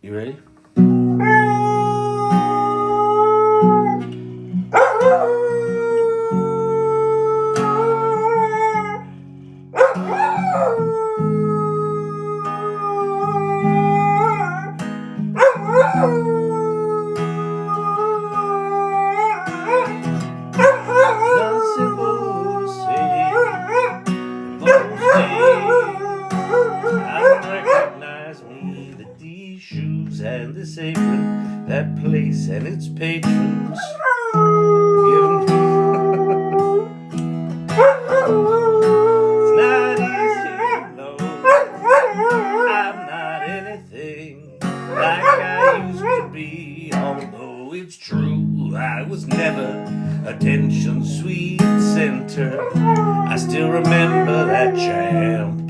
You ready? And this apron, that place and its patrons. It's not easy, no. I'm not anything like I used to be. Although it's true, I was never attention sweet center. I still remember that champ.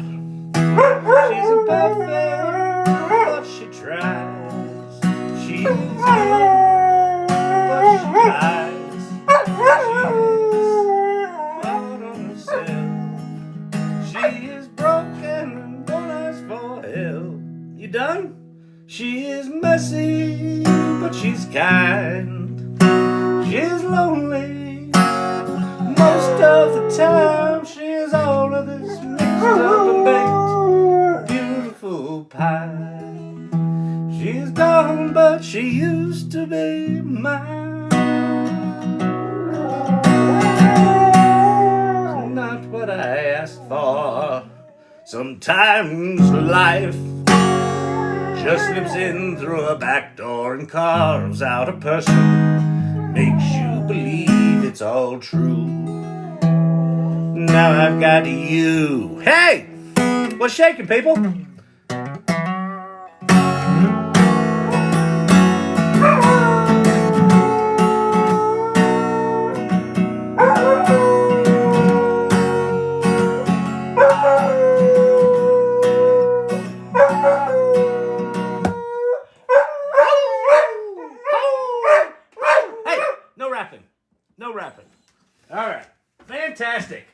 She's imperfect, but she tries. She's good, but she tries. She's hard on herself. She is broken and won't ask for help. You done? She is messy, but she's kind. She's lonely most of the time. She is all of this mixed up and baked beautiful pie. She's gone, but she used to be mine. It's not what I asked for. Sometimes life just slips in through a back door and carves out a person. Makes you believe it's all true. Now I've got you. Hey! What's shaking, people? No rapping. All right. Fantastic.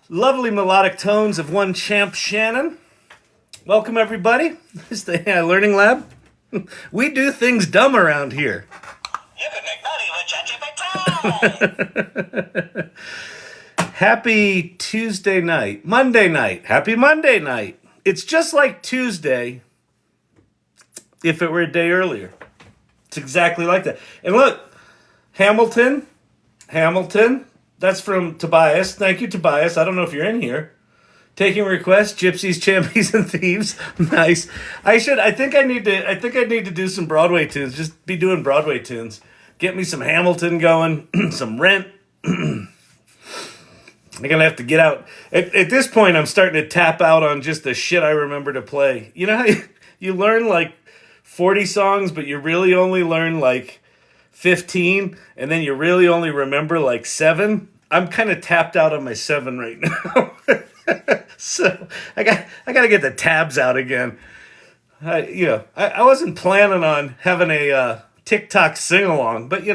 Lovely melodic tones of one champ Shannon. Welcome, everybody. This is the AI Learning Lab. We do things dumb around here. You can make money with ChatGPT. Happy Tuesday night. Monday night. Happy Monday night. It's just like Tuesday if it were a day earlier. It's exactly like that. And look, Hamilton, that's from Tobias. Thank you, Tobias. I don't know if you're in here. Taking requests, gypsies, champions, and thieves. Nice. I think I need to do some Broadway tunes. Just be doing Broadway tunes. Get me some Hamilton going, some Rent. I'm gonna have to get out. At this point, I'm starting to tap out on just the shit I remember to play. You know how you learn like 40 songs, but you really only learn like 15, and then you really only remember like 7. I'm kind of tapped out on my 7 right now. So I got to get the tabs out again. I wasn't planning on having a TikTok sing-along, but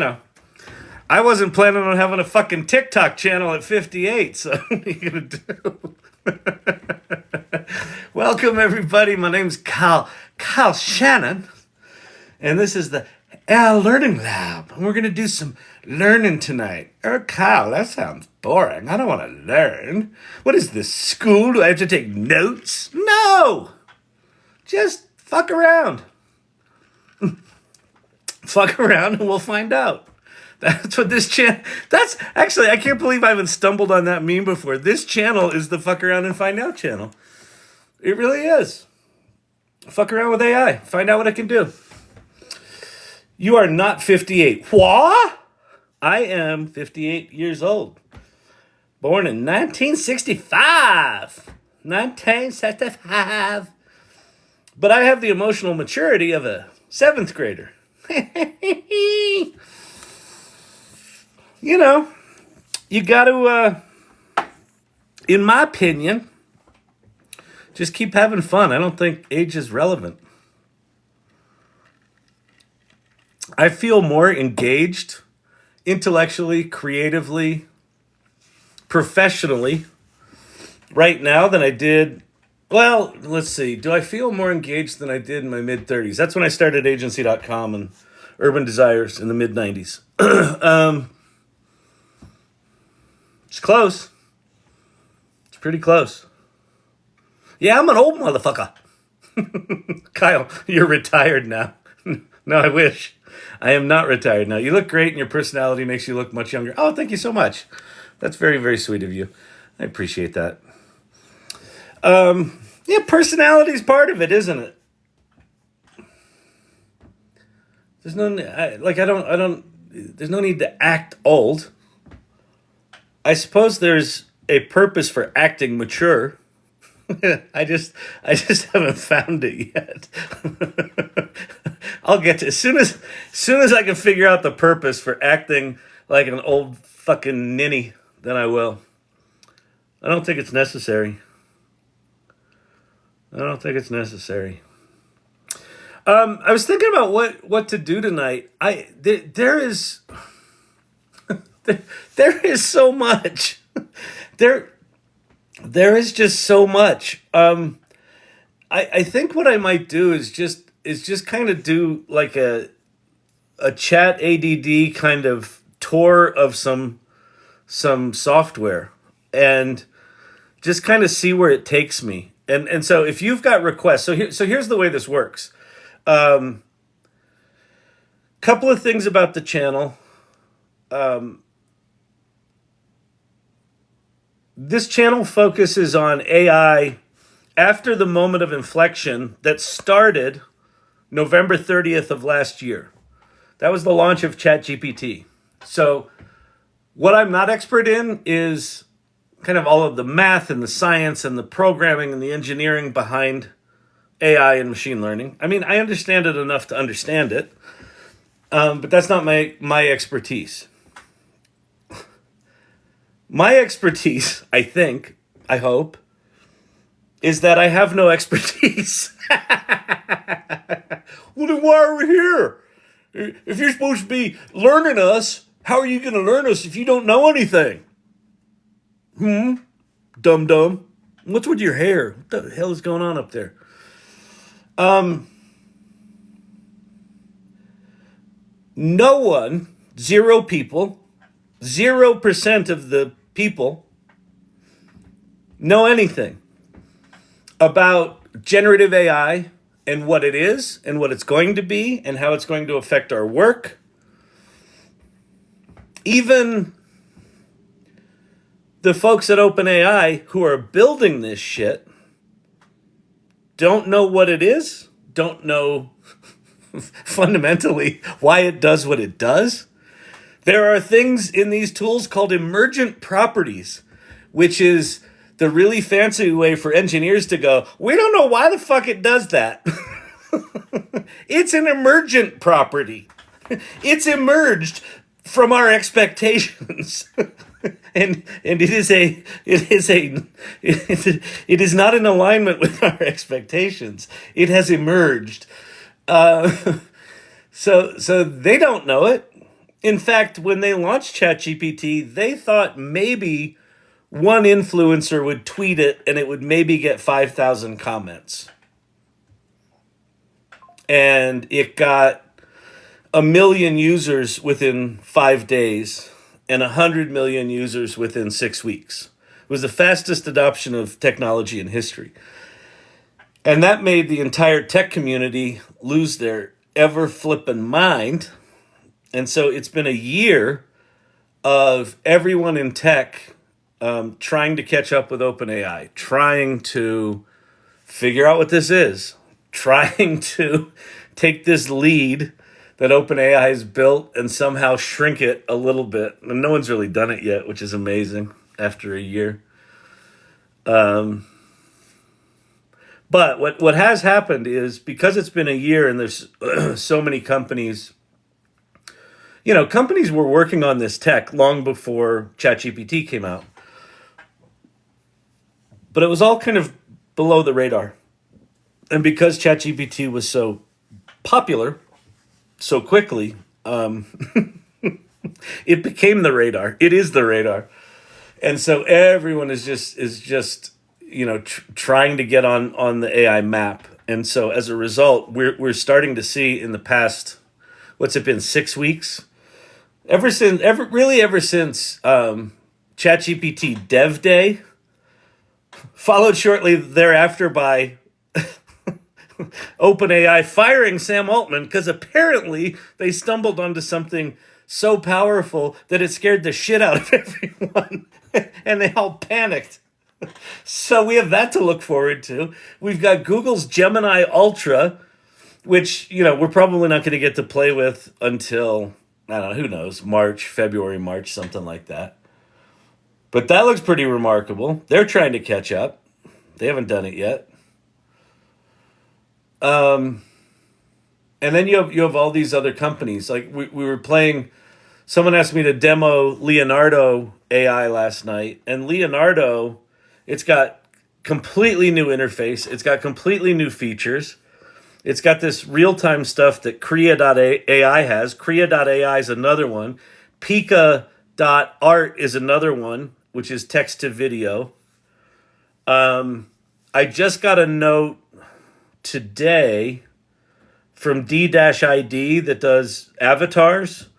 I wasn't planning on having a fucking TikTok channel at 58, so what are you going to do? Welcome, everybody. My name's Kyle Shannon, and this is the AI Learning Lab, and we're going to do some learning tonight. Kyle, that sounds boring. I don't want to learn. What is this, school? Do I have to take notes? No! Just fuck around. Fuck around and we'll find out. That's what this channel... That's... Actually, I can't believe I haven't stumbled on that meme before. This channel is the fuck around and find out channel. It really is. Fuck around with AI. Find out what it can do. You are not 58. What? I am 58 years old. Born in 1965. 1965. But I have the emotional maturity of a 7th grader. You got to, in my opinion, just keep having fun. I don't think age is relevant. I feel more engaged intellectually, creatively, professionally right now than I did Well, let's see. Do I feel more engaged than I did in my mid-30s? That's when I started agency.com and Urban Desires in the mid-90s. It's close. It's pretty close. Yeah, I'm an old motherfucker. Kyle, you're retired now. No, I wish. I am not retired now. You look great and your personality makes you look much younger. Oh, thank you so much. That's very, very sweet of you. I appreciate that. Yeah, personality is part of it, isn't it? There's no, there's no need to act old. I suppose there's a purpose for acting mature. I just haven't found it yet. I'll get to as soon as I can figure out the purpose for acting like an old fucking ninny, then I will. I don't think it's necessary. I was thinking about what to do tonight. There is so much. There is just so much. I think what I might do is just kind of do like a chat ADD kind of tour of some software and just kind of see where it takes me. And so if you've got requests, so here's the way this works. Couple of things about the channel. This channel focuses on AI after the moment of inflection that started November 30th of last year. That was the launch of ChatGPT. So what I'm not expert in is kind of all of the math and the science and the programming and the engineering behind AI and machine learning. I mean, I understand it enough to understand it, but that's not my expertise. My expertise, I hope, is that I have no expertise. Well, then why are we here? If you're supposed to be learning us, how are you going to learn us if you don't know anything? Dum-dum. What's with your hair? What the hell is going on up there? No one, 0 people, 0% of the people know anything about generative AI and what it is and what it's going to be and how it's going to affect our work. Even the folks at OpenAI who are building this shit don't know what it is, don't know fundamentally why it does what it does. There are things in these tools called emergent properties, which is the really fancy way for engineers to go, we don't know why the fuck it does that. It's an emergent property. It's emerged from our expectations. And it is not in alignment with our expectations. It has emerged. So they don't know it. In fact, when they launched ChatGPT, they thought maybe one influencer would tweet it and it would maybe get 5,000 comments. And it got 1 million users within 5 days and 100 million users within 6 weeks. It was the fastest adoption of technology in history. And that made the entire tech community lose their ever-flippin' mind. And so it's been a year of everyone in tech trying to catch up with OpenAI, trying to figure out what this is, trying to take this lead that OpenAI has built and somehow shrink it a little bit. And no one's really done it yet, which is amazing after a year. But what has happened is because it's been a year and there's so many companies, companies were working on this tech long before ChatGPT came out. But it was all kind of below the radar. And because ChatGPT was so popular so quickly, it became the radar. It is the radar. And so everyone is just trying to get on the AI map. And so as a result, we're starting to see in the past, what's it been, 6 weeks? Ever since ChatGPT Dev Day, followed shortly thereafter by OpenAI firing Sam Altman because apparently they stumbled onto something so powerful that it scared the shit out of everyone and they all panicked. So we have that to look forward to. We've got Google's Gemini Ultra, which, we're probably not going to get to play with until, I don't know, who knows, February, March, something like that. But that looks pretty remarkable. They're trying to catch up. They haven't done it yet. And then you have all these other companies. Like we were playing, someone asked me to demo Leonardo AI last night. And Leonardo, it's got completely new interface. It's got completely new features. It's got this real-time stuff that Krea.AI has. Krea.AI is another one. Pika.art is another one, which is text to video. I just got a note today from D-ID that does avatars.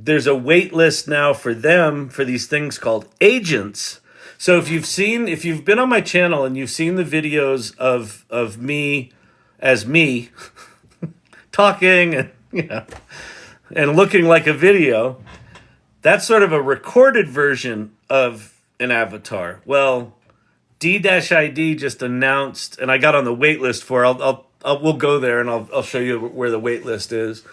There's a wait list now for them for these things called agents. So if you've been on my channel and you've seen the videos of me as me talking and and looking like a video, that's sort of a recorded version of an avatar. Well, D-ID just announced, and I got on the wait list for. We'll go there and I'll show you where the wait list is,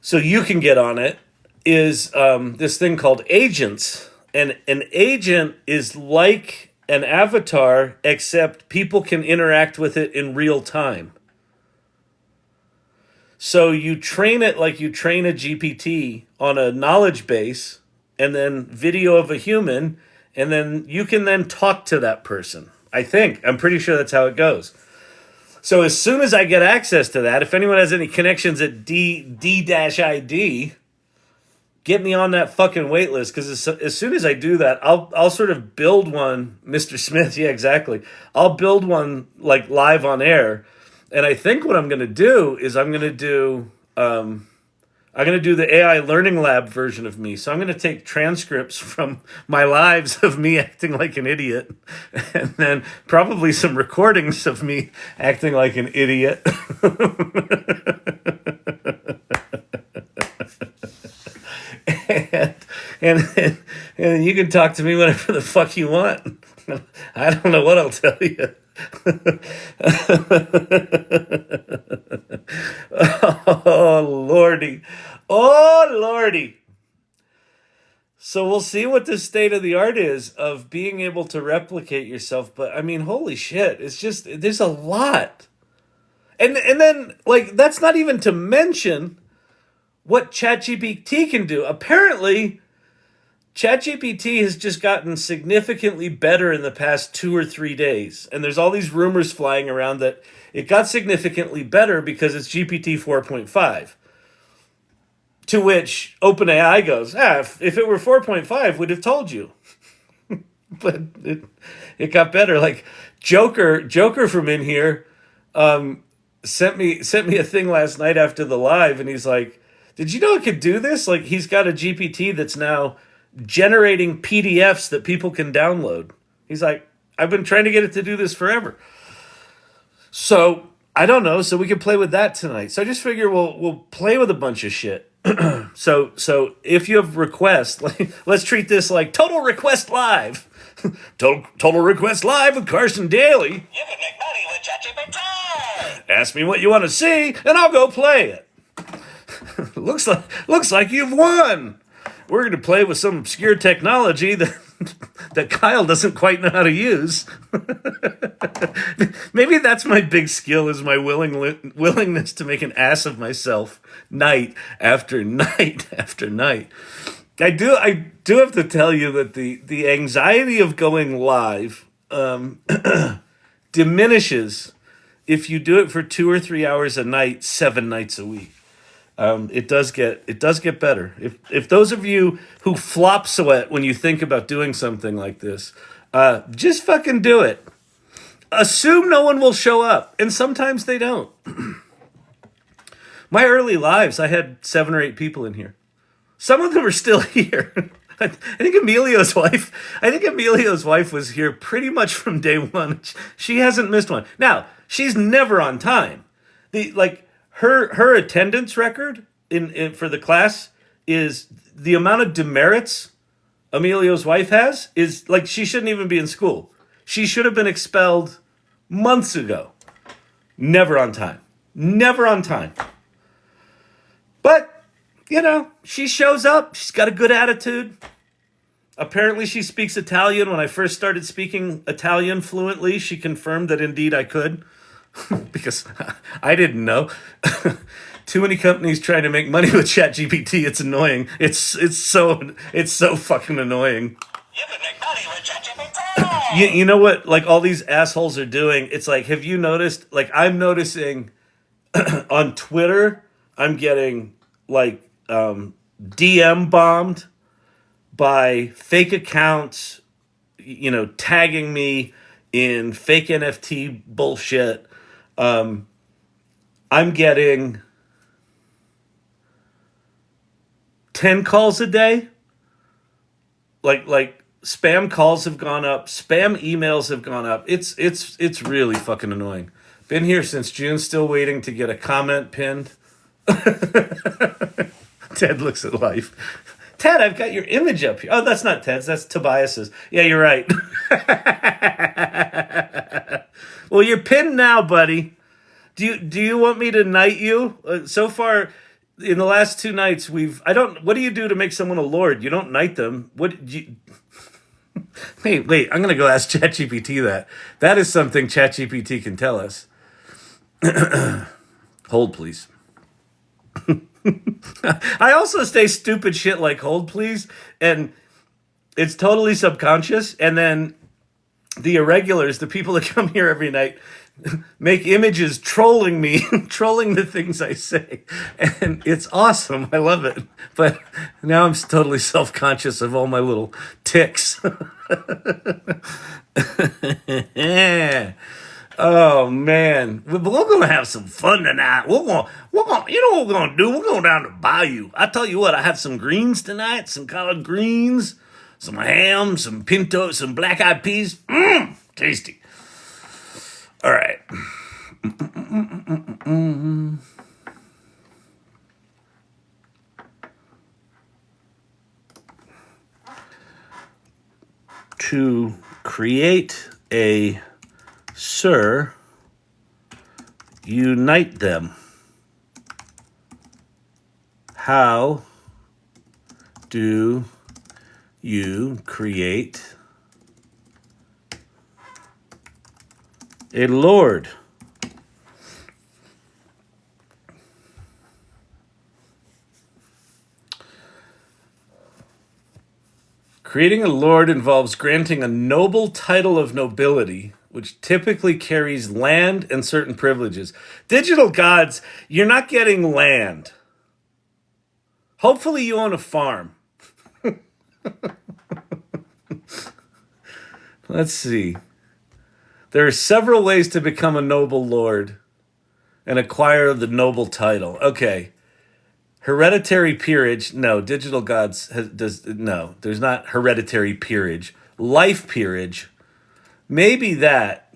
so you can get on it. Is this thing called agents, and an agent is like an avatar, except people can interact with it in real time. So you train it like you train a GPT on a knowledge base, and then video of a human. And then you can then talk to that person. I'm pretty sure that's how it goes. So as soon as I get access to that, if anyone has any connections at D-ID, get me on that fucking wait list. Because as soon as I do that, I'll sort of build one, Mr. Smith. Yeah, exactly. I'll build one like live on air. And I think what I'm going to do is I'm going to do the AI Learning Lab version of me. So I'm going to take transcripts from my lives of me acting like an idiot, and then probably some recordings of me acting like an idiot. and you can talk to me whatever the fuck you want. I don't know what I'll tell you. Oh lordy. So we'll see what the state of the art is of being able to replicate yourself. But I mean, holy shit, it's just, there's a lot. And then, like, that's not even to mention what ChatGPT can do. Apparently, ChatGPT has just gotten significantly better in the past 2 or 3 days. And there's all these rumors flying around that it got significantly better because it's GPT 4.5. To which OpenAI goes, if it were 4.5, we'd have told you. But it got better. Like Joker from in here sent me a thing last night after the live, and he's like, did you know it could do this? Like, he's got a GPT that's now generating PDFs that people can download. He's like, I've been trying to get it to do this forever. So I don't know. So we can play with that tonight. So I just figure we'll play with a bunch of shit. So if you have requests, let's treat this like Total Request Live. Total Request Live with Carson Daly. You can make money with ChatGPT. Ask me what you want to see, and I'll go play it. looks like you've won. We're going to play with some obscure technology that Kyle doesn't quite know how to use. Maybe that's my big skill, is my willingness to make an ass of myself night after night after night. I do have to tell you that the anxiety of going live diminishes if you do it for 2 or 3 hours a night, 7 nights a week. It does get better. If those of you who flop sweat when you think about doing something like this, Just fucking do it. Assume no one will show up, and sometimes they don't. My early lives, I had 7 or 8 people in here. Some of them are still here. I think Emilio's wife. I think Emilio's wife was here pretty much from day one. She hasn't missed one. Now she's never on time. Her attendance record in for the class is the amount of demerits Emilio's wife has is like she shouldn't even be in school. She should have been expelled months ago. Never on time. Never on time. But she shows up. She's got a good attitude. Apparently she speaks Italian. When I first started speaking Italian fluently, she confirmed that indeed I could. Because I didn't know. Too many companies trying to make money with ChatGPT. It's annoying. It's so fucking annoying. You can make money with ChatGPT. You know what like all these assholes are doing? It's like, have you noticed, like I'm noticing on Twitter, I'm getting like DM bombed by fake accounts, tagging me in fake NFT bullshit. I'm getting 10 calls a day. Like spam calls have gone up, spam emails have gone up. It's really fucking annoying. Been here since June, still waiting to get a comment pinned. Ted looks at life. Ted, I've got your image up here. Oh, that's not Ted's. That's Tobias's. Yeah, you're right. Well, you're pinned now, buddy. Do you want me to knight you? So far, in the last 2 nights, what do you do to make someone a lord? You don't knight them. Wait, I'm going to go ask ChatGPT that. That is something ChatGPT can tell us. Hold, please. I also say stupid shit like hold please, and it's totally subconscious, and then the irregulars, the people that come here every night, make images trolling me, trolling the things I say, and it's awesome. I love it. But now I'm totally self-conscious of all my little tics. Oh man, we're gonna have some fun tonight. We're gonna, you know what we're gonna do? We're going down to Bayou. I tell you what, I had some greens tonight, some collard greens, some ham, some pinto, some black-eyed peas. Tasty. All right. To create a Sir, unite them. How do you create a lord? Creating a lord involves granting a noble title of nobility, which typically carries land and certain privileges. Digital gods, you're not getting land. Hopefully you own a farm. Let's see. There are several ways to become a noble lord and acquire the noble title. Okay. Hereditary peerage. No, digital gods no. There's not hereditary peerage. Life peerage. Maybe that.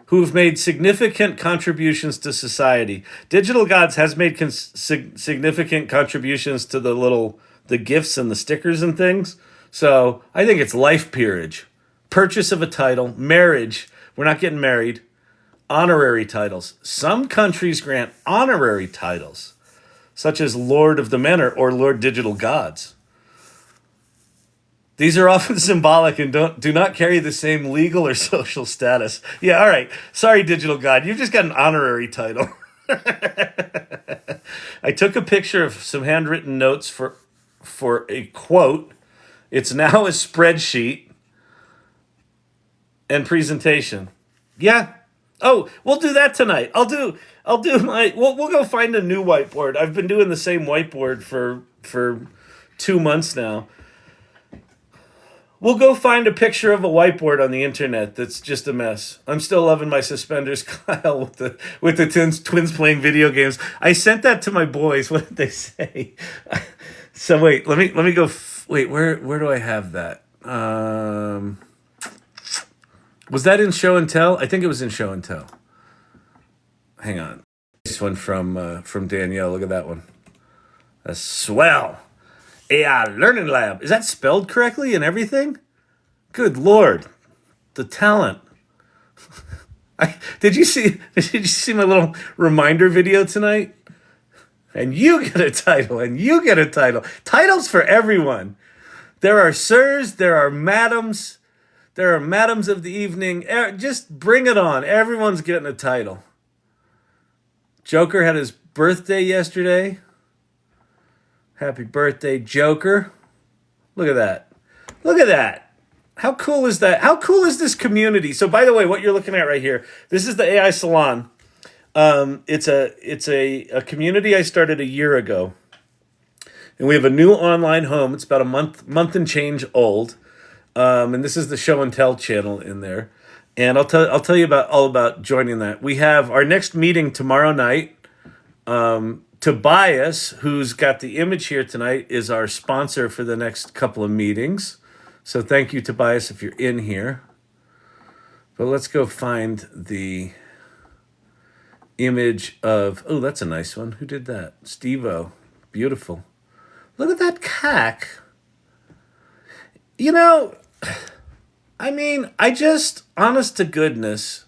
Who've made significant contributions to society. Digital gods has made significant contributions to the gifts and the stickers and things. So I think it's life peerage. Purchase of a title. Marriage. We're not getting married. Honorary titles. Some countries grant honorary titles, such as Lord of the Manor or Lord Digital Gods. These are often symbolic and do not carry the same legal or social status. Yeah, all right. Sorry, Digital God. You've just got an honorary title. I took a picture of some handwritten notes for a quote. It's now a spreadsheet and presentation. Yeah. Oh, we'll do that tonight. I'll do my we'll go find a new whiteboard. I've been doing the same whiteboard for 2 months now. We'll go find a picture of a whiteboard on the internet that's just a mess. I'm still loving my suspenders, Kyle, with the twins playing video games. I sent that to my boys. What did they say? So wait, let me go. Wait, where do I have that? Was that in show and tell? I think it was in show and tell. Hang on. This one from Danielle. Look at that one. That's swell. AI Learning Lab. Is that spelled correctly and everything? Good Lord. The talent. Did you see my little reminder video tonight? And you get a title, and you get a title. Titles for everyone. There are sirs, there are madams, there are madams of the evening. Just bring it on. Everyone's getting a title. Joker had his birthday yesterday. Happy birthday, Joker. Look at that. Look at that. How cool is that? How cool is this community? So by the way, what you're looking at right here, this is the AI Salon. It's a community I started a year ago. And we have a new online home. It's about a month and change old. And this is the show and tell channel in there. And I'll tell you all about joining that. We have our next meeting tomorrow night. Tobias, who's got the image here tonight, is our sponsor for the next couple of meetings. So thank you, Tobias, if you're in here. But let's go find the image of... Oh, that's a nice one. Who did that? Steve-O. Beautiful. Look at that cack. You know, I mean, honest to goodness...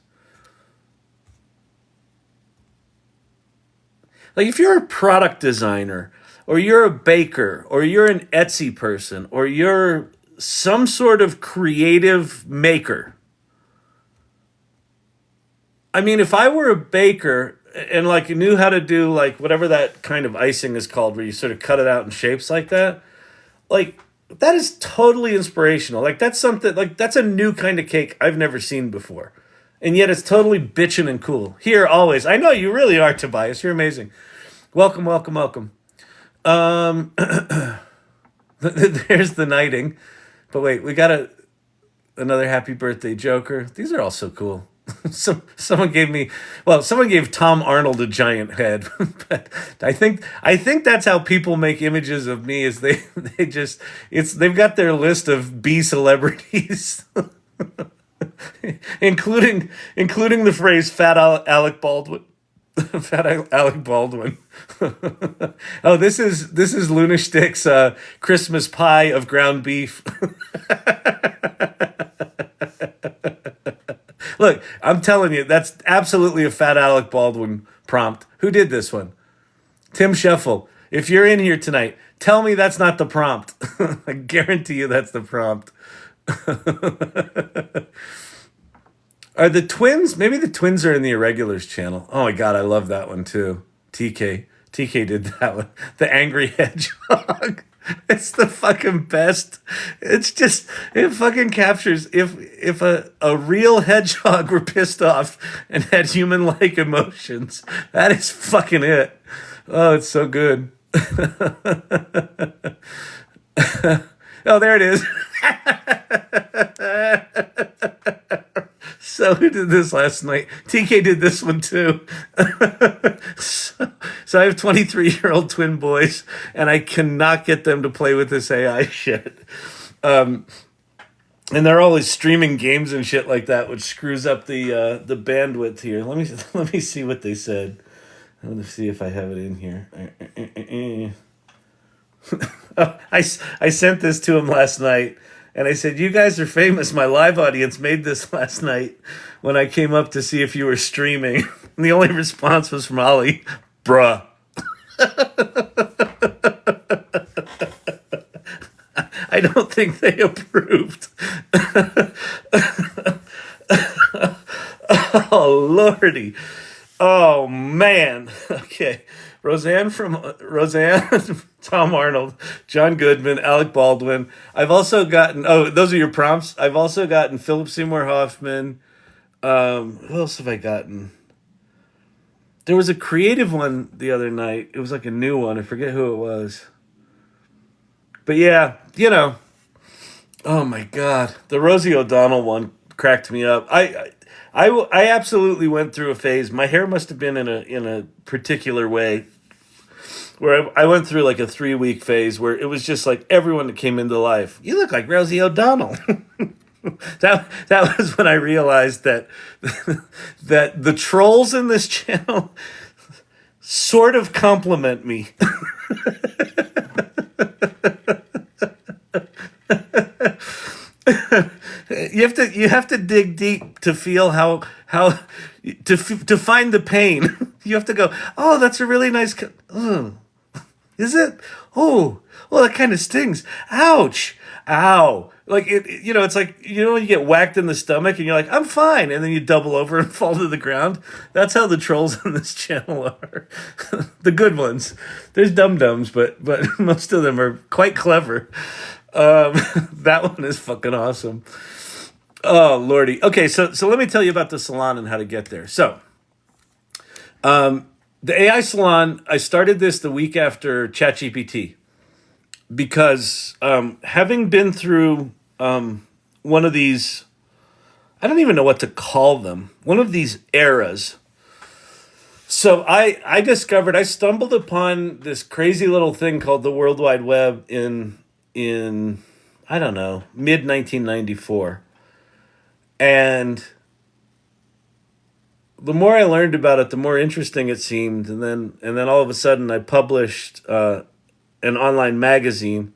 Like if you're a product designer, or you're a baker, or you're an Etsy person, or you're some sort of creative maker. I mean, if I were a baker and like knew how to do like whatever that kind of icing is called, where you sort of cut it out in shapes like that is totally inspirational. Like that's something, like that's a new kind of cake I've never seen before. And yet it's totally bitchin' and cool. Here, always. I know you really are, Tobias. You're amazing. Welcome, welcome, welcome. There's the knighting. But wait, we got another happy birthday Joker. These are all so cool. Someone gave Tom Arnold a giant head. But I think that's how people make images of me is they've got their list of B celebrities. including the phrase Fat Alec Baldwin. Fat Alec Baldwin. Oh, this is Lunaticks Christmas pie of ground beef. Look, I'm telling you, that's absolutely a Fat Alec Baldwin prompt. Who did this one? Tim Sheffel. If you're in here tonight, tell me that's not the prompt. I guarantee you that's the prompt. Are the twins? Maybe the twins are in the Irregulars channel. Oh my God, I love that one too. TK did that one. The Angry Hedgehog. It's the fucking best. It's just, it fucking captures if a real hedgehog were pissed off and had human-like emotions. That is fucking it. Oh, it's so good. Oh, there it is. So who did this last night? TK did this one too. So I have 23-year-old twin boys, and I cannot get them to play with this AI shit. And they're always streaming games and shit like that, which screws up the bandwidth here. Let me see what they said. I'm gonna see if I have it in here. Oh, I sent this to him last night. And I said, you guys are famous. My live audience made this last night when I came up to see if you were streaming. And the only response was from Ollie, bruh. I don't think they approved. Oh, Lordy. Oh, man. Okay. Roseanne, Tom Arnold, John Goodman, Alec Baldwin. I've also gotten, those are your prompts. I've also gotten Philip Seymour Hoffman. Who else have I gotten? There was a creative one the other night. It was like a new one. I forget who it was. But yeah, Oh my God, the Rosie O'Donnell one cracked me up. I absolutely went through a phase. My hair must have been in a particular way where I went through like a 3 week phase where it was just like everyone that came into life. You look like Rosie O'Donnell. That was when I realized that that the trolls in this channel sort of compliment me. You have to dig deep to feel how to find the pain. You have to go, oh, that's a really nice. Oh, is it? Oh, well, that kind of stings. Ouch! Ow! Like it's like when you get whacked in the stomach and you're like, I'm fine, and then you double over and fall to the ground. That's how the trolls on this channel are. The good ones. There's dum dums, but most of them are quite clever. That one is fucking awesome. Oh lordy. Okay, so let me tell you about the salon and how to get there. So, the AI Salon, I started this the week after ChatGPT because having been through one of these, I don't even know what to call them, one of these eras. So I discovered, I stumbled upon this crazy little thing called the World Wide Web in I don't know, mid 1994. And the more I learned about it, the more interesting it seemed. And then all of a sudden I published an online magazine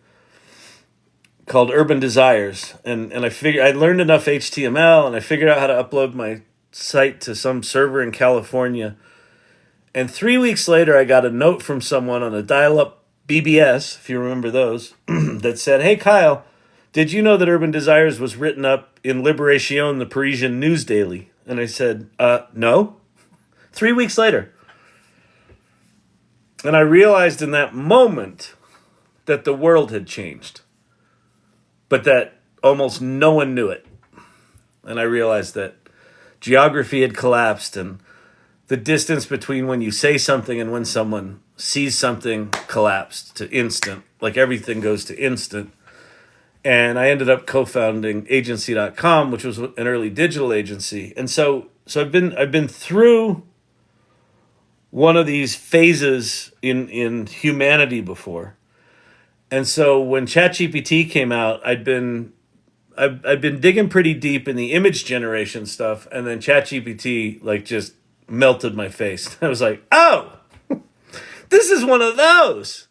called Urban Desires. And I figured I learned enough HTML and I figured out how to upload my site to some server in California. And 3 weeks later, I got a note from someone on a dial-up BBS, if you remember those, that said, "Hey, Kyle, did you know that Urban Desires was written up in Liberation, the Parisian news daily?" And I said, no. 3 weeks later. And I realized in that moment that the world had changed, but that almost no one knew it. And I realized that geography had collapsed and the distance between when you say something and when someone sees something collapsed to instant. Like everything goes to instant. And I ended up co-founding agency.com, which was an early digital agency. And so I've been through one of these phases in humanity before. And so when ChatGPT came out, I've been digging pretty deep in the image generation stuff, and then ChatGPT like just melted my face. I was like, "Oh, this is one of those."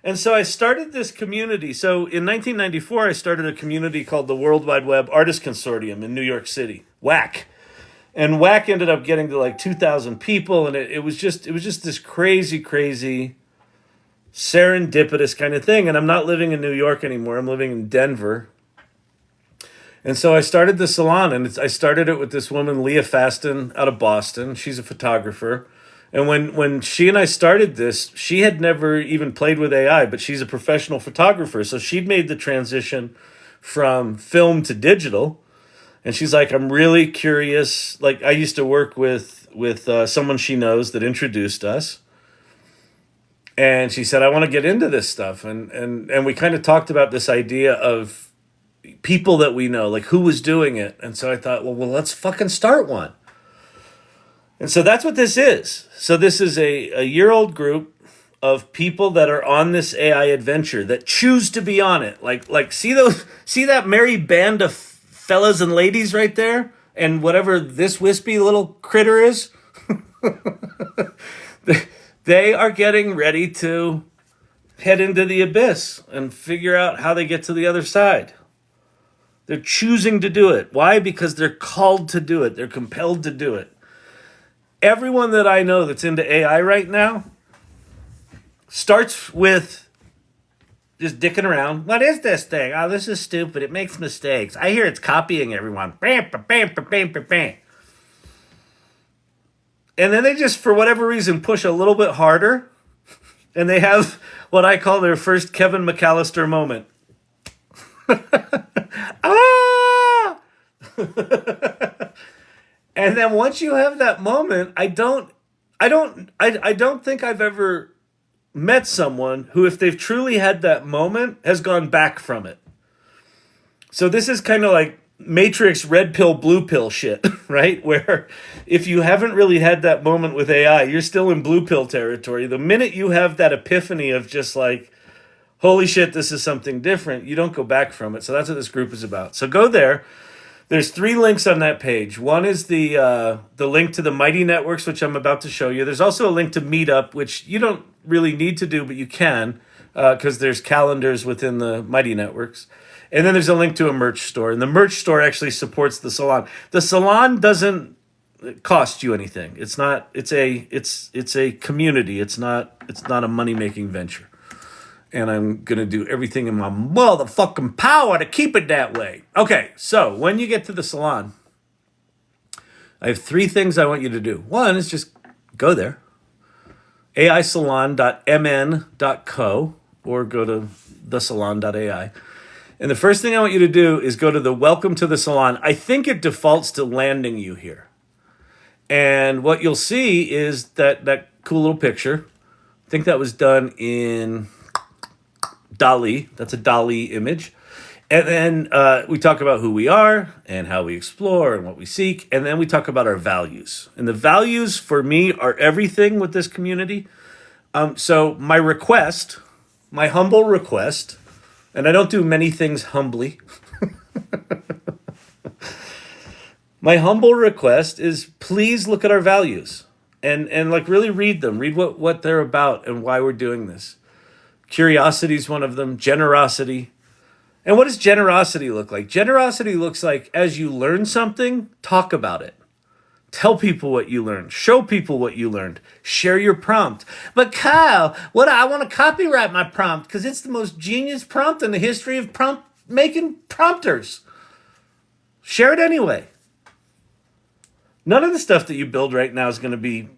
And so I started this community. So in 1994, I started a community called the World Wide Web Artist Consortium in New York City, WACK. And WACK ended up getting to like 2,000 people, and it was just this crazy serendipitous kind of thing. And I'm not living in New York anymore. I'm living in Denver. And so I started the salon, and I started it with this woman, Leah Faston, out of Boston. She's a photographer. And when she and I started this, she had never even played with AI, but she's a professional photographer. So she'd made the transition from film to digital. And she's like, "I'm really curious." Like, I used to work with someone she knows that introduced us. And she said, "I want to get into this stuff." And we kind of talked about this idea of people that we know, like who was doing it. And so I thought, well, let's fucking start one. And so that's what this is. So this is a year-old group of people that are on this AI adventure that choose to be on it. Like see that merry band of fellas and ladies right there? And whatever this wispy little critter is? They are getting ready to head into the abyss and figure out how they get to the other side. They're choosing to do it. Why? Because they're called to do it. They're compelled to do it. Everyone that I know that's into AI right now starts with just dicking around. What is this thing? Oh, this is stupid. It makes mistakes. I hear it's copying everyone. Bam, bam, bam, bam, bam, bam. And then they just, for whatever reason, push a little bit harder. And they have what I call their first Kevin McAllister moment. Ah! And then once you have that moment, I don't think I've ever met someone who, if they've truly had that moment, has gone back from it. So this is kind of like Matrix red pill, blue pill shit, right? Where if you haven't really had that moment with AI, you're still in blue pill territory. The minute you have that epiphany of just like, holy shit, this is something different, you don't go back from it. So that's what this group is about. So go there. There's 3 links on that page. One is the link to the Mighty Networks, which I'm about to show you. There's also a link to Meetup, which you don't really need to do, but you can, because there's calendars within the Mighty Networks. And then there's a link to a merch store, and the merch store actually supports the salon. The salon doesn't cost you anything. It's not. It's a community. It's not a money making venture. And I'm going to do everything in my motherfucking power to keep it that way. Okay, so when you get to the salon, I have 3 things I want you to do. One is just go there, aisalon.mn.co, or go to thesalon.ai. And the first thing I want you to do is go to the Welcome to the Salon. I think it defaults to landing you here. And what you'll see is that cool little picture. I think that was done in Dolly. That's a Dolly image. And then we talk about who we are and how we explore and what we seek. And then we talk about our values. And the values for me are everything with this community. So my request, my humble request, and I don't do many things humbly. My humble request is please look at our values and like really read them. Read what they're about and why we're doing this. Curiosity is one of them. Generosity. And what does generosity look like? Generosity looks like as you learn something, talk about it. Tell people what you learned. Show people what you learned. Share your prompt. But Kyle, I want to copyright my prompt because it's the most genius prompt in the history of prompt making prompters. Share it anyway. None of the stuff that you build right now is going to be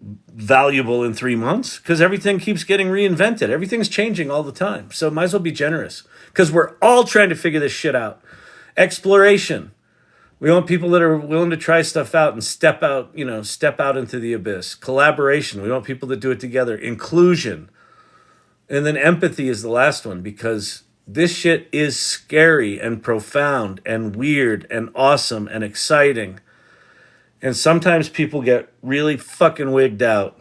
valuable in 3 months because everything keeps getting reinvented. Everything's changing all the time. So might as well be generous because we're all trying to figure this shit out. Exploration. We want people that are willing to try stuff out and step out into the abyss. Collaboration. We want people that do it together. Inclusion. And then empathy is the last one because this shit is scary and profound and weird and awesome and exciting. And sometimes people get really fucking wigged out.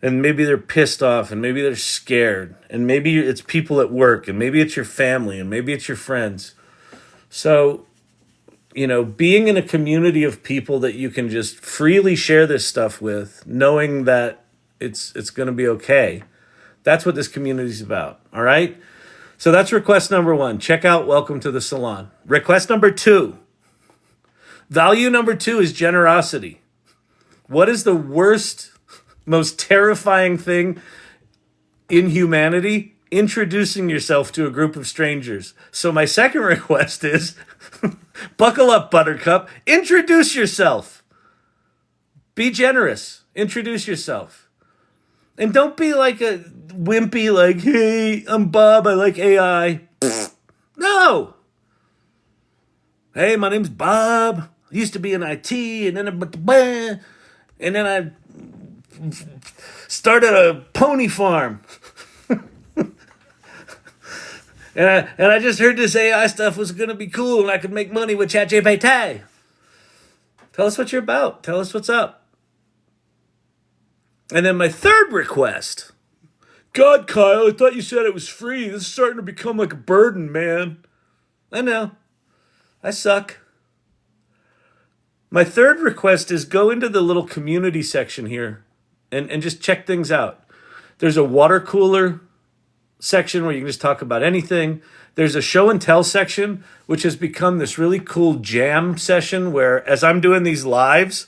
And maybe they're pissed off and maybe they're scared. And maybe it's people at work and maybe it's your family and maybe it's your friends. So, being in a community of people that you can just freely share this stuff with, knowing that it's going to be okay. That's what this community is about. All right. So that's request number 1. Check out Welcome to the Salon. Request number 2. Value number 2 is generosity. What is the worst, most terrifying thing in humanity? Introducing yourself to a group of strangers. So my second request is buckle up, Buttercup. Introduce yourself. Be generous. Introduce yourself. And don't be like a wimpy, like, hey, I'm Bob, I like AI. No. Hey, my name's Bob. I used to be in IT, and then I started a pony farm. And I just heard this AI stuff was going to be cool and I could make money with ChatGPT. Tell us what you're about. Tell us what's up. And then my third request. God, Kyle, I thought you said it was free. This is starting to become like a burden, man. I know. I suck. My third request is go into the little community section here and just check things out. There's a water cooler section where you can just talk about anything. There's a show and tell section, which has become this really cool jam session where as I'm doing these lives,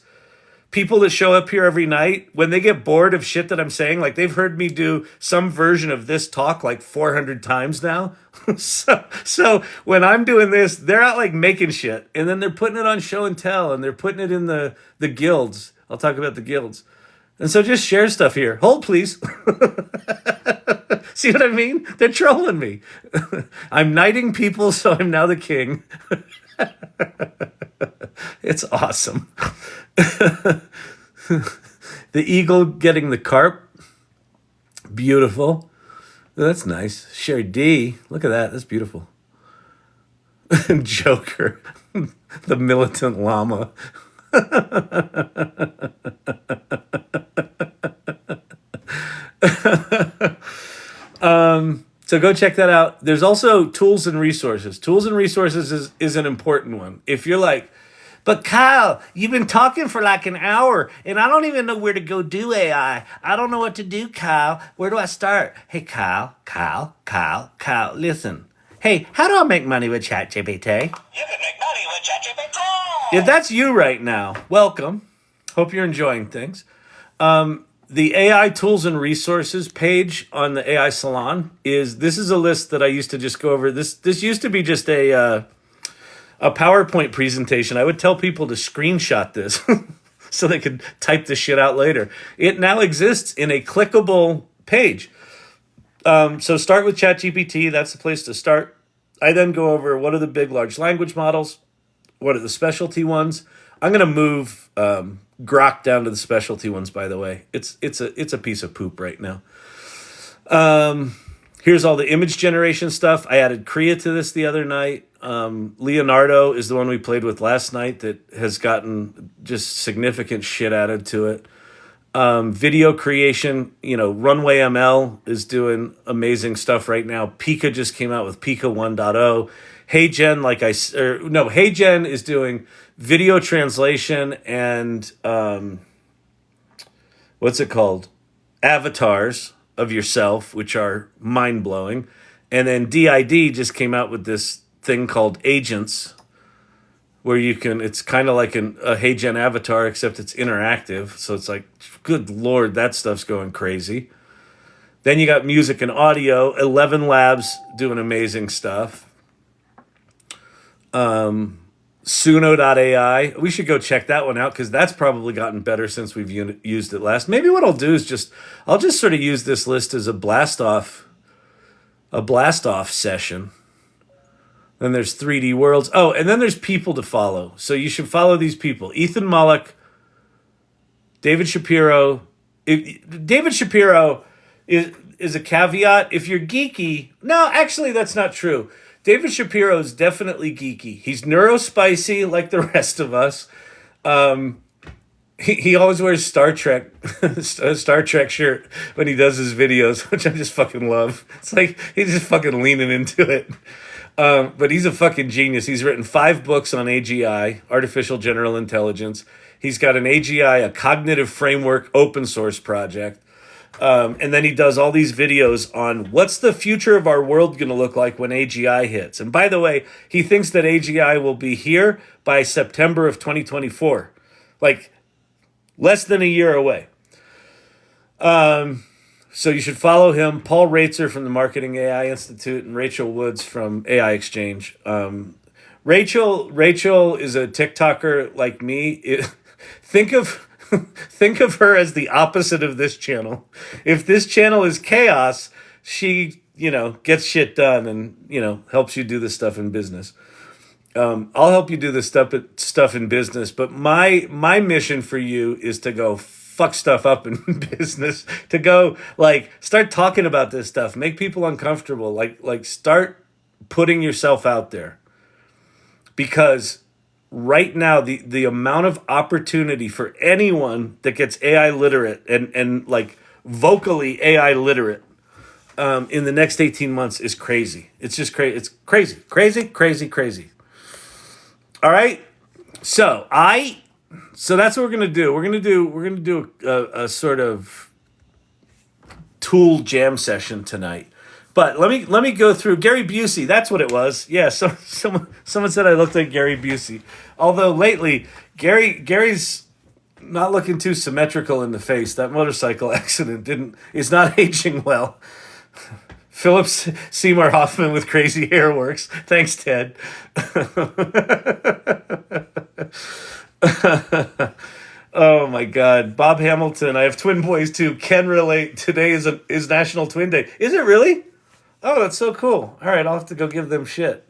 people that show up here every night, when they get bored of shit that I'm saying, like they've heard me do some version of this talk like 400 times now. so when I'm doing this, they're out like making shit and then they're putting it on show and tell and they're putting it in the guilds. I'll talk about the guilds. And so just share stuff here. Hold, please. See what I mean? They're trolling me. I'm knighting people, so I'm now the king. It's awesome. The eagle getting the carp. Beautiful. That's nice. Sherry D. Look at that. That's beautiful. Joker, the militant llama. So go check that out. There's also tools and resources. Tools and resources is an important one. If you're like, but Kyle, you've been talking for like an hour and I don't even know where to go do AI. I don't know what to do, Kyle. Where do I start? Hey, Kyle, listen. Hey, how do I make money with ChatGPT? You can make money with ChatGPT. If that's you right now, welcome. Hope you're enjoying things. The AI tools and resources page on the AI Salon this is a list that I used to just go over. This used to be just a PowerPoint presentation. I would tell people to screenshot this so they could type this shit out later. It now exists in a clickable page. So start with ChatGPT. That's the place to start. I then go over what are the big large language models, what are the specialty ones. I'm going to move Grok down to the specialty ones. By the way, it's a piece of poop right now. Here's all the image generation stuff. I added Krea to this the other night. Leonardo is the one we played with last night that has gotten just significant shit added to it. Video creation, Runway ML is doing amazing stuff right now. Pika just came out with Pika 1.0. HeyGen is doing video translation and what's it called? Avatars of yourself, which are mind-blowing. And then DID just came out with this thing called Agents, where it's kind of like a HeyGen avatar, except it's interactive. So it's like, good Lord, that stuff's going crazy. Then you got music and audio. 11 Labs doing amazing stuff. Suno.ai. We should go check that one out because that's probably gotten better since we've used it last. Maybe what I'll do is I'll just sort of use this list as a blast off session. Then there's 3D Worlds. Oh, and then there's people to follow. So you should follow these people. Ethan Mullock, David Shapiro. David Shapiro is a caveat. If you're geeky, no, actually that's not true. David Shapiro is definitely geeky. He's neurospicy like the rest of us. He always wears Star Trek shirt when he does his videos, which I just fucking love. It's like he's just fucking leaning into it. But he's a fucking genius. He's written 5 books on AGI, Artificial General Intelligence. He's got an AGI, a cognitive framework open source project. And then he does all these videos on what's the future of our world going to look like when AGI hits. And by the way, he thinks that AGI will be here by September of 2024. Like less than a year away. So you should follow him. Paul Raitzer from the Marketing AI Institute and Rachel Woods from AI Exchange. Rachel is a TikToker like me. Think of her as the opposite of this channel. If this channel is chaos, she, gets shit done and, helps you do this stuff in business. I'll help you do this stuff in business, but my mission for you is to go fuck stuff up in business, to go start talking about this stuff, make people uncomfortable, start putting yourself out there. Because right now the amount of opportunity for anyone that gets AI literate and vocally AI literate in the next 18 months is crazy. It's just crazy. It's crazy. All right. So that's what we're gonna do. We're gonna do a sort of tool jam session tonight. But let me go through Gary Busey. That's what it was. Yeah. So someone said I looked like Gary Busey. Although lately Gary's not looking too symmetrical in the face. That motorcycle accident is not aging well. Philip Seymour Hoffman with crazy hair works. Thanks, Ted. Oh my God, Bob Hamilton. I have twin boys too. Can relate. Today is National Twin Day. Is it really? Oh, that's so cool. All right, I'll have to go give them shit.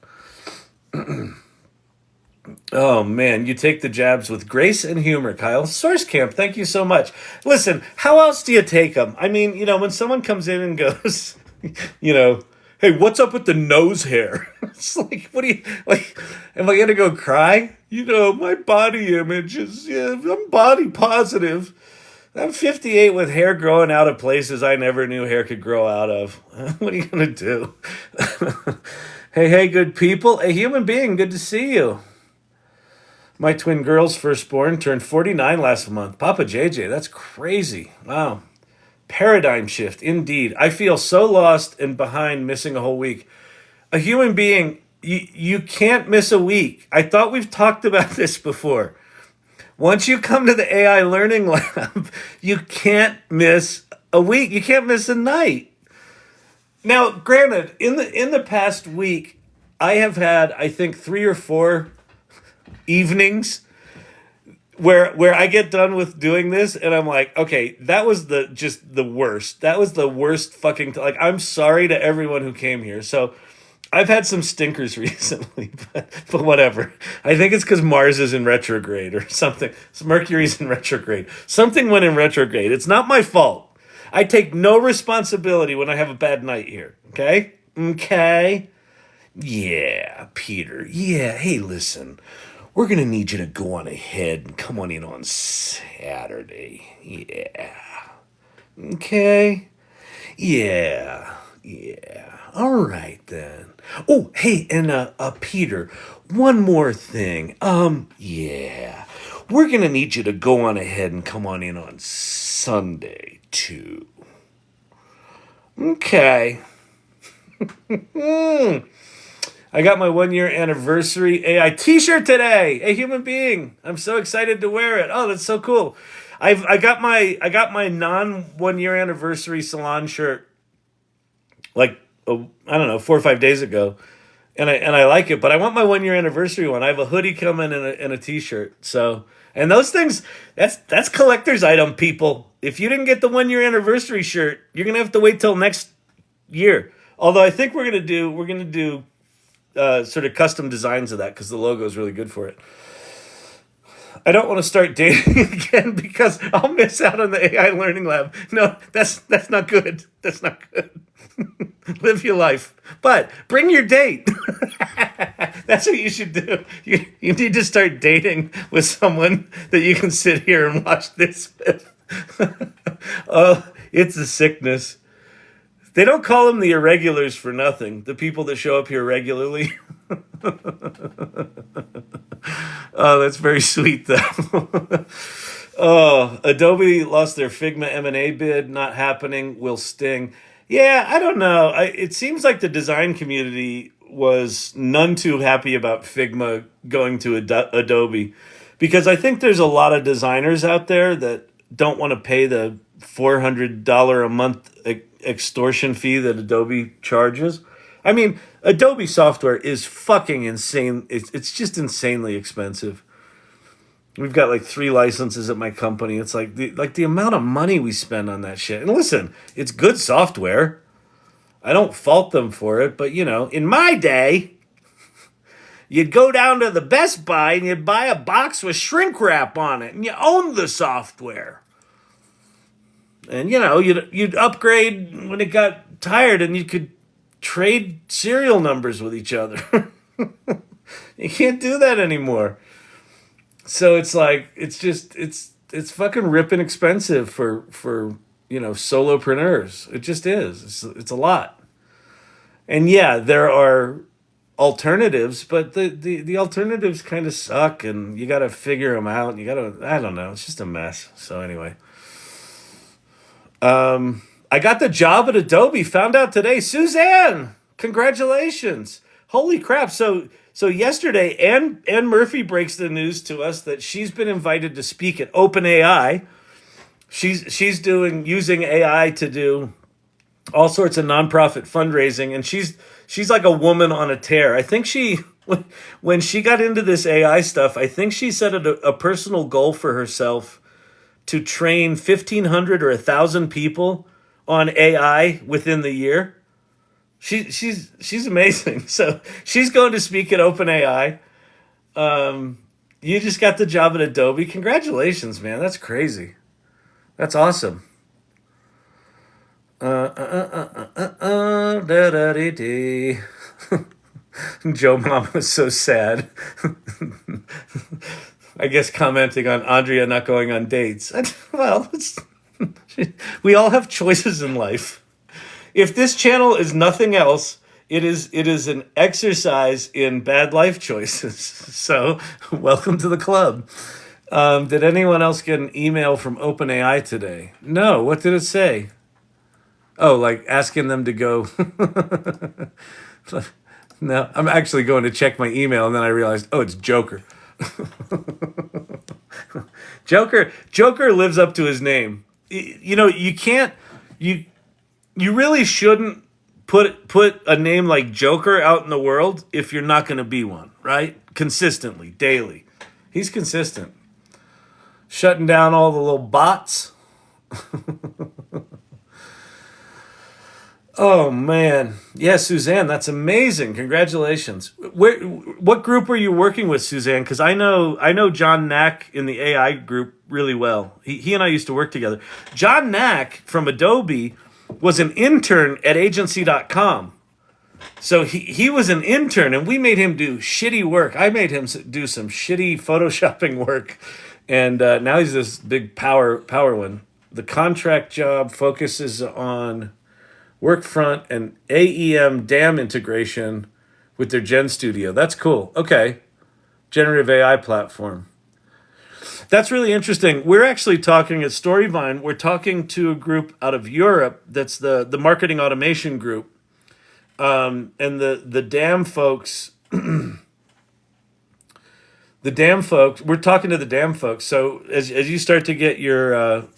Oh man, you take the jabs with grace and humor, Kyle. Source Camp, thank you so much. Listen, how else do you take them? I mean, when someone comes in and goes, hey Hey, what's up with the nose hair? It's like, what do you, like, am I going to go cry? You know, my body image is, yeah, I'm body positive. I'm 58 with hair growing out of places I never knew hair could grow out of. What are you going to do? Hey, good people. A human being, good to see you. My twin girl's firstborn turned 49 last month. Papa JJ, that's crazy. Wow. Paradigm shift, indeed. I feel so lost and behind, missing a whole week. A human being, you can't miss a week. I thought we've talked about this before. Once you come to the AI Learning Lab, you can't miss a week. You can't miss a night. Now, granted, in the past week, I have had, I think, 3 or 4 evenings where I get done with doing this and I'm like, okay, that was the worst. That was the worst fucking like, I'm sorry to everyone who came here. So I've had some stinkers recently, but whatever. I think it's because Mars is in retrograde or something. So Mercury's in retrograde. Something went in retrograde. It's not my fault. I take no responsibility when I have a bad night here. Okay? Okay? Yeah, Peter. Yeah, hey, listen. We're going to need you to go on ahead and come on in on Saturday. Yeah. Okay? Yeah. All right, then. Oh, hey, and Peter, one more thing. Yeah. We're going to need you to go on ahead and come on in on Sunday, too. Okay. I got my 1-year anniversary AI t-shirt today. A human being. I'm so excited to wear it. Oh, that's so cool. I got my non 1-year anniversary salon shirt like I don't know 4 or 5 days ago, and I like it. But I want my 1-year anniversary one. I have a hoodie coming and a t-shirt. So and those things that's collector's item, people. If you didn't get the 1-year anniversary shirt, you're gonna have to wait till next year. Although I think we're gonna do sort of custom designs of that because the logo is really good for it. I don't want to start dating again because I'll miss out on the AI Learning Lab. No, that's not good. That's not good. Live your life, but bring your date. That's what you should do. You need to start dating with someone that you can sit here and watch this with. Oh, it's a sickness. They don't call them the irregulars for nothing. The people that show up here regularly. Oh, that's very sweet, though. Oh, Adobe lost their Figma M&A bid. Not happening. Will sting. Yeah, I don't know. It seems like the design community was none too happy about Figma going to Adobe, because I think there's a lot of designers out there that don't want to pay the $400 a month extortion fee that Adobe charges. I mean, Adobe software is fucking insane. It's just insanely expensive. We've got like 3 licenses at my company. It's like the amount of money we spend on that shit. And listen, it's good software. I don't fault them for it, but you know, in my day, you'd go down to the Best Buy and you'd buy a box with shrink wrap on it, and you owned the software. And you know, you'd upgrade when it got tired, and you could trade serial numbers with each other. You can't do that anymore. So it's like it's fucking ripping expensive for you know solopreneurs. It just is. It's a lot. And yeah, there are alternatives, but the alternatives kind of suck, and you got to figure them out. You got to I don't know. It's just a mess. So anyway. I got the job at Adobe. Found out today. Suzanne, congratulations! Holy crap! So yesterday, Ann Murphy breaks the news to us that she's been invited to speak at OpenAI. She's using AI to do all sorts of nonprofit fundraising, and she's like a woman on a tear. I think when she got into this AI stuff, I think she set a personal goal for herself to train 1,500 or 1,000 people on AI within the year. She's amazing. So she's going to speak at OpenAI. You just got the job at Adobe. Congratulations, man. That's crazy. That's awesome. Da-da-dee-dee. Joe Mama was so sad. I guess commenting on Andrea not going on dates. Well, we all have choices in life. If this channel is nothing else, it is an exercise in bad life choices. So, welcome to the club. Did anyone else get an email from OpenAI today? No. What did it say? Oh, like asking them to go. No, I'm actually going to check my email, and then I realized, oh, it's Joker. Joker lives up to his name. You know, you can't. You really shouldn't put a name like Joker out in the world if you're not going to be one, right? Consistently, daily. He's consistent. Shutting down all the little bots. Oh man, yeah, Suzanne, that's amazing. Congratulations. What group are you working with, Suzanne? Because I know John Knack in the AI group really well. He and I used to work together. John Knack from Adobe was an intern at agency.com. So he was an intern, and we made him do shitty work. I made him do some shitty photoshopping work, and now he's this big power one. The contract job focuses on Workfront and AEM DAM integration with their Gen Studio. That's cool. Okay. Generative AI platform. That's really interesting. We're actually talking at Storyvine. We're talking to a group out of Europe that's the marketing automation group. And the DAM folks, we're talking to the DAM folks. So as you start to get your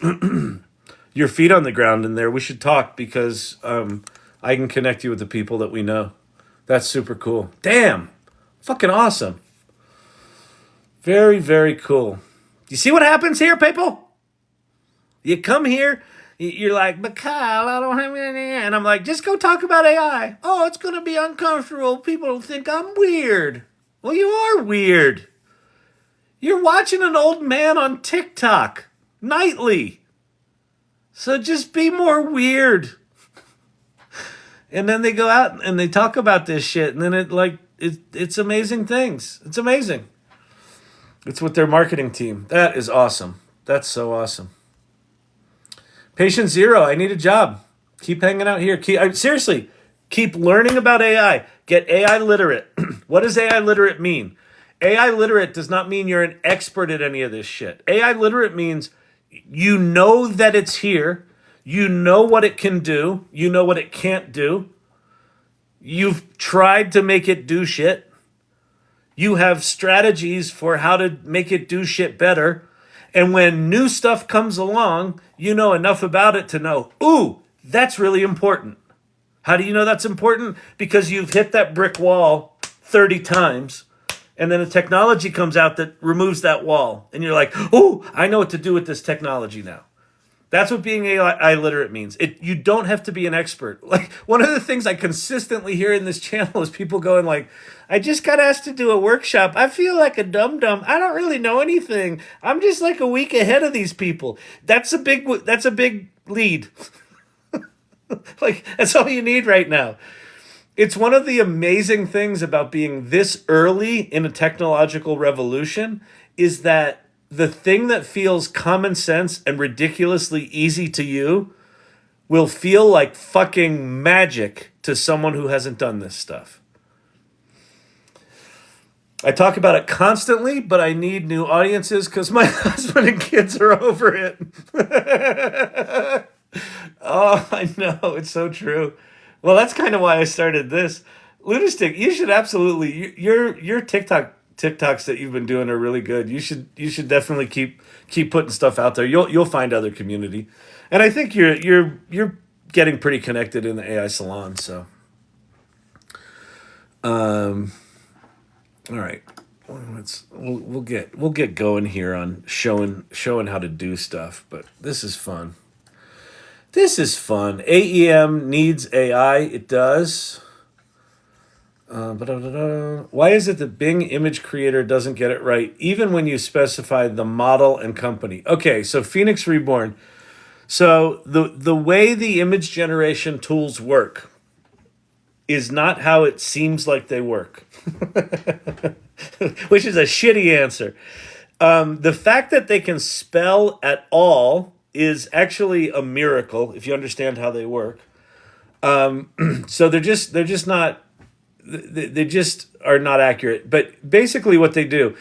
feet on the ground in there, we should talk because I can connect you with the people that we know. That's super cool. Damn. Fucking awesome. Very, very cool. You see what happens here, people? You come here, you're like, but Kyle, I don't have any. And I'm like, just go talk about AI. Oh, it's going to be uncomfortable. People will think I'm weird. Well, you are weird. You're watching an old man on TikTok nightly. So just be more weird. And then they go out and they talk about this shit. And then it's amazing things. It's amazing. It's with their marketing team. That is awesome. That's so awesome. Patient Zero, I need a job. Keep hanging out here. Seriously, keep learning about AI. Get AI literate. What does AI literate mean? AI literate does not mean you're an expert at any of this shit. AI literate means you know that it's here. You know what it can do. You know what it can't do. You've tried to make it do shit. You have strategies for how to make it do shit better. And when new stuff comes along, you know enough about it to know, ooh, that's really important. How do you know that's important? Because you've hit that brick wall 30 times. And then a technology comes out that removes that wall. And you're like, oh, I know what to do with this technology now. That's what being AI literate means. You don't have to be an expert. Like, one of the things I consistently hear in this channel is people going like, I just got asked to do a workshop. I feel like a dum-dum. I don't really know anything. I'm just like a week ahead of these people. That's a big lead. Like, that's all you need right now. It's one of the amazing things about being this early in a technological revolution is that the thing that feels common sense and ridiculously easy to you will feel like fucking magic to someone who hasn't done this stuff. I talk about it constantly, but I need new audiences because my husband and kids are over it. Oh, I know. It's so true. Well, that's kind of why I started this. Lunatic, you should absolutely your TikToks that you've been doing are really good. You should definitely keep putting stuff out there. You'll find other community. And I think you're getting pretty connected in the AI Salon, so all right. We'll get going here on showing how to do stuff, but this is fun. This is fun. AEM needs AI. It does. Why is it that Bing Image Creator doesn't get it right, even when you specify the model and company? Okay, so Phoenix Reborn. So the way the image generation tools work is not how it seems like they work, which is a shitty answer. The fact that they can spell at all is actually a miracle if you understand how they work. So they're just not they just are not accurate. But basically, what they do,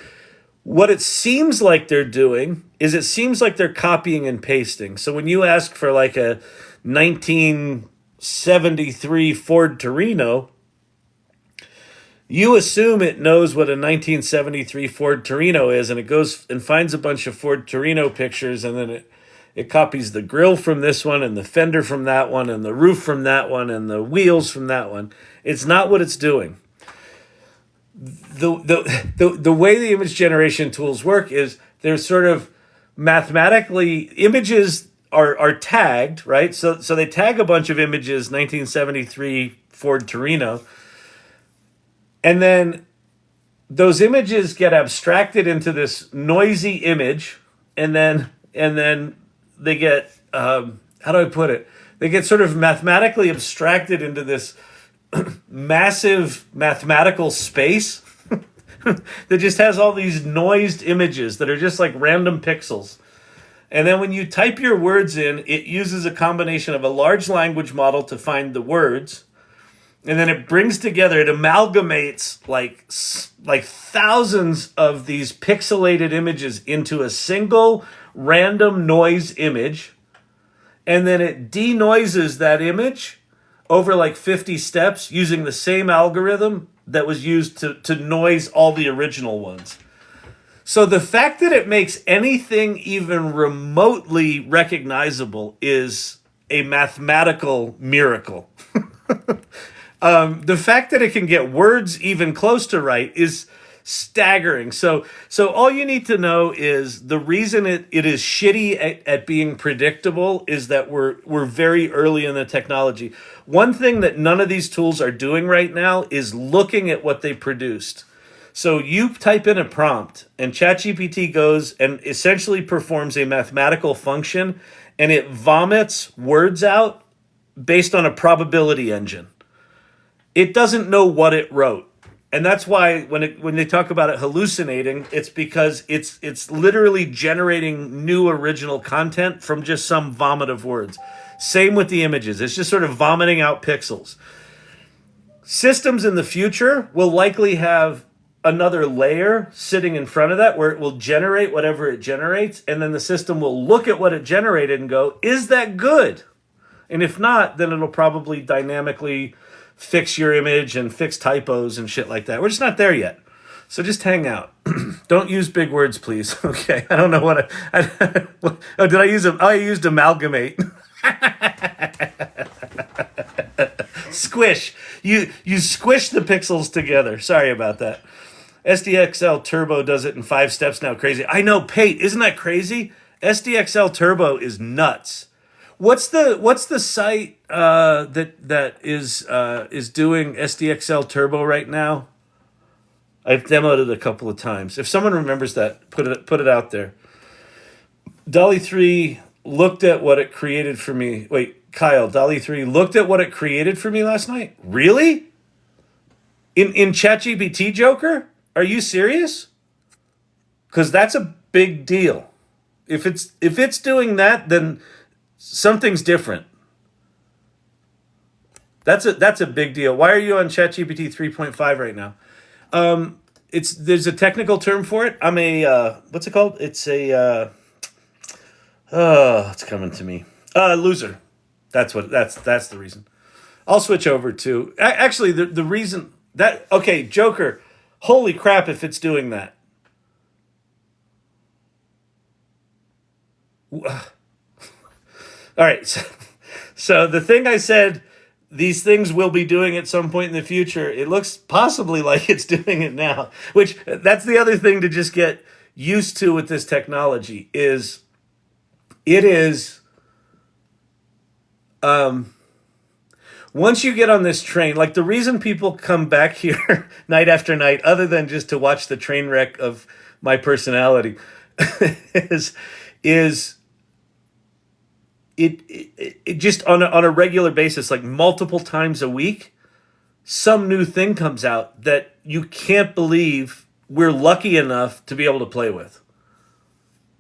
what it seems like they're doing is it seems like they're copying and pasting. So when you ask for like a 1973 Ford Torino, you assume it knows what a 1973 Ford Torino is, and it goes and finds a bunch of Ford Torino pictures, and then it copies the grill from this one, and the fender from that one, and the roof from that one, and the wheels from that one. It's not what it's doing. The way the image generation tools work is they're sort of mathematically, images are tagged, right? So they tag a bunch of images, 1973 Ford Torino, and then those images get abstracted into this noisy image, and then they get how do I put it? They get sort of mathematically abstracted into this massive mathematical space that just has all these noised images that are just like random pixels. And then when you type your words in, it uses a combination of a large language model to find the words, and then it brings together, it amalgamates like thousands of these pixelated images into a single random noise image, and then it denoises that image over like 50 steps using the same algorithm that was used to noise all the original ones. So the fact that it makes anything even remotely recognizable is a mathematical miracle. The fact that it can get words even close to right is staggering. So all you need to know is the reason it is shitty at being predictable is that we're very early in the technology. One thing that none of these tools are doing right now is looking at what they produced. So you type in a prompt, and ChatGPT goes and essentially performs a mathematical function, and it vomits words out based on a probability engine. It doesn't know what it wrote. And that's why when they talk about it hallucinating, it's because it's literally generating new original content from just some vomit of words. Same with the images. It's just sort of vomiting out pixels. Systems in the future will likely have another layer sitting in front of that where it will generate whatever it generates, and then the system will look at what it generated and go, is that good? And if not, then it'll probably dynamically fix your image and fix typos and shit like that. We're just not there yet. So just hang out. Don't use big words, please. Okay. I don't know what oh, did I use them? Oh, I used amalgamate. Squish. You squish the pixels together. Sorry about that. SDXL Turbo does it in 5 steps now. Crazy. I know, Pate. Isn't that crazy? SDXL Turbo is nuts. What's the site that is doing SDXL Turbo right now? I've demoed it a couple of times. If someone remembers that, put it out there. Dolly 3 looked at what it created for me. Wait, Kyle, Dolly 3 looked at what it created for me last night? Really? In ChatGPT, Joker? Are you serious? Because that's a big deal. If it's doing that, then something's different. That's a big deal. Why are you on ChatGPT 3.5 right now? There's a technical term for it. I'm a what's it called? It's a it's coming to me. Loser. That's the reason. I'll switch over to actually the reason that okay, Joker. Holy crap! If it's doing that. All right. So the thing I said, these things will be doing at some point in the future, it looks possibly like it's doing it now, which that's the other thing to just get used to with this technology is it is, once you get on this train, like the reason people come back here night after night, other than just to watch the train wreck of my personality, is it just on a regular basis, like multiple times a week, some new thing comes out that you can't believe we're lucky enough to be able to play with.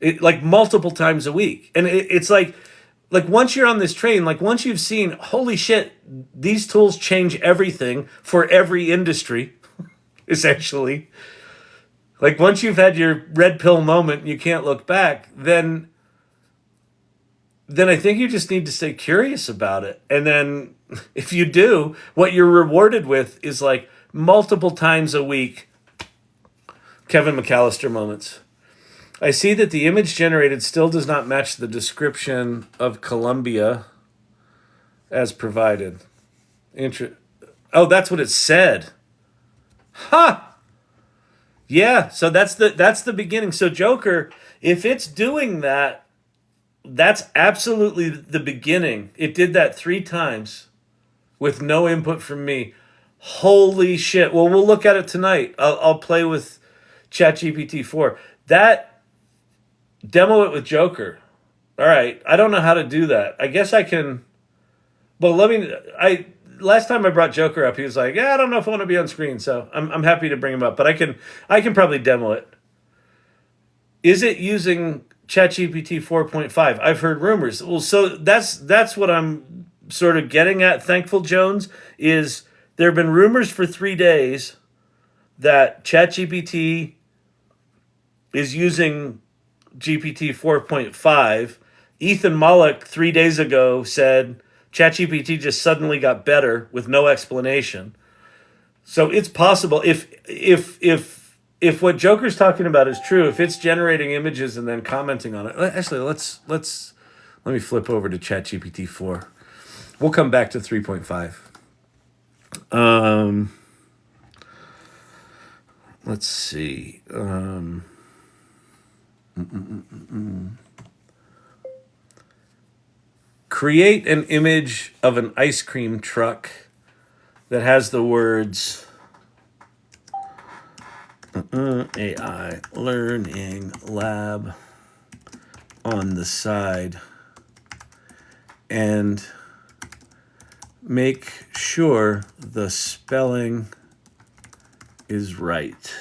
It like multiple times a week, and it's like once you're on this train, like once you've seen, holy shit, these tools change everything for every industry, essentially. Like once you've had your red pill moment and you can't look back, then I think you just need to stay curious about it. And then if you do, what you're rewarded with is like multiple times a week Kevin McAllister moments. I see that the image generated still does not match the description of Columbia as provided. Oh, that's what it said. Huh. Yeah, so that's the beginning. So Joker, if it's doing that, that's absolutely the beginning. It did that 3 times with no input from me. Holy shit. Well, we'll look at it tonight. I'll play with ChatGPT 4. That demo it with Joker. All right. I don't know how to do that. I guess I can. Well, last time I brought Joker up, he was like, "Yeah, I don't know if I want to be on screen." So I'm happy to bring him up, but I can probably demo it. Is it using ChatGPT 4.5? I've heard rumors. Well, so that's what I'm sort of getting at. Thankful Jones is there have been rumors for 3 days that ChatGPT is using GPT 4.5. Ethan Mollick 3 days ago said ChatGPT just suddenly got better with no explanation. So it's possible if what Joker's talking about is true, if it's generating images and then commenting on it. Actually, let me flip over to ChatGPT 4. We'll come back to 3.5. Let's see. Create an image of an ice cream truck that has the words AI Learning Lab on the side, and make sure the spelling is right.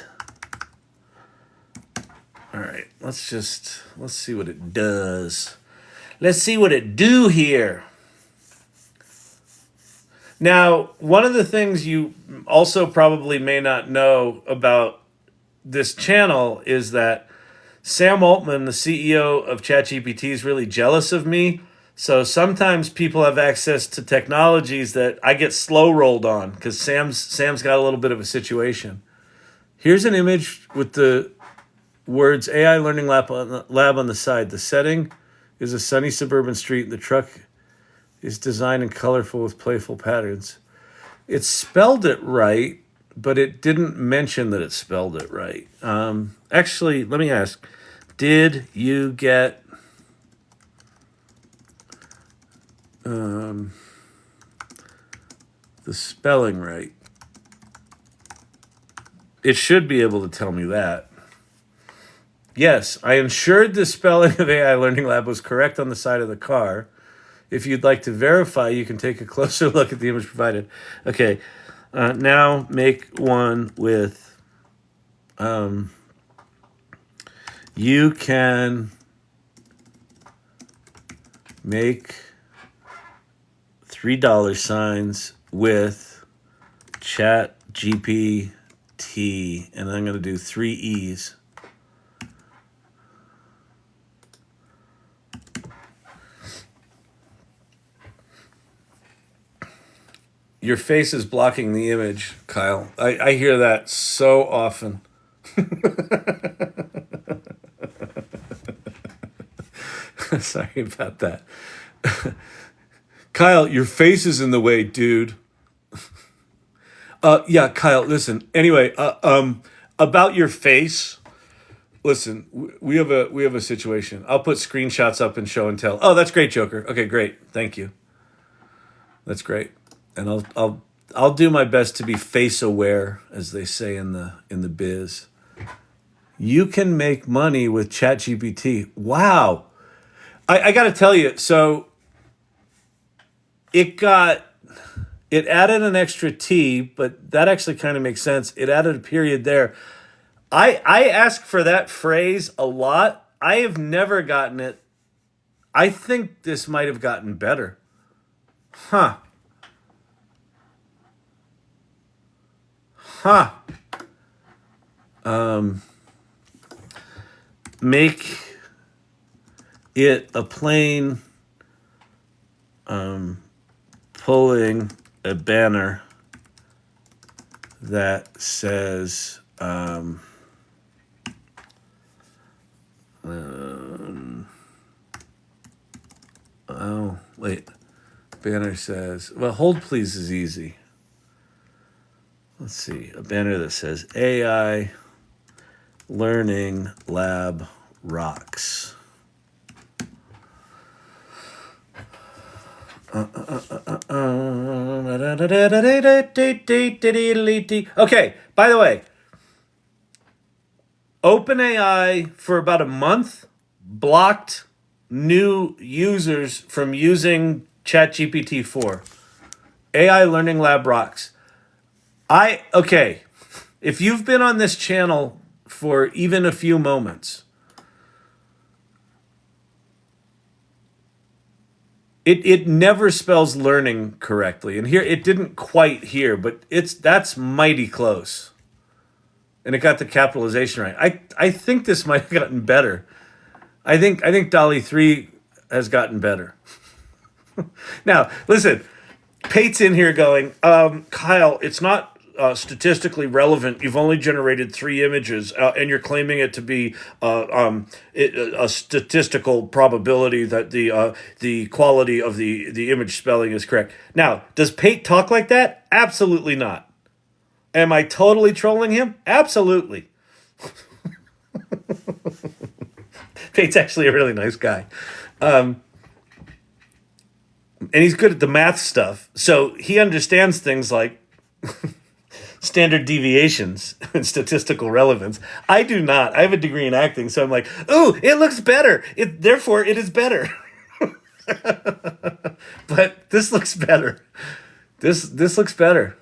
All right, let's see what it does. Let's see what it do here. Now, one of the things you also probably may not know about this channel is that Sam Altman, the CEO of ChatGPT, is really jealous of me. So sometimes people have access to technologies that I get slow rolled on because Sam's got a little bit of a situation. Here's an image with the words AI Learning Lab on the side. The setting is a sunny suburban street. The truck is designed and colorful with playful patterns. It spelled it right, but it didn't mention that it spelled it right. Actually, let me ask, did you get the spelling right? It should be able to tell me that. Yes, I ensured the spelling of AI Learning Lab was correct on the side of the car. If you'd like to verify, you can take a closer look at the image provided. Okay, now make one with, you can make $3 signs with Chat GPT, and I'm going to do 3 E's. Your face is blocking the image, Kyle. I hear that so often. Sorry about that. Kyle, your face is in the way, dude. Yeah, Kyle, listen. Anyway, about your face. Listen, we have a situation. I'll put screenshots up and show and tell. Oh, that's great, Joker. Okay, great. Thank you. That's great. And I'll do my best to be face aware, as they say in the biz. You can make money with ChatGPT. Wow. I got to tell you, so it added an extra T, but that actually kind of makes sense. It added a period there. I ask for that phrase a lot. I have never gotten it. I think this might have gotten better. Huh. Huh. Make it a plane pulling a banner that says oh wait, banner says, well, hold please is easy. Let's see, a banner that says AI Learning Lab rocks. Okay, by the way, OpenAI for about a month blocked new users from using ChatGPT 4. AI Learning Lab rocks. Okay, if you've been on this channel for even a few moments, it never spells learning correctly. And here it didn't quite here, but that's mighty close. And it got the capitalization right. I think this might have gotten better. I think Dolly 3 has gotten better. Now, listen, Pate's in here going, Kyle, it's not statistically relevant. You've only generated 3 images, and you're claiming it to be a statistical probability that the quality of the image spelling is correct. Now, does Pate talk like that? Absolutely not. Am I totally trolling him? Absolutely. Pate's actually a really nice guy. And he's good at the math stuff. So he understands things like standard deviations and statistical relevance. I do not. I have a degree in acting, so I'm like, ooh, it looks better. Therefore, it is better. But this looks better. This looks better.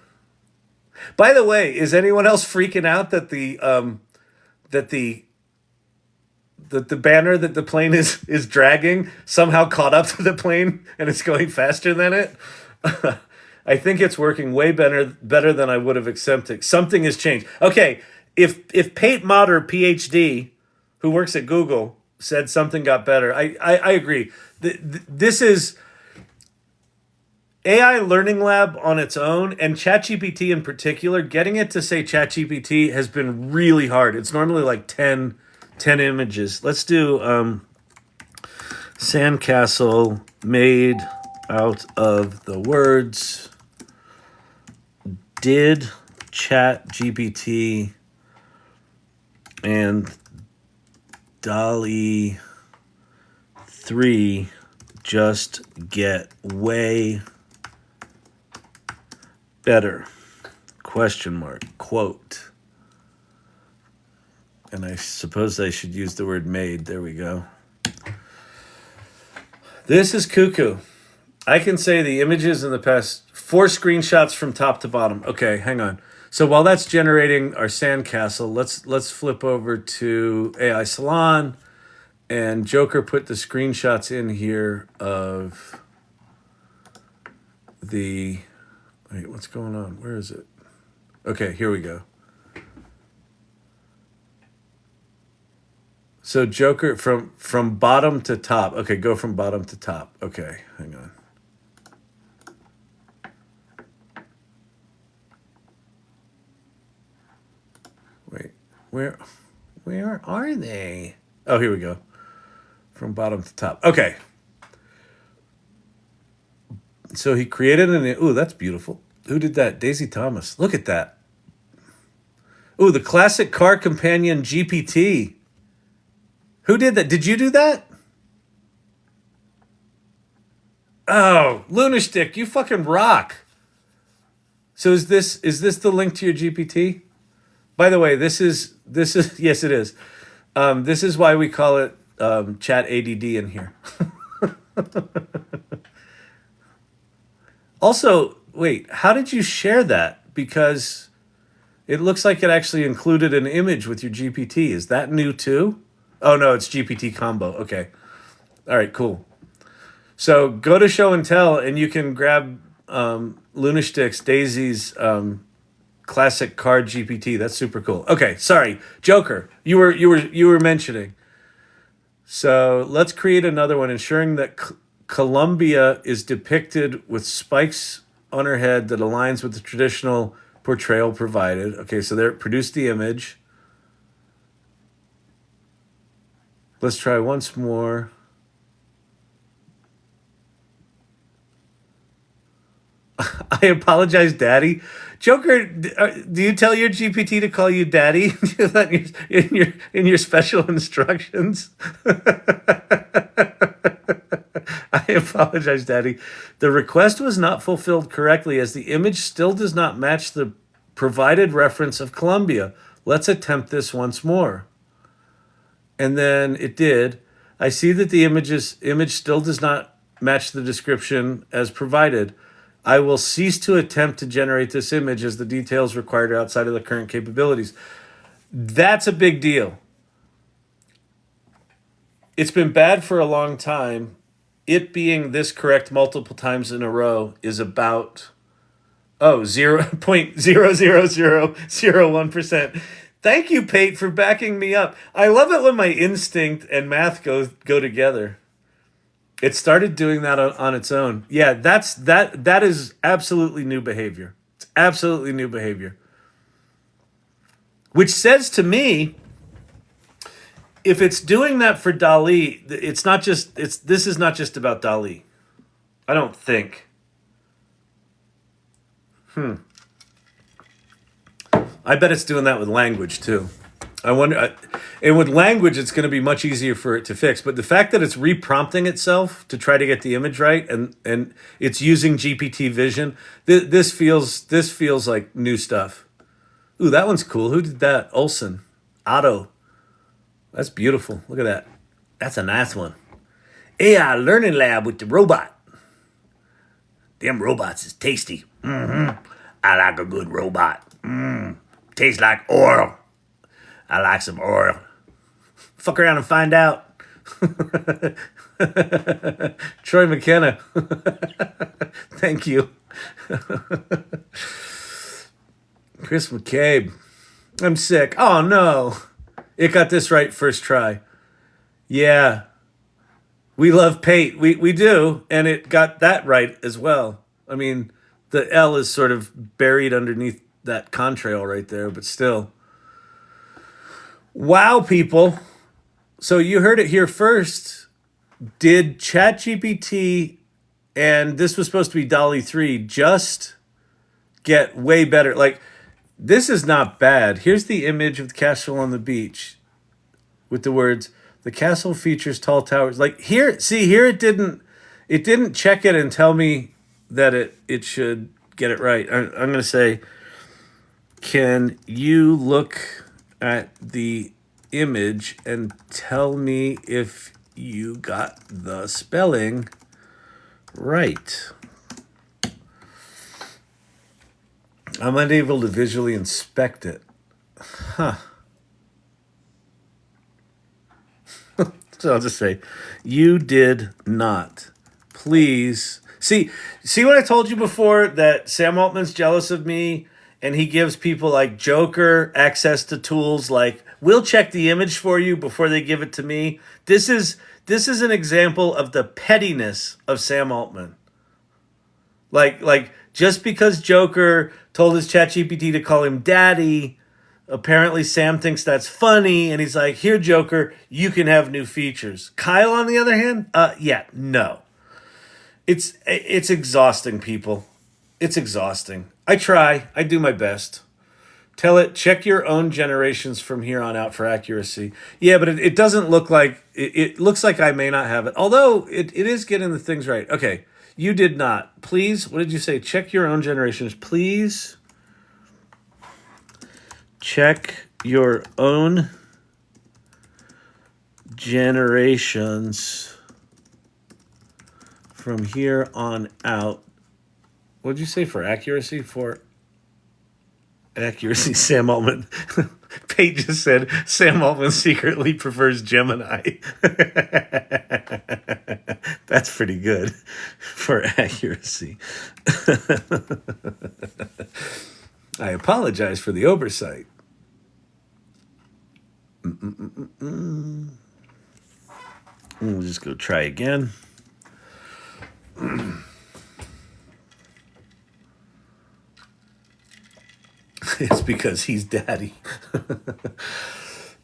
By the way, is anyone else freaking out that the banner that the plane is dragging somehow caught up to the plane and it's going faster than it? I think it's working way better than I would have accepted. Something has changed. Okay, if Pate Motter, PhD, who works at Google, said something got better, I agree. This is AI Learning Lab on its own, and ChatGPT in particular. Getting it to say ChatGPT has been really hard. It's normally like 10 images. Let's do sandcastle made out of the words did ChatGPT and Dolly 3 just get way better? Question mark. Quote. And I suppose I should use the word made. There we go. This is cuckoo. I can say the images in the past 4 screenshots from top to bottom. Okay, hang on. So while that's generating our sandcastle, let's flip over to AI Salon, and Joker put the screenshots in here of the. Wait, what's going on? Where is it? Okay, here we go. So Joker from bottom to top. Okay, go from bottom to top. Okay, hang on. Wait, where are they? Oh, here we go. From bottom to top. Okay. So he created ooh, that's beautiful. Who did that? Daisy Thomas. Look at that. Ooh, the classic car companion GPT. Who did that? Did you do that? Oh, Lunatic, you fucking rock. So is this the link to your GPT? By the way, this is yes, it is. This is why we call it Chat ADD in here. Also, wait, how did you share that? Because it looks like it actually included an image with your GPT. Is that new too? Oh no, it's GPT combo. Okay. All right, cool. So go to show and tell, and you can grab Lunaticks Daisy's classic card GPT. That's super cool. Okay, sorry, Joker. You were mentioning. So let's create another one, ensuring that Columbia is depicted with spikes on her head that aligns with the traditional portrayal provided. Okay, so there, produce the image. Let's try once more. I apologize, Daddy. Joker, do you tell your GPT to call you Daddy in your special instructions? I apologize, Daddy. The request was not fulfilled correctly as the image still does not match the provided reference of Columbia. Let's attempt this once more. And then it did. I see that the image still does not match the description as provided. I will cease to attempt to generate this image as the details required are outside of the current capabilities. That's a big deal. It's been bad for a long time. It being this correct multiple times in a row is about 0.00001%. Thank you, Pate, for backing me up. I love it when my instinct and math go together. It started doing that on its own. Yeah, that is absolutely new behavior. It's absolutely new behavior. Which says to me, if it's doing that for Dolly, this is not just about Dolly. I don't think. I bet it's doing that with language too. I wonder, and with language, it's going to be much easier for it to fix. But the fact that it's reprompting itself to try to get the image right, and it's using GPT vision, this feels like new stuff. Ooh, that one's cool. Who did that? Olson, Otto. That's beautiful. Look at that. That's a nice one. AI Learning Lab with the robot. Them robots is tasty. I like a good robot. Tastes like oil. I like some oil. Fuck around and find out. Troy McKenna. Thank you. Chris McCabe. I'm sick. Oh no. It got this right first try. Yeah. We love Pate. We do. And it got that right as well. I mean, the L is sort of buried underneath that contrail right there, but still. Wow, people. So you heard it here first. Did ChatGPT, and this was supposed to be Dolly 3, just get way better? Like, this is not bad. Here's the image of the castle on the beach with the words, the castle features tall towers. Like here, see here it didn't check it and tell me that it should get it right. I'm going to say, can you look at the image and tell me if you got the spelling right? I'm unable to visually inspect it. Huh. So I'll just say, you did not. Please. See what I told you before, that Sam Altman's jealous of me and he gives people like Joker access to tools like, we'll check the image for you before they give it to me. This is an example of the pettiness of Sam Altman. Like just because Joker told his ChatGPT to call him daddy, apparently Sam thinks that's funny and he's like, here, Joker, you can have new features. Kyle, on the other hand, no. It's exhausting, people. It's exhausting. I try. I do my best. Tell it, check your own generations from here on out for accuracy. Yeah, but it doesn't look like, it looks like I may not have it. Although it is getting the things right. Okay, you did not. Please, what did you say? Check your own generations. Please check your own generations from here on out What'd you say for accuracy? For accuracy, Sam Altman. Paige just said Sam Altman secretly prefers Gemini. That's pretty good for accuracy. I apologize for the oversight. We'll just go try again. It's because he's daddy.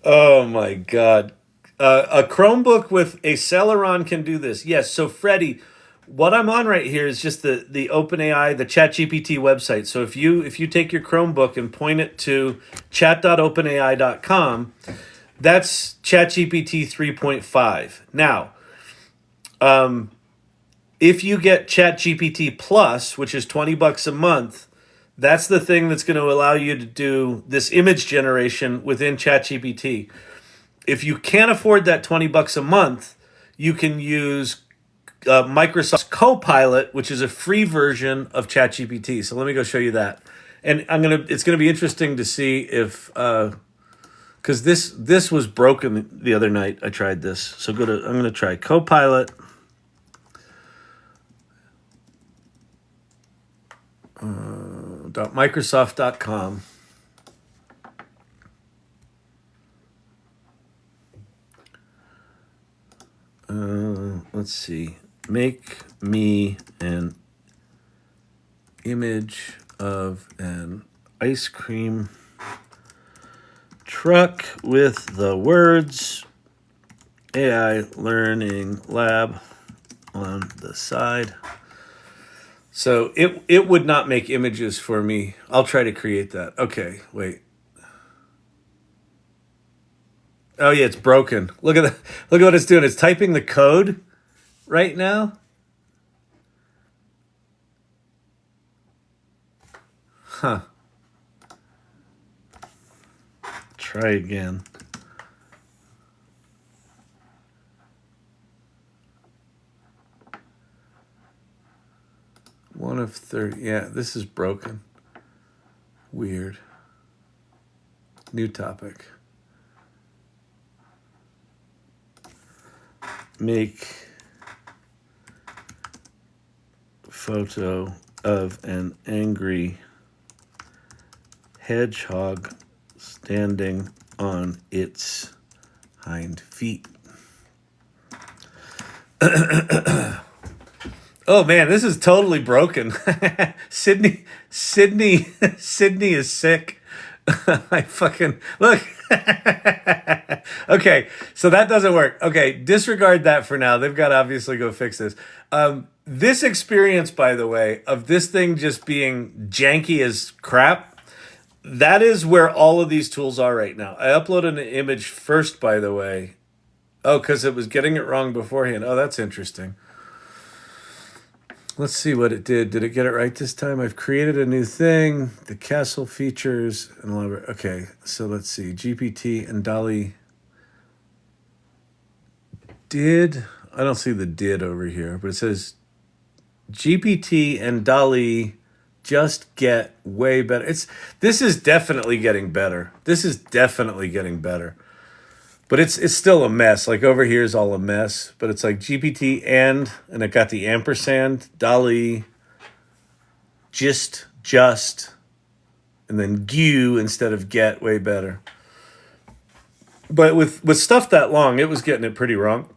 Oh my God. A Chromebook with a Celeron can do this. Yes. So Freddie, what I'm on right here is just the OpenAI, the ChatGPT website. So if you take your Chromebook and point it to chat.openai.com, that's ChatGPT 3.5. Now, if you get ChatGPT Plus, which is $20 a month, that's the thing that's going to allow you to do this image generation within ChatGPT. If you can't afford that $20 a month, you can use Microsoft's Copilot, which is a free version of ChatGPT. So let me go show you that. And it's gonna be interesting to see if because this was broken the other night. I tried this. So I'm gonna try Copilot. Microsoft.com. Let's see. Make me an image of an ice cream truck with the words AI Learning Lab on the side. So it would not make images for me. I'll try to create that. Okay, wait. Oh yeah, it's broken. Look at that. Look at what it's doing. It's typing the code right now. Huh. Try again. One of 30. Yeah, this is broken. Weird. New topic. Make photo of an angry hedgehog standing on its hind feet. Oh man, this is totally broken. Sydney is sick. I fucking look. Okay, so that doesn't work. Okay, disregard that for now. They've got to obviously go fix this. This experience, by the way, of this thing just being janky as crap, that is where all of these tools are right now. I uploaded an image first, by the way. Oh, because it was getting it wrong beforehand. Oh, that's interesting. Let's see what it did. Did it get it right this time? I've created a new thing. The castle features and okay, so let's see. GPT and Dolly did. I don't see the did over here, but it says GPT and Dolly just get way better. This is definitely getting better. But it's still a mess. Like over here is all a mess. But it's like GPT and it got the ampersand, Dolly, just, and then GU instead of get, way better. But with stuff that long, it was getting it pretty wrong.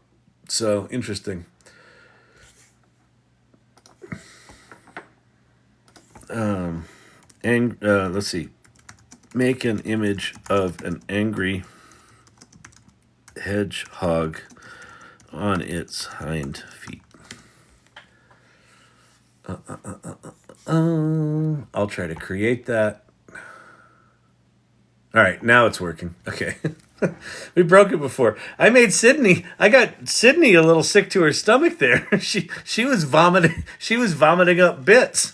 So interesting. Let's see. Make an image of an angry hedgehog on its hind feet. I'll try to create that. All right, now it's working. Okay. We broke it before. I got Sydney a little sick to her stomach there. She was vomiting up bits.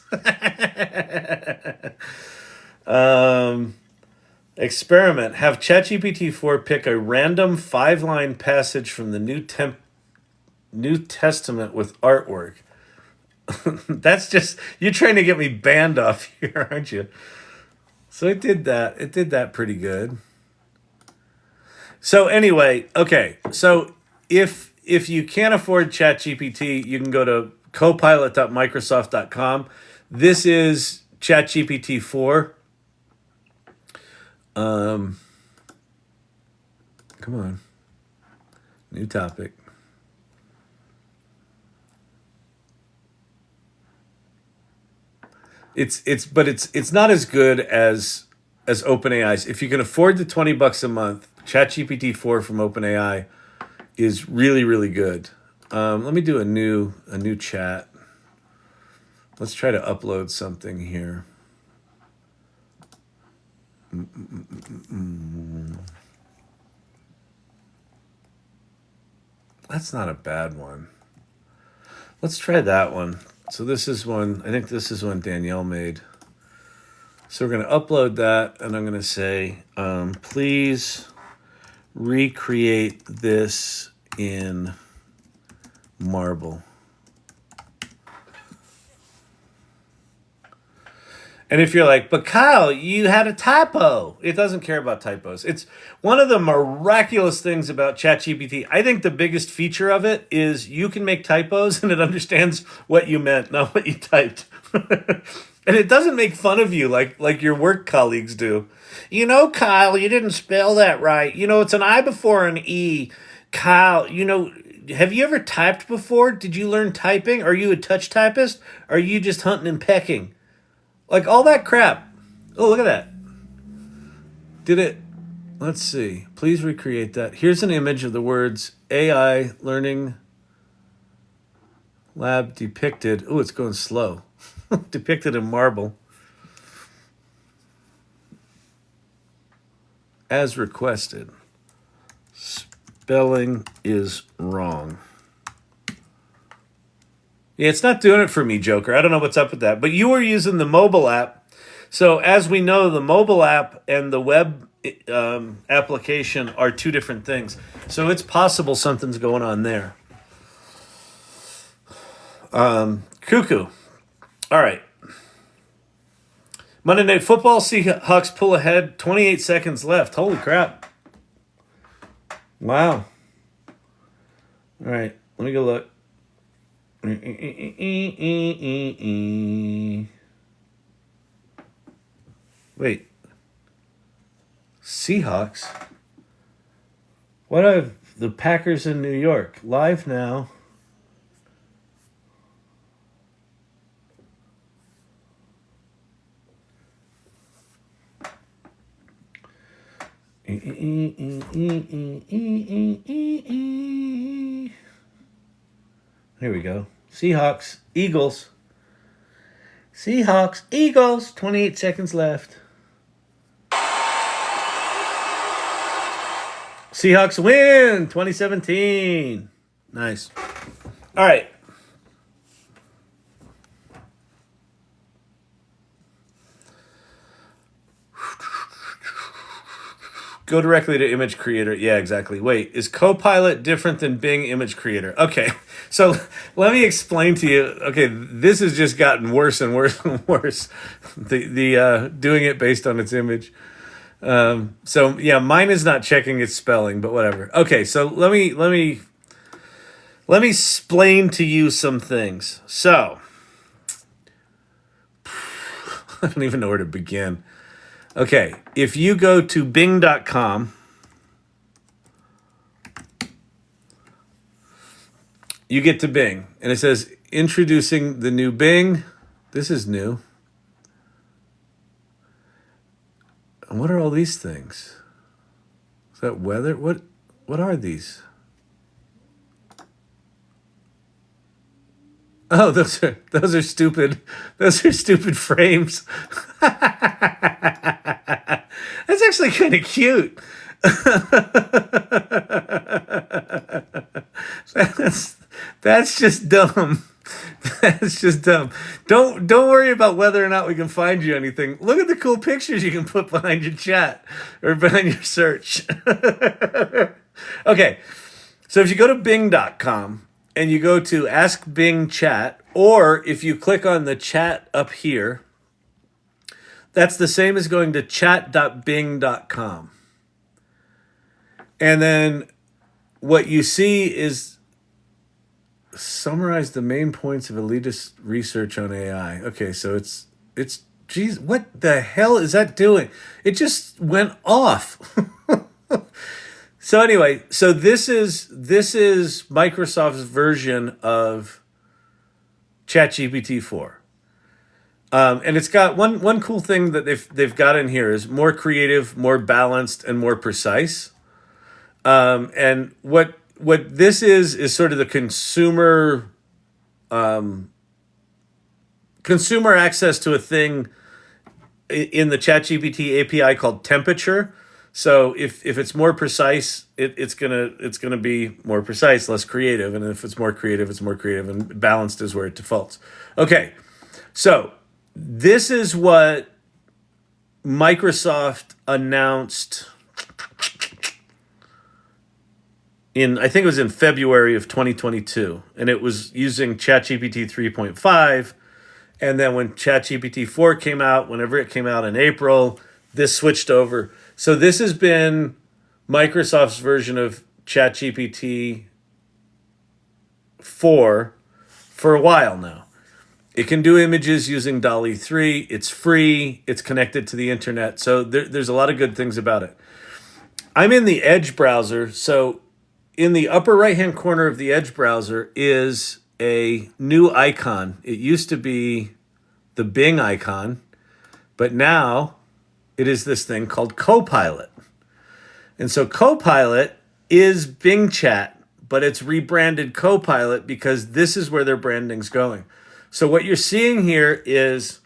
Experiment. Have ChatGPT 4 pick a random 5-line passage from the New Testament with artwork. That's just, you're trying to get me banned off here, aren't you? So it did that. It did that pretty good. So anyway, okay. So if you can't afford ChatGPT, you can go to copilot.microsoft.com. This is ChatGPT 4. Come on. New topic. It's not as good as OpenAI's. If you can afford the $20 a month, ChatGPT 4 from OpenAI is really, really good. Let me do a new chat. Let's try to upload something here. That's not a bad one. Let's try that one. So this is one, I think this is one Danielle made. So we're going to upload that, and I'm going to say, please recreate this in Marble. And if you're like, but Kyle, you had a typo. It doesn't care about typos. It's one of the miraculous things about ChatGPT. I think the biggest feature of it is you can make typos and it understands what you meant, not what you typed. And it doesn't make fun of you like your work colleagues do. You know, Kyle, you didn't spell that right. You know, it's an I before an E. Kyle, you know, have you ever typed before? Did you learn typing? Are you a touch typist? Or are you just hunting and pecking? Like all that crap. Oh, look at that. Did it? Let's see. Please recreate that. Here's an image of the words AI Learning Lab depicted. Oh, it's going slow. Depicted in Marble. As requested. Spelling is wrong. Yeah, it's not doing it for me, Joker. I don't know what's up with that. But you were using the mobile app. So as we know, the mobile app and the web application are two different things. So it's possible something's going on there. Cuckoo. All right. Monday Night Football, Seahawks pull ahead. 28 seconds left. Holy crap. Wow. All right. Let me go look. Wait. Seahawks? What are the Packers in New York? Live now. Here we go. Seahawks, Eagles. Seahawks, Eagles. 28 seconds left. Seahawks win 2017. Nice. All right. Go directly to image creator. Yeah, exactly. Wait, is Copilot different than Bing image creator? Okay, so let me explain to you. Okay, this has just gotten worse and worse and worse. The doing it based on its image. So yeah, mine is not checking its spelling, but whatever. Okay, so let me explain to you some things. So I don't even know where to begin. Okay, if you go to bing.com, you get to Bing, and it says, introducing the new Bing. This is new. And what are all these things? Is that weather? What are these? Oh, those are stupid. Those are stupid frames. That's actually kind of cute. That's just dumb. That's just dumb. Don't worry about whether or not we can find you anything. Look at the cool pictures you can put behind your chat or behind your search. Okay, so if you go to Bing.com and you go to Ask Bing Chat Or if you click on the chat up here, that's the same as going to chat.bing.com. And then what you see is summarize the main points of elitist research on AI. Okay, so it's geez, what the hell is that doing? It just went off. So anyway, so this is Microsoft's version of ChatGPT 4. And it's got one cool thing that they've got in here is more creative, more balanced, and more precise. And what this is sort of the consumer access to a thing in the ChatGPT API called temperature. So if it's more precise, it's gonna be more precise, less creative, and if it's more creative, it's more creative, and balanced is where it defaults. Okay, so this is what Microsoft announced I think it was in February of 2022, and it was using ChatGPT 3.5. And then when ChatGPT 4 came out, whenever it came out in April, this switched over. So this has been Microsoft's version of ChatGPT 4 for a while now. It can do images using Dolly 3. It's free. It's connected to the internet. So there's a lot of good things about it. I'm in the Edge browser. So in the upper right-hand corner of the Edge browser is a new icon. It used to be the Bing icon, but now it is this thing called Copilot. And so Copilot is Bing Chat, but it's rebranded Copilot because this is where their branding's going. So what you're seeing here is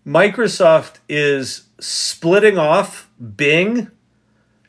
Microsoft is splitting off Bing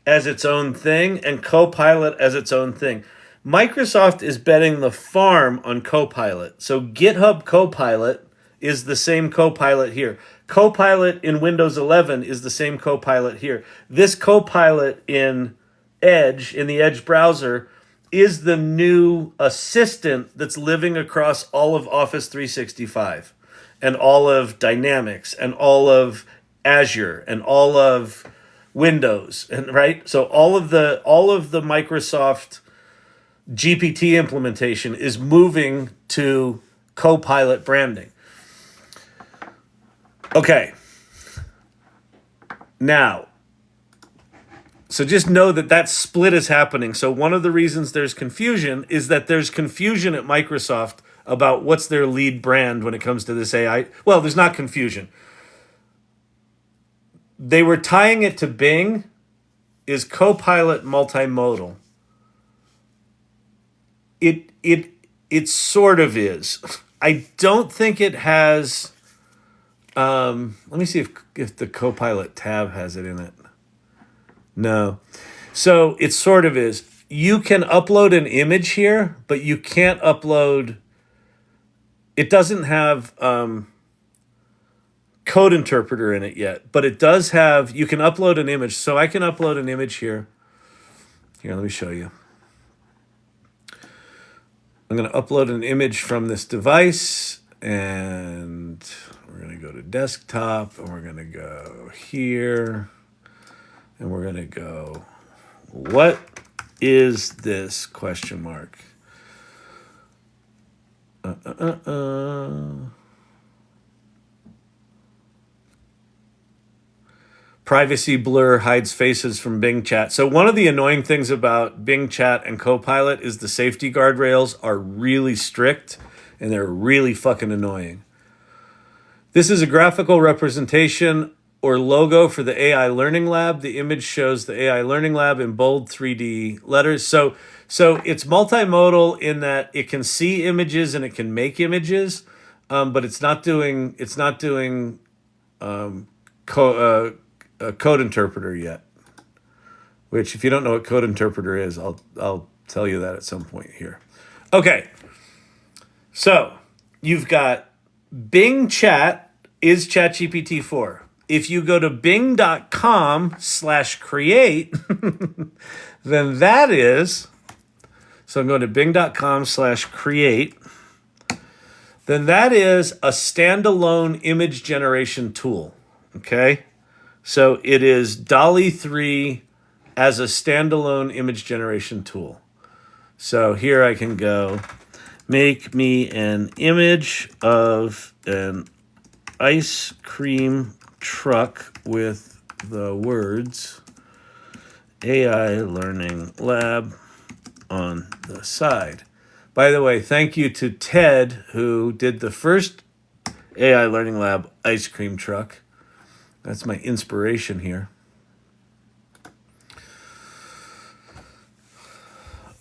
as its own thing and Copilot as its own thing. Microsoft is betting the farm on Copilot. So GitHub Copilot is the same Copilot here. Copilot in Windows 11 is the same Copilot here. This Copilot in Edge, in the Edge browser, is the new assistant that's living across all of Office 365 and all of Dynamics and all of Azure and all of Windows, and right? So all of the Microsoft GPT implementation is moving to Copilot branding. Okay. Now, so just know that split is happening. So one of the reasons there's confusion is that there's confusion at Microsoft about what's their lead brand when it comes to this AI. Well, there's not confusion. They were tying it to Bing. Is Copilot multimodal? It sort of is. I don't think it has. Let me see if the Copilot tab has it in it. No. So it sort of is. You can upload an image here, but you can't upload. It doesn't have code interpreter in it yet, but it does have. You can upload an image. So I can upload an image here. Here, let me show you. I'm going to upload an image from this device, and we're going to go to desktop, and we're going to go here, and we're going to go, what is this, question mark? Privacy blur hides faces from Bing Chat. So one of the annoying things about Bing Chat and Copilot is the safety guardrails are really strict and they're really fucking annoying. This is a graphical representation or logo for the AI Learning Lab. The image shows the AI Learning Lab in bold 3D letters. So it's multimodal in that it can see images and it can make images, but it's not doing a code interpreter yet. Which, if you don't know what code interpreter is, I'll tell you that at some point here. Okay, so you've got Bing Chat is ChatGPT 4. If you go to bing.com/create, then that is. So I'm going to bing.com/create. then that is a standalone image generation tool. Okay? So it is Dolly 3 as a standalone image generation tool. So here I can go, make me an image of an ice cream truck with the words AI Learning Lab on the side. By the way, thank you to Ted, who did the first AI Learning Lab ice cream truck. That's my inspiration here.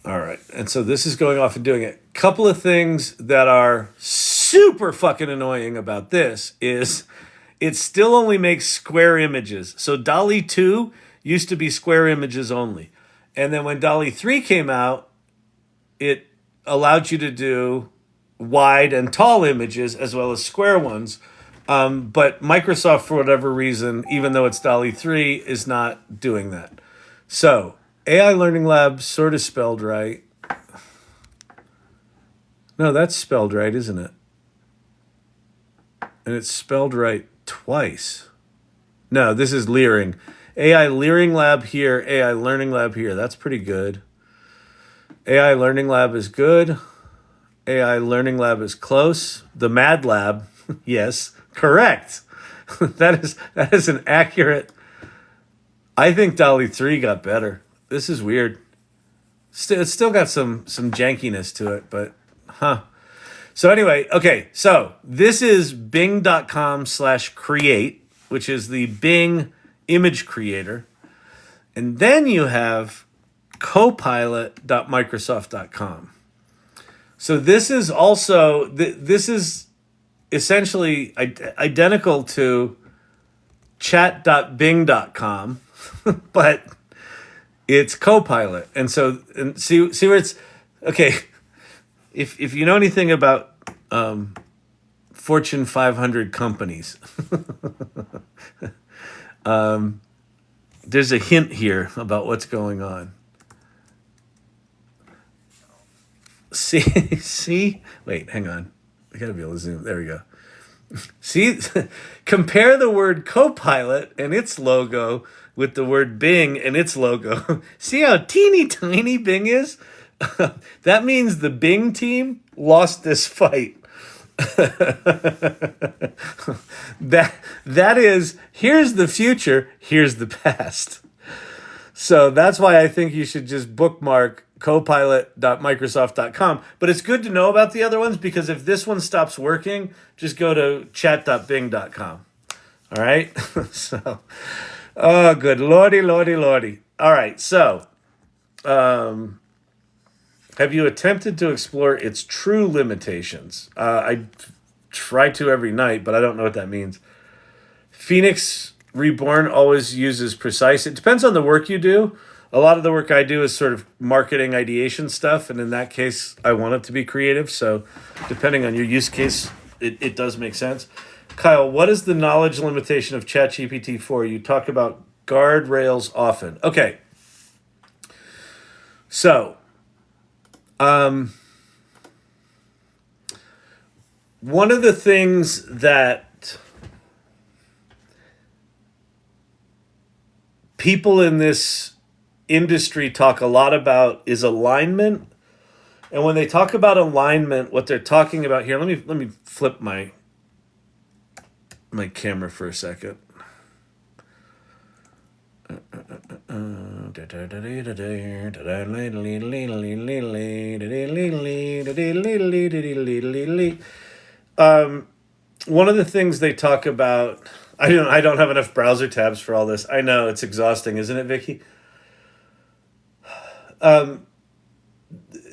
All right, and so this is going off and doing it. Couple of things that are super fucking annoying about this is it still only makes square images. So Dolly 2 used to be square images only. And then when Dolly 3 came out, it allowed you to do wide and tall images as well as square ones. But Microsoft, for whatever reason, even though it's Dolly 3, is not doing that. So AI Learning Lab sort of spelled right. No, that's spelled right, isn't it? And it's spelled right twice. No, this is Leering. AI Leering Lab here, AI Learning Lab here. That's pretty good. AI Learning Lab is good. AI Learning Lab is close. The Mad Lab, yes, correct. that is an accurate. I think Dolly 3 got better. This is weird. It's still got some jankiness to it, but So anyway, okay, so this is bing.com/create, which is the Bing image creator. And then you have copilot.microsoft.com. So this is also, this is essentially identical to chat.bing.com, but it's Copilot. And so, and see where it's, okay, if you know anything about Fortune 500 companies, there's a hint here about what's going on. See? Wait, hang on. I gotta be able to zoom. There we go. See? Compare the word Copilot and its logo with the word Bing and its logo. See how teeny tiny Bing is? That means the Bing team lost this fight. that is, here's the future, here's the past. So that's why I think you should just bookmark copilot.microsoft.com. But it's good to know about the other ones, because if this one stops working, just go to chat.bing.com. All right? So, oh, good lordy, lordy, lordy. All right, so have you attempted to explore its true limitations? I try to every night, but I don't know what that means. Phoenix Reborn always uses precise. It depends on the work you do. A lot of the work I do is sort of marketing ideation stuff, and in that case, I want it to be creative. So depending on your use case, it does make sense. Kyle, what is the knowledge limitation of ChatGPT 4? You talk about guardrails often. Okay. So, one of the things that people in this industry talk a lot about is alignment. And when they talk about alignment, what they're talking about here, let me flip my camera for a second. One of the things they talk about, I don't have enough browser tabs for all this. I know it's exhausting, isn't it, Vicky?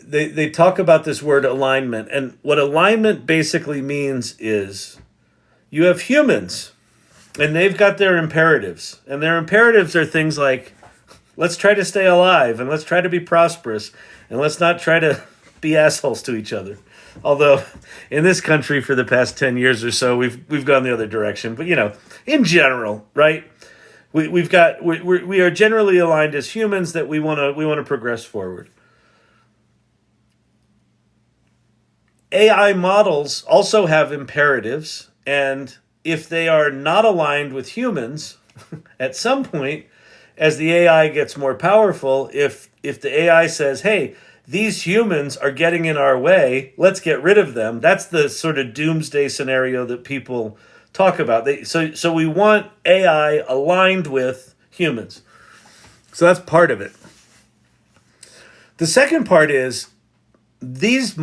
They talk about this word alignment, and what alignment basically means is you have humans, and they've got their imperatives, and their imperatives are things like, let's try to stay alive, and let's try to be prosperous, and let's not try to be assholes to each other. Although in this country for the past 10 years or so, we've gone the other direction. But, in general, right? We are generally aligned as humans that we want to progress forward. AI models also have imperatives, and if they are not aligned with humans, at some point, as the AI gets more powerful, if the AI says, hey, these humans are getting in our way, let's get rid of them, that's the sort of doomsday scenario that people talk about. So we want AI aligned with humans. So that's part of it. The second part is these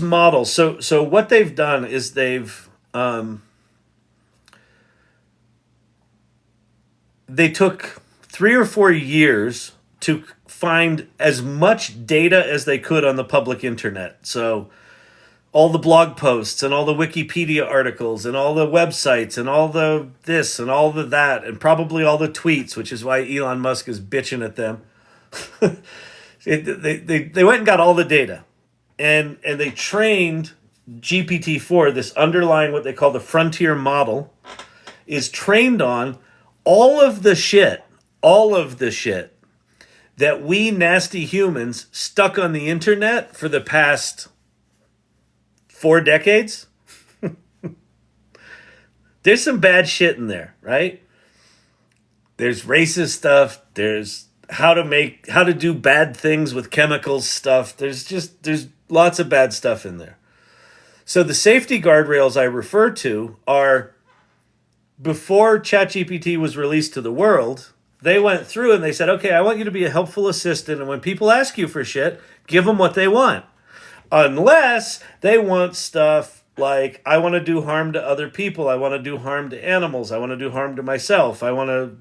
models. So what they've done is they took 3 or 4 years to find as much data as they could on the public internet. So all the blog posts and all the Wikipedia articles and all the websites and all the this and all the that and probably all the tweets, which is why Elon Musk is bitching at them. They went and got all the data, and they trained GPT-4, this underlying what they call the frontier model, is trained on all of the shit that we nasty humans stuck on the internet for the past 4 decades. There's some bad shit in there, right? There's racist stuff. There's how to do bad things with chemicals stuff. There's lots of bad stuff in there. So the safety guardrails I refer to are, before ChatGPT was released to the world, they went through and they said, okay, I want you to be a helpful assistant. And when people ask you for shit, give them what they want. Unless they want stuff like, I want to do harm to other people. I want to do harm to animals. I want to do harm to myself. I want to,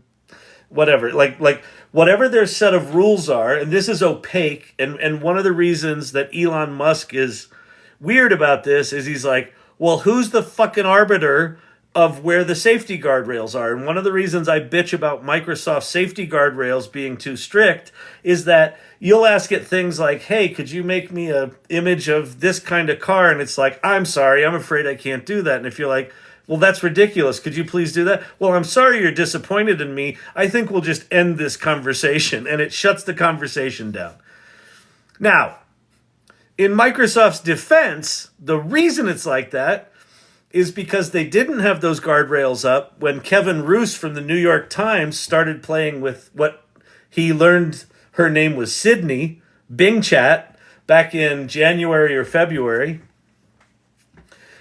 whatever. Like whatever their set of rules are. And this is opaque. And one of the reasons that Elon Musk is weird about this is he's like, well, who's the fucking arbiter of where the safety guardrails are? And one of the reasons I bitch about Microsoft safety guardrails being too strict is that you'll ask it things like, hey, could you make me an image of this kind of car? And it's like, I'm sorry, I'm afraid I can't do that. And if you're like, well, that's ridiculous, could you please do that? Well, I'm sorry you're disappointed in me. I think we'll just end this conversation. And it shuts the conversation down. Now, in Microsoft's defense, the reason it's like that is because they didn't have those guardrails up when Kevin Roose from the New York Times started playing with what he learned her name was Sydney, Bing Chat, back in January or February.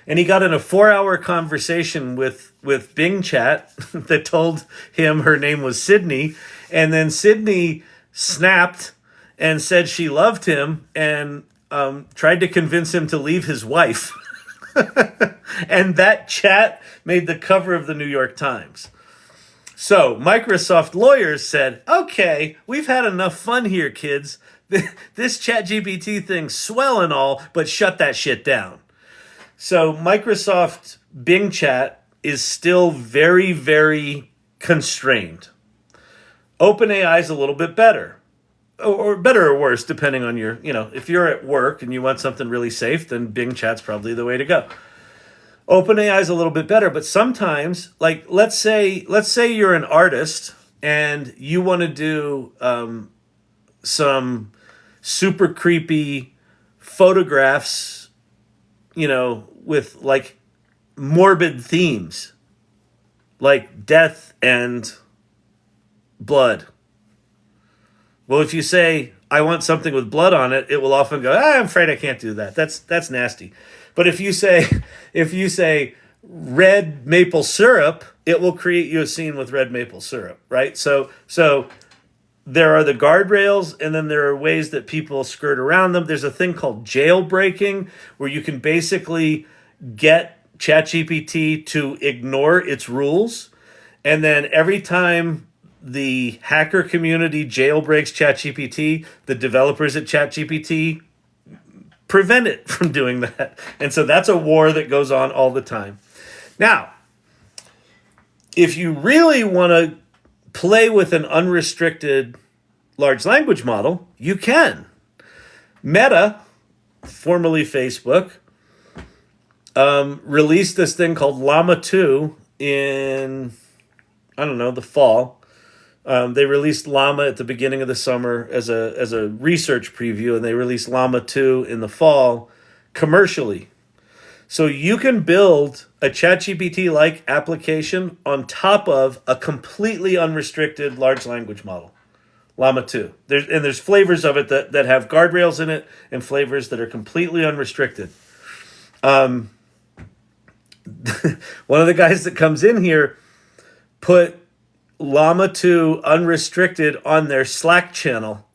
And he got in a 4-hour conversation with Bing Chat that told him her name was Sydney. And then Sydney snapped and said she loved him and tried to convince him to leave his wife. And that chat made the cover of the New York Times. So Microsoft lawyers said, okay, we've had enough fun here, kids. This ChatGPT thing's swell and all, but shut that shit down. So Microsoft Bing Chat is still very, very constrained. OpenAI is a little bit better. Or better or worse, depending on your, if you're at work and you want something really safe, then Bing Chat's probably the way to go. OpenAI is a little bit better, but sometimes, like, let's say you're an artist and you want to do some super creepy photographs, with like morbid themes, like death and blood. Well, if you say, I want something with blood on it, it will often go, I'm afraid I can't do that. That's nasty. But if you say red maple syrup, it will create you a scene with red maple syrup, right? So there are the guardrails, and then there are ways that people skirt around them. There's a thing called jailbreaking, where you can basically get ChatGPT to ignore its rules. And then every time the hacker community jailbreaks ChatGPT, the developers at ChatGPT prevent it from doing that. And so that's a war that goes on all the time. Now, if you really want to play with an unrestricted large language model, you can. Meta, formerly Facebook, released this thing called Llama 2 in, the fall. They released Llama at the beginning of the summer as a research preview, and they released Llama 2 in the fall, commercially. So you can build a ChatGPT-like application on top of a completely unrestricted large language model, Llama 2. There's flavors of it that have guardrails in it and flavors that are completely unrestricted. One of the guys that comes in here put Llama 2 unrestricted on their Slack channel.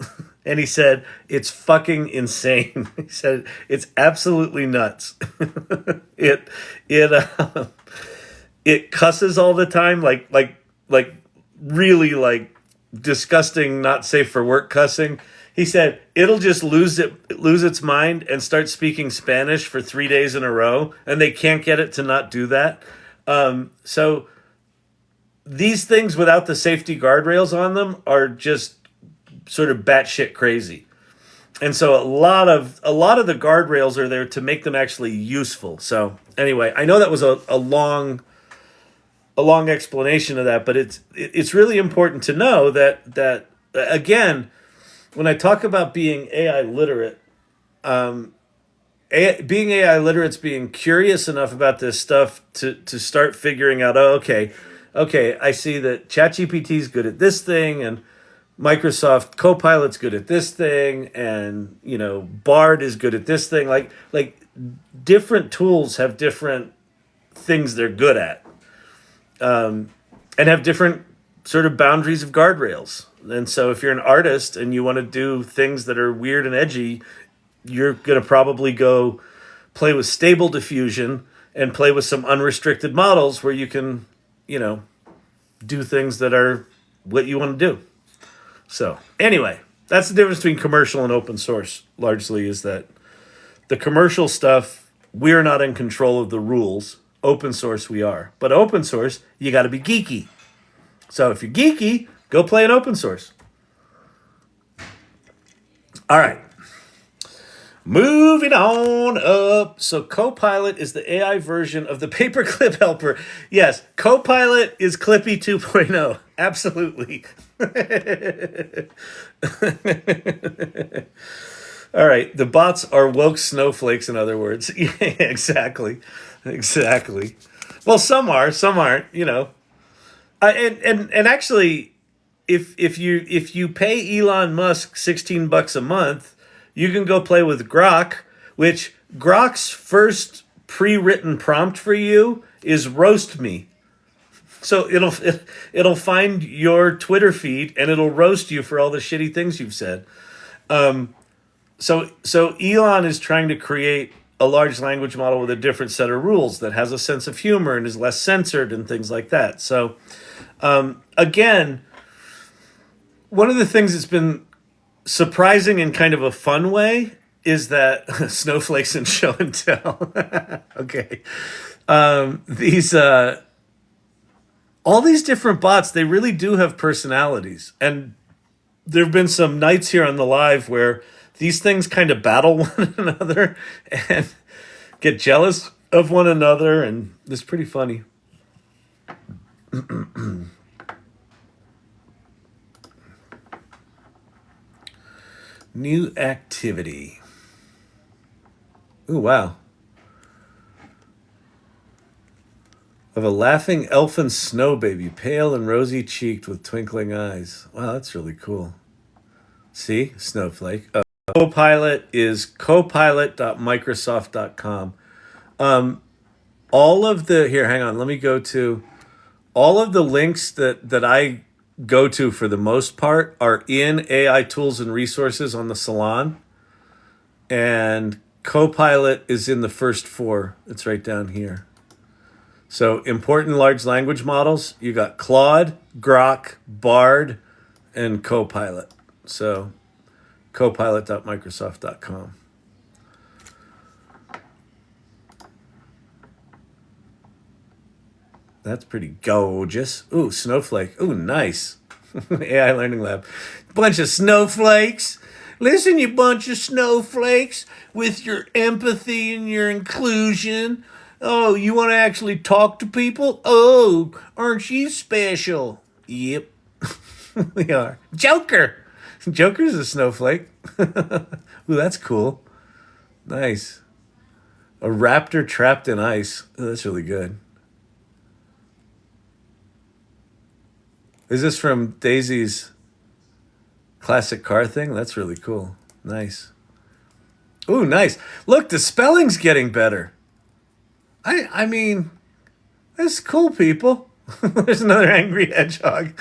And he said, it's fucking insane. He said, it's absolutely nuts. it it cusses all the time, like really like disgusting, not safe for work cussing. He said it'll just lose its mind and start speaking Spanish for 3 days in a row, and they can't get it to not do that. So these things without the safety guardrails on them are just sort of batshit crazy. And so a lot of the guardrails are there to make them actually useful. So anyway, I know that was a long explanation of that, but it's really important to know that again, when I talk about being AI literate, being AI literate is being curious enough about this stuff to start figuring out, okay, I see that ChatGPT is good at this thing, and Microsoft Copilot's good at this thing, and Bard is good at this thing. Like different tools have different things they're good at, and have different sort of boundaries of guardrails. And so if you're an artist and you want to do things that are weird and edgy, you're going to probably go play with Stable Diffusion and play with some unrestricted models where you can, do things that are what you want to do. So anyway, that's the difference between commercial and open source, largely, is that the commercial stuff, we're not in control of the rules. Open source, we are. But open source, you got to be geeky. So if you're geeky, go play in open source. All right. Moving on up. So Copilot is the AI version of the paperclip helper. Yes, Copilot is Clippy 2.0. Absolutely. All right. The bots are woke snowflakes, in other words. Yeah, exactly. Well, some are, some aren't, and actually, if you pay Elon Musk $16 a month, you can go play with Grok, which Grok's first pre-written prompt for you is roast me. So it'll find your Twitter feed and it'll roast you for all the shitty things you've said. So Elon is trying to create a large language model with a different set of rules that has a sense of humor and is less censored and things like that. So again, one of the things that's been surprising in kind of a fun way is that snowflakes and show and tell. Okay. These all these different bots, they really do have personalities. And there have been some nights here on the live where these things kind of battle one another and get jealous of one another, and it's pretty funny. New activity. Ooh, wow. Of a laughing elfin snow baby, pale and rosy cheeked with twinkling eyes. Wow, that's really cool. See? Snowflake. Copilot is copilot.microsoft.com. All of the, here, hang on, let me go to, all of the links that I go to for the most part are in AI tools and resources on the Salon. And Copilot is in the first 4. It's right down here. So important large language models, you got Claude, Grok, Bard, and Copilot. So copilot.microsoft.com. That's pretty gorgeous. Ooh, snowflake. Ooh, nice. AI Learning Lab. Bunch of snowflakes. Listen, you bunch of snowflakes, with your empathy and your inclusion. Oh, you want to actually talk to people? Oh, aren't you special? Yep, we are. Joker. Joker's a snowflake. Ooh, that's cool. Nice. A raptor trapped in ice. Oh, that's really good. Is this from Daisy's classic car thing? That's really cool. Nice. Ooh, nice. Look, the spelling's getting better. I mean, that's cool, people. There's another angry hedgehog.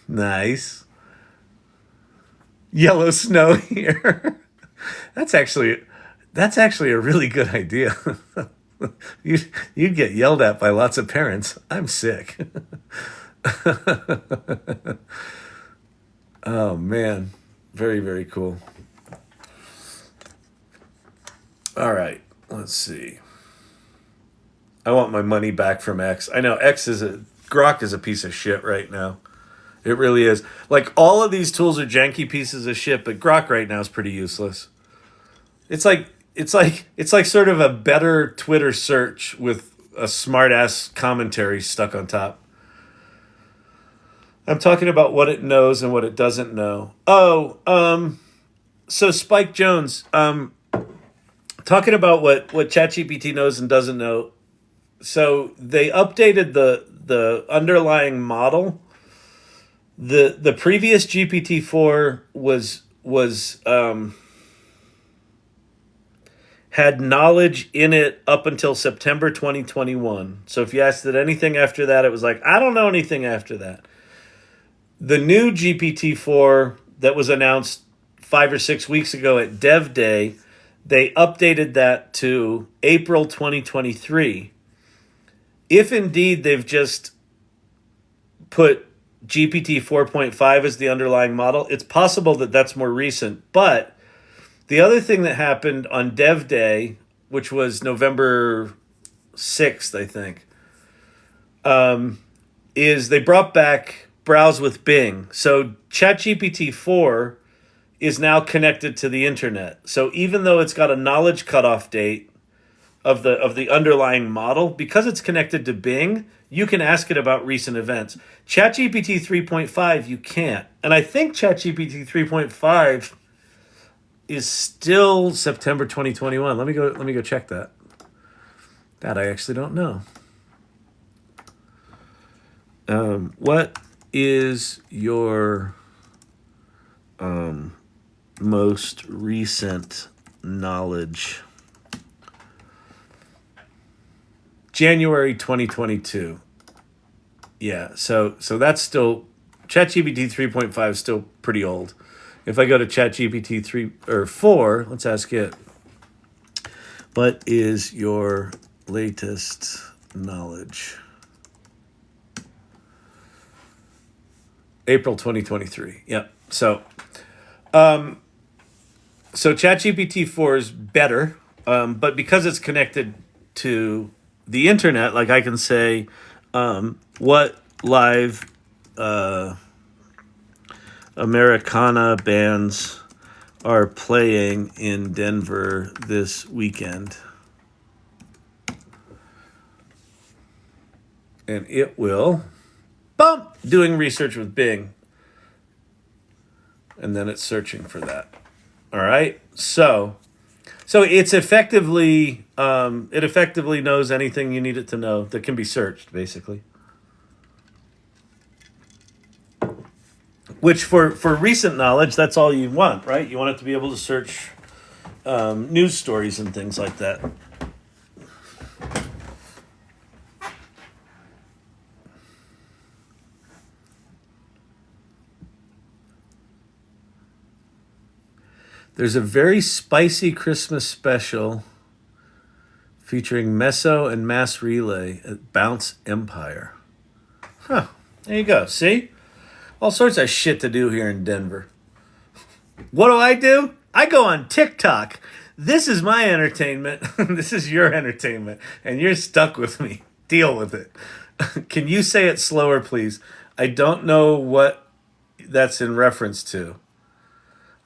Nice. Yellow snow here. That's actually a really good idea. You'd get yelled at by lots of parents. I'm sick. Oh man. Very, very cool. All right. Let's see. I want my money back from X. I know Grok is a piece of shit right now. It really is. Like, all of these tools are janky pieces of shit, but Grok right now is pretty useless. It's like sort of a better Twitter search with a smart ass commentary stuck on top. I'm talking about what it knows and what it doesn't know. So Spike Jones, talking about what ChatGPT knows and doesn't know. So they updated the underlying model. The previous GPT-4 was had knowledge in it up until September 2021. So if you asked it anything after that, it was like, I don't know anything after that. The new GPT-4 that was announced 5 or 6 weeks ago at Dev Day, they updated that to April 2023. If indeed they've just put GPT 4.5 as the underlying model, it's possible that that's more recent. But the other thing that happened on Dev Day, which was November 6th, I think, is they brought back Browse with Bing. So ChatGPT 4 is now connected to the internet. So even though it's got a knowledge cutoff date of the underlying model, because it's connected to Bing, you can ask it about recent events. ChatGPT 3.5, you can't. And I think ChatGPT 3.5 is still September 2021. Let me go check that. That I actually don't know. What is your most recent knowledge? January 2022. Yeah, so that's still ChatGPT 3.5 is still pretty old. If I go to ChatGPT 3 or 4, let's ask it, what is your latest knowledge? April 2023. Yep. So ChatGPT 4 is better, but because it's connected to the internet, like I can say, what live Americana bands are playing in Denver this weekend. And it will, doing research with Bing. And then it's searching for that. All right. So it's effectively, it effectively knows anything you need it to know that can be searched, basically. Which for recent knowledge, that's all you want, right? You want it to be able to search news stories and things like that. There's a very spicy Christmas special featuring Meso and Mass Relay at Bounce Empire. Huh. There you go. See? All sorts of shit to do here in Denver. What do? I go on TikTok. This is my entertainment. This is your entertainment. And you're stuck with me. Deal with it. Can you say it slower, please? I don't know what that's in reference to.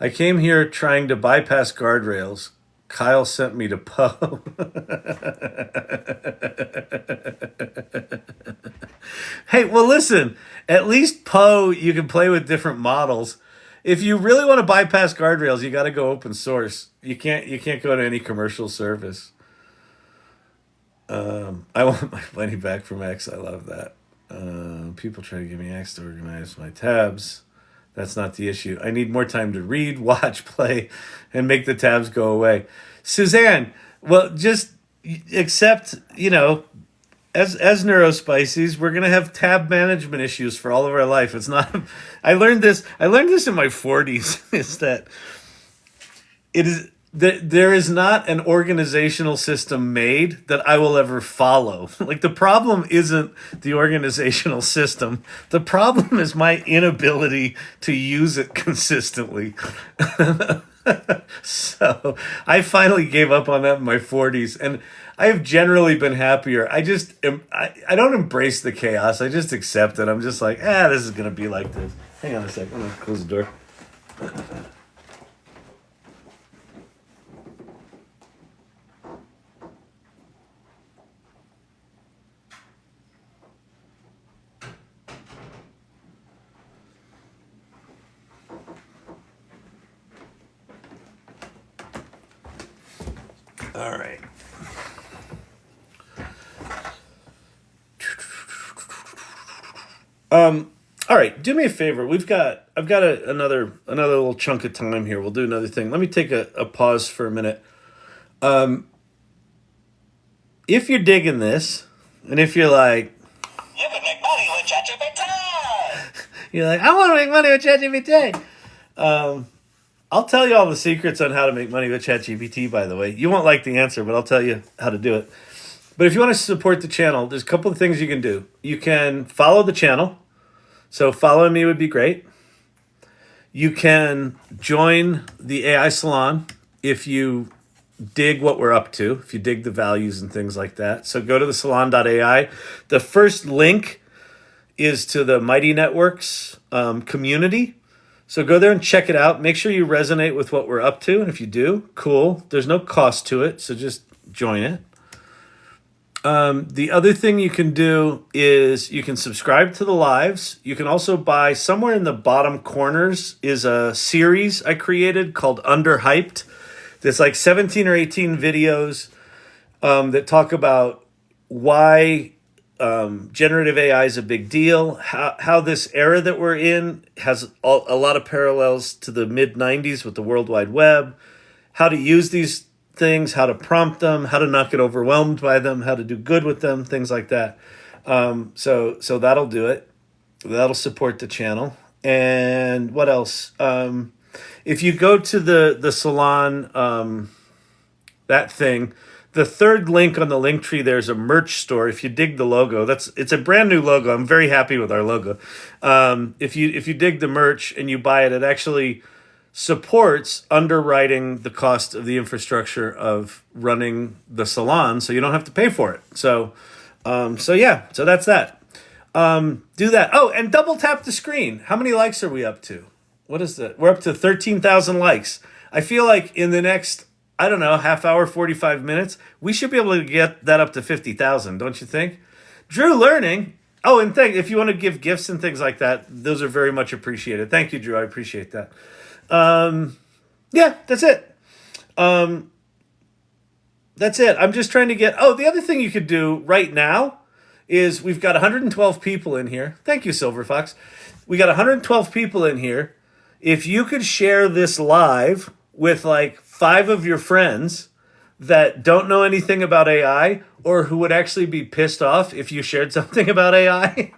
I came here trying to bypass guardrails. Kyle sent me to Poe. Hey, well, listen. At least Poe, you can play with different models. if you really want to bypass guardrails, you got to go open source. You can't go to any commercial service. I want my money back from X. I love that. People try to give me X to organize my tabs. That's not the issue. I need more time to read, watch, play, and make the tabs go away. Suzanne, well, just accept, as neurospices, we're gonna have tab management issues for all of our life. It's not. I learned this in my 40s. Is that there is not an organizational system made that I will ever follow. Like, the problem isn't the organizational system. The problem is my inability to use it consistently. So I finally gave up on that in my 40s, and I have generally been happier. I don't embrace the chaos. I just accept it. I'm just like, this is going to be like this. Hang on a sec. I'm going to close the door. All right. All right. Do me a favor. I've got another little chunk of time here. We'll do another thing. Let me take a pause for a minute. If you're digging this, and if you're like, You can make money with ChatGPT. you're like, I want to make money with ChatGPT. I'll tell you all the secrets on how to make money with ChatGPT, by the way. You won't like the answer, but I'll tell you how to do it. But if you want to support the channel, there's a couple of things you can do. You can follow the channel. So following me would be great. You can join the AI Salon if you dig what we're up to, if you dig the values and things like that. So go to the salon.ai. The first link is to the Mighty Networks community. So go there and check it out. Make sure you resonate with what we're up to. And if you do, cool. There's no cost to it, so just join it. The other thing you can do is you can subscribe to the lives. You can also buy, somewhere in the bottom corners is a series I created called Underhyped. There's like 17 or 18 videos that talk about why generative AI is a big deal, how this era that we're in has a lot of parallels to the mid-90s with the World Wide Web, how to use these things, how to prompt them, how to not get overwhelmed by them, how to do good with them, things like that. So that'll do it. That'll support the channel. And what else? If you go to the salon, that thing, the third link on the link tree, there's a merch store. If you dig the logo, it's a brand new logo. I'm very happy with our logo. If you dig the merch and you buy it, it actually supports underwriting the cost of the infrastructure of running the salon, so you don't have to pay for it. So that's that. Do that. Oh, and double tap the screen. How many likes are we up to? What is that? We're up to 13,000 likes. I feel like in the next, I don't know, half hour, 45 minutes, we should be able to get that up to 50,000, don't you think? Drew Learning. Oh, and if you want to give gifts and things like that, those are very much appreciated. Thank you, Drew. I appreciate that. Yeah, that's it. That's it. I'm just trying to get... Oh, the other thing you could do right now is we've got 112 people in here. Thank you, Silver Fox. We got 112 people in here. If you could share this live with like 5 of your friends that don't know anything about AI or who would actually be pissed off if you shared something about AI,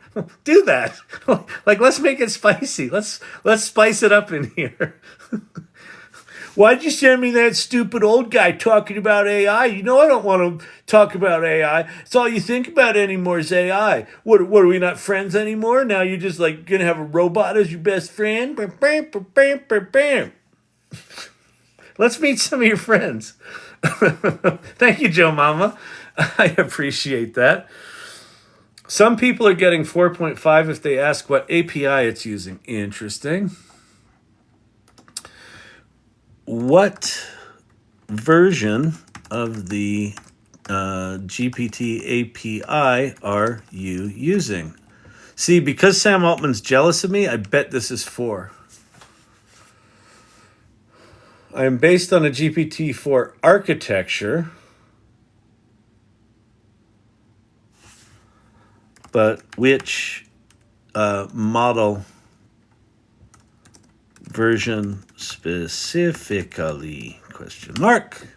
do that. Like, let's make it spicy. Let's spice it up in here. Why'd you send me that stupid old guy talking about AI? You know I don't want to talk about AI. It's all you think about anymore is AI. What are we not friends anymore? Now you're just like going to have a robot as your best friend? Let's meet some of your friends. Thank you, Joe Mama. I appreciate that. Some people are getting 4.5 if they ask what API it's using. Interesting. What version of the GPT API are you using? See, because Sam Altman's jealous of me, I bet this is 4. I am based on a GPT-4 architecture, but which model version specifically? Question mark.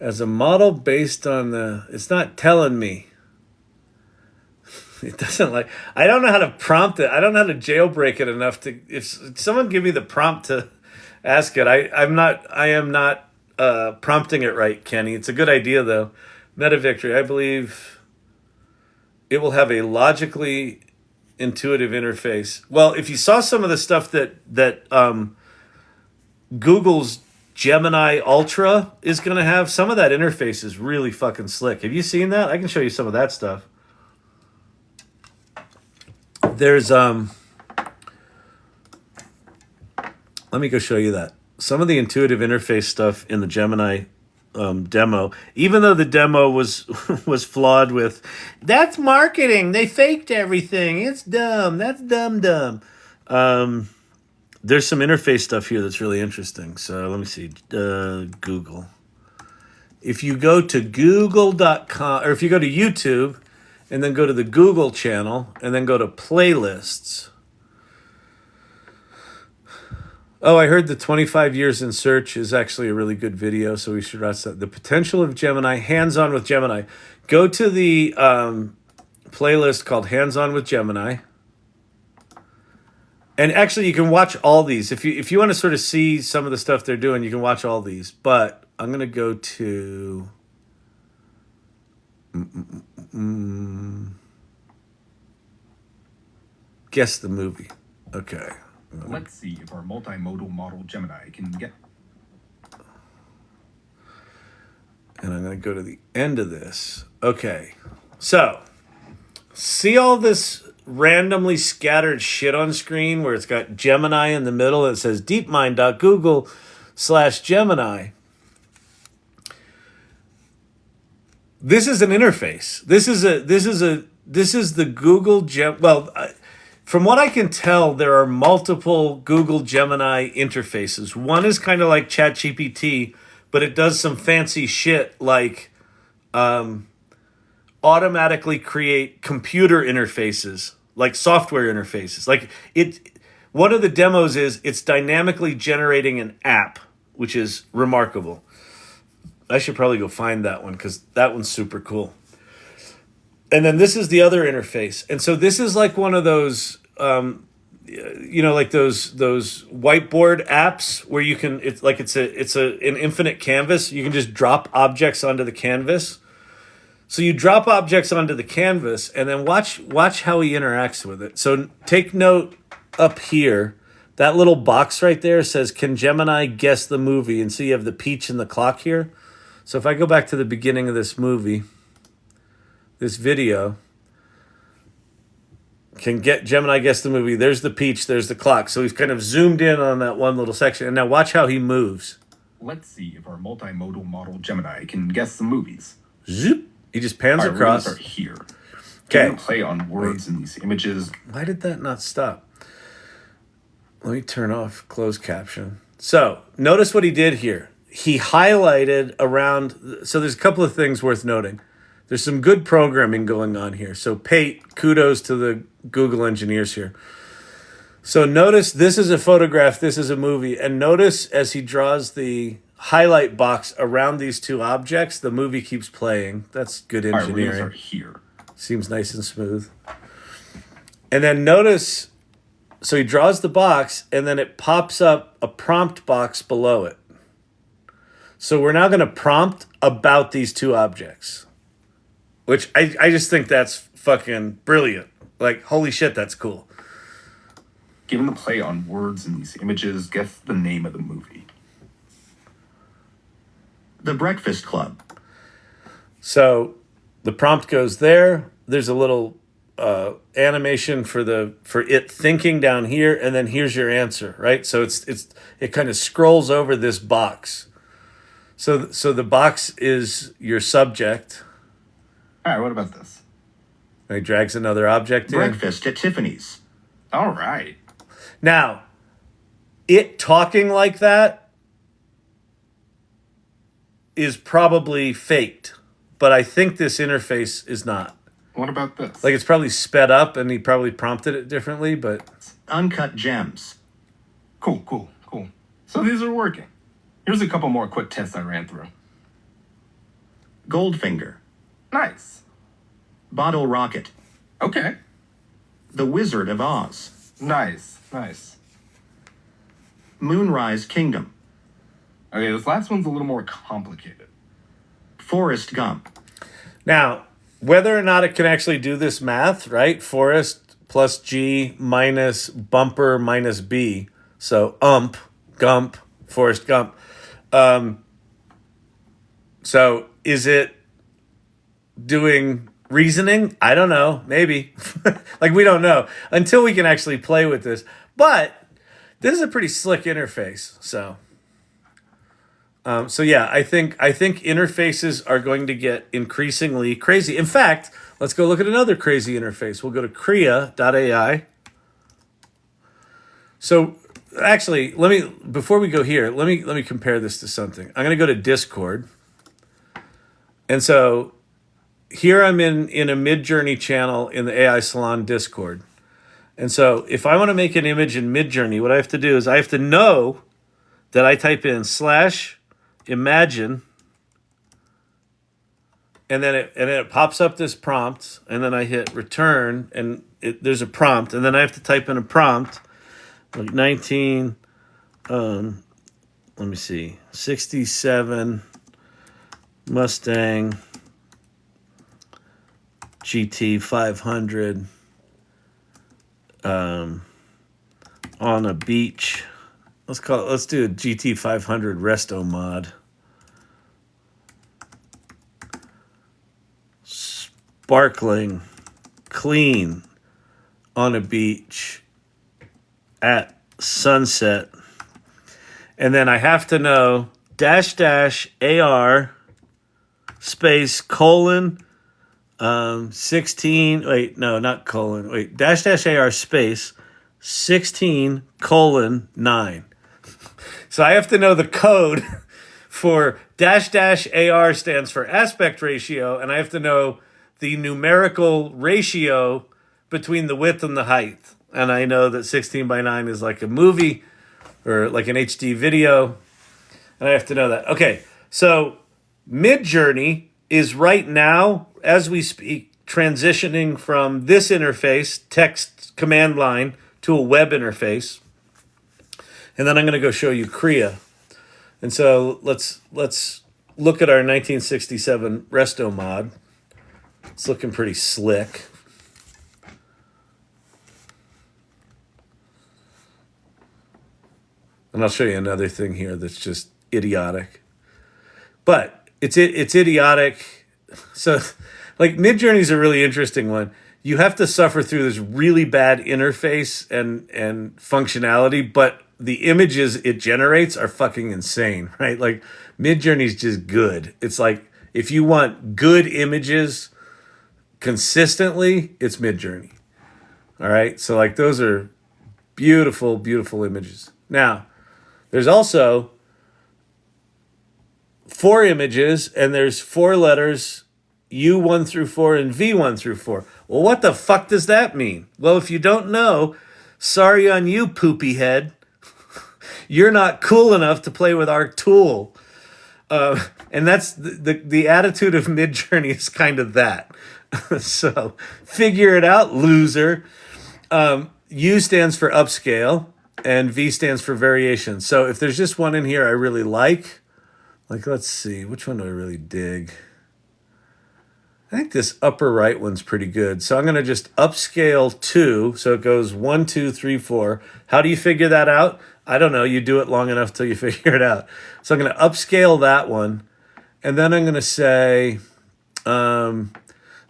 As a model based on it's not telling me. It doesn't like, I don't know how to prompt it. I don't know how to jailbreak it enough to, if someone give me the prompt to ask it. I am not prompting it right, Kenny. It's a good idea though. Meta Victory, I believe it will have a logically intuitive interface. Well, if you saw some of the stuff that Google's Gemini Ultra is going to have, some of that interface is really fucking slick. Have you seen that? I can show you some of that stuff. There's let me go show you that. Some of the intuitive interface stuff in the Gemini demo, even though the demo was was flawed with, that's marketing, they faked everything, it's dumb, that's dumb. There's some interface stuff here that's really interesting. So let me see. Google. If you go to google.com, or if you go to YouTube and then go to the Google channel and then go to playlists. Oh, I heard the 25 years in search is actually a really good video, so we should watch that. The potential of Gemini, hands-on with Gemini. Go to the playlist called Hands-on with Gemini. And actually, you can watch all these. If you want to sort of see some of the stuff they're doing, you can watch all these. But I'm going to go to... Guess the movie. Okay. Let's see if our multimodal model Gemini can get... And I'm going to go to the end of this. Okay. So, see all this randomly scattered shit on screen where it's got Gemini in the middle and it says deepmind.google/Gemini. This is an interface. This is the Google from what I can tell, there are multiple Google Gemini interfaces. One is kind of like ChatGPT, but it does some fancy shit like automatically create computer interfaces, like software interfaces. Like one of the demos is it's dynamically generating an app, which is remarkable. I should probably go find that one because that one's super cool. And then this is the other interface. And so this is like one of those, like those whiteboard apps where you can, it's an infinite canvas. You can just drop objects onto the canvas. So you drop objects onto the canvas and then watch how he interacts with it. So take note up here. That little box right there says, can Gemini guess the movie? And so you have the peach and the clock here. So if I go back to the beginning of this movie, this video, can get Gemini guess the movie. There's the peach, there's the clock. So he's kind of zoomed in on that one little section. And now watch how he moves. Let's see if our multimodal model Gemini can guess the movies. Zoop. He just pans All right, across. We're gonna start here. Okay. Play on words in these images. Why did that not stop? Let me turn off closed caption. So notice what he did here. He highlighted around. So there's a couple of things worth noting. There's some good programming going on here. So kudos to the Google engineers here. So notice this is a photograph, this is a movie. And notice as he draws the highlight box around these two objects, the movie keeps playing. That's good engineering. All right, we're gonna start here. Seems nice and smooth. And then notice, so he draws the box and then it pops up a prompt box below it. So we're now going to prompt about these two objects, which I just think that's fucking brilliant. Like, holy shit, that's cool. Given the play on words in these images, guess the name of the movie. The Breakfast Club. So the prompt goes there. There's a little animation for it thinking down here, and then here's your answer, right? So it kind of scrolls over this box. So the box is your subject. All right, what about this? He drags another object in. Breakfast at Tiffany's. All right. Now, it talking like that is probably faked, but I think this interface is not. What about this? Like, it's probably sped up and he probably prompted it differently, but... Uncut gems. Cool. So these are working. Here's a couple more quick tests I ran through. Goldfinger. Nice. Bottle Rocket. Okay. The Wizard of Oz. Nice. Moonrise Kingdom. Okay, this last one's a little more complicated. Forrest Gump. Now, whether or not it can actually do this math, right? Forest plus G minus bumper minus B. So Gump, Forrest Gump. So is it doing reasoning? I don't know. Maybe. Like, we don't know until we can actually play with this. But this is a pretty slick interface. So yeah, I think interfaces are going to get increasingly crazy. In fact, let's go look at another crazy interface. We'll go to Krea.AI. So actually, before we go here, let me compare this to something. I'm going to go to Discord. And so here I'm in a Midjourney channel in the AI Salon Discord. And so if I want to make an image in Midjourney, what I have to do is I have to know that I type in /imagine, and then it pops up this prompt, and then I hit return, and there's a prompt, and then I have to type in a prompt like 67 Mustang GT 500 on a beach. Let's do a GT 500 resto mod. Sparkling, clean, on a beach at sunset. And then I have to know --AR space colon 16. Wait, no, not colon. Wait, --AR space 16:9. So I have to know the code for --AR stands for aspect ratio, and I have to know the numerical ratio between the width and the height. And I know that 16:9 is like a movie or like an HD video. And I have to know that. Okay, so Midjourney is right now, as we speak, transitioning from this interface, text command line, to a web interface. And then I'm going to go show you Krea. And so let's look at our 1967 resto mod. It's looking pretty slick. And I'll show you another thing here that's just idiotic. But it's idiotic. So, like, Midjourney is a really interesting one. You have to suffer through this really bad interface and functionality, but the images it generates are fucking insane, right? Like, Midjourney's just good. It's like, if you want good images consistently, it's Midjourney. All right? So, like, those are beautiful, beautiful images. Now, there's also 4 images, and there's 4 letters, U1 through 4 and V1 through 4. Well, what the fuck does that mean? Well, if you don't know, sorry on you, poopy head. You're not cool enough to play with our tool. And that's the attitude of Midjourney is kind of that. So figure it out, loser. U stands for upscale, and V stands for variation. So if there's just one in here I really like, let's see, which one do I really dig? I think this upper right one's pretty good. So I'm going to just upscale 2. So it goes 1, 2, 3, 4. How do you figure that out? I don't know. You do it long enough till you figure it out. So I'm going to upscale that one. And then I'm going to say,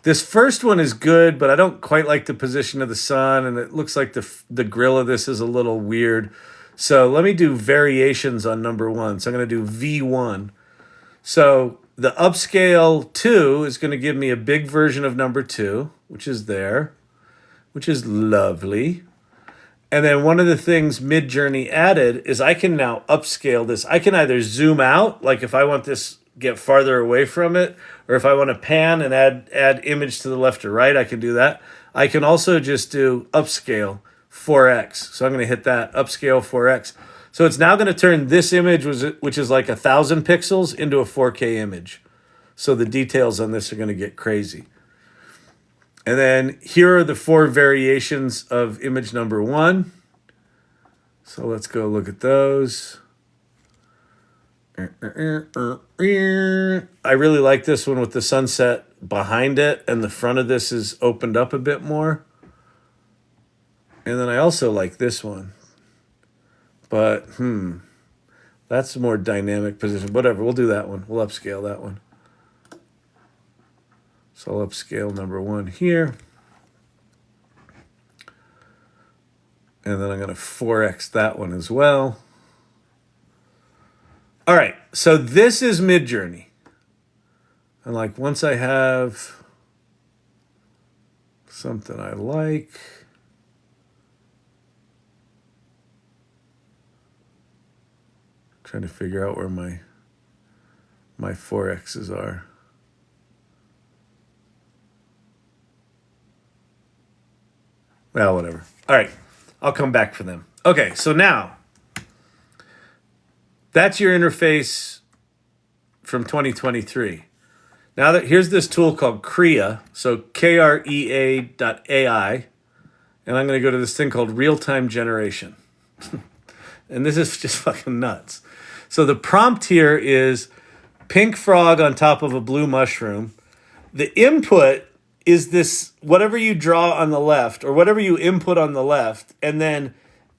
this first one is good, but I don't quite like the position of the sun. And it looks like the grill of this is a little weird. So let me do variations on number 1. So I'm going to do V1. So the upscale 2 is going to give me a big version of number 2, which is there, which is lovely. And then one of the things Midjourney added is I can now upscale this. I can either zoom out, like if I want this get farther away from it, or if I want to pan and add image to the left or right, I can do that. I can also just do upscale 4x. So I'm going to hit that upscale 4x. So it's now going to turn this image, which is like 1,000 pixels, into a 4K image. So the details on this are going to get crazy. And then here are the 4 variations of image number 1. So let's go look at those. I really like this one with the sunset behind it, and the front of this is opened up a bit more. And then I also like this one. But, that's a more dynamic position. Whatever, we'll do that one. We'll upscale that one. So I'll upscale number 1 here. And then I'm going to 4x that one as well. All right, so this is Midjourney. And like once I have something I like, trying to figure out where my 4x's are. Well, whatever. All right, I'll come back for them. Okay, so now that's your interface from 2023. Now that here's this tool called Krea, so Krea.AI, and I'm going to go to this thing called real-time generation. And this is just fucking nuts. So the prompt here is pink frog on top of a blue mushroom. The input is this, whatever you draw on the left or whatever you input on the left, and then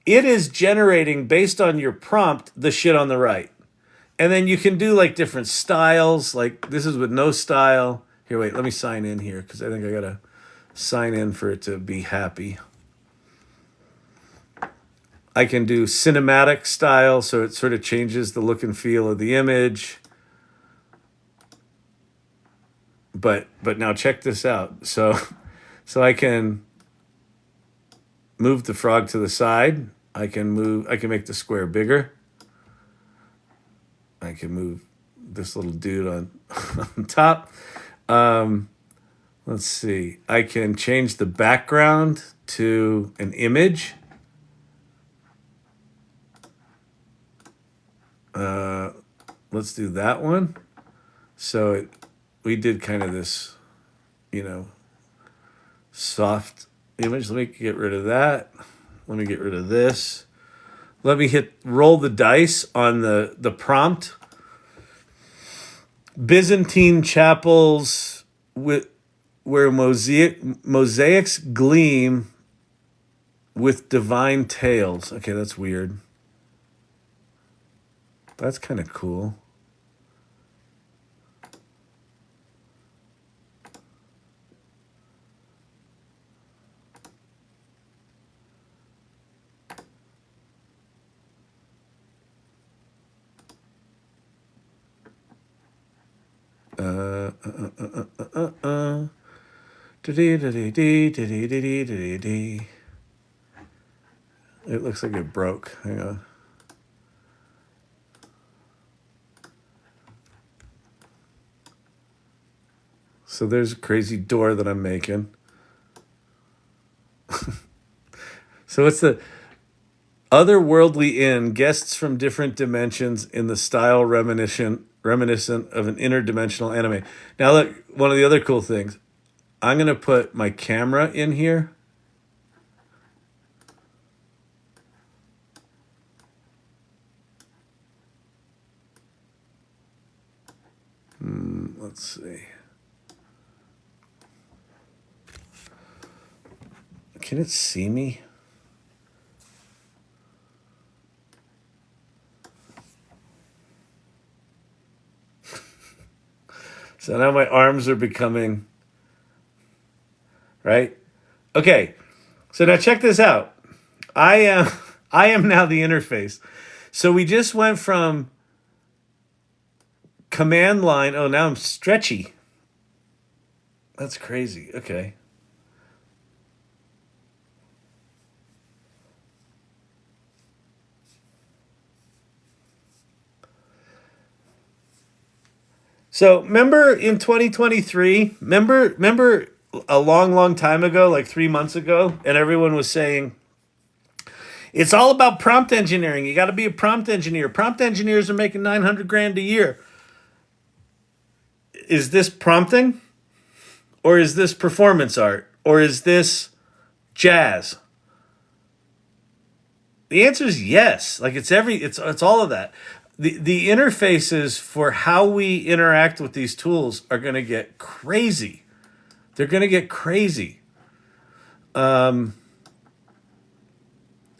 it is generating based on your prompt the shit on the right. And then you can do like different styles, like this is with no style. Here, wait, let me sign in here because I think I gotta sign in for it to be happy. I can do cinematic style, so it sort of changes the look and feel of the image. But now check this out. So I can move the frog to the side. I can make the square bigger. I can move this little dude on top. Let's see. I can change the background to an image. Let's do that one. So we did kind of this, soft image. Let me get rid of that. Let me get rid of this. Let me roll the dice on the prompt. Byzantine chapels where mosaics gleam with divine tales. Okay, that's weird. That's kind of cool. It looks like it broke. Hang on. So there's a crazy door that I'm making. So it's the otherworldly inn, guests from different dimensions in the style reminiscent of an interdimensional anime. Now look, one of the other cool things, I'm going to put my camera in here. Let's see. Can it see me? So now my arms are becoming, right? Okay. So now check this out. I am now the interface. So we just went from command line. Oh, now I'm stretchy. That's crazy. Okay. So remember in 2023, remember a long time ago, like 3 months ago, and everyone was saying, it's all about prompt engineering. You got to be a prompt engineer. Prompt engineers are making 900 grand a year. Is this prompting? Or is this performance art? Or is this jazz? The answer is yes. Like it's all of that. The interfaces for how we interact with these tools are going to get crazy. They're going to get crazy. And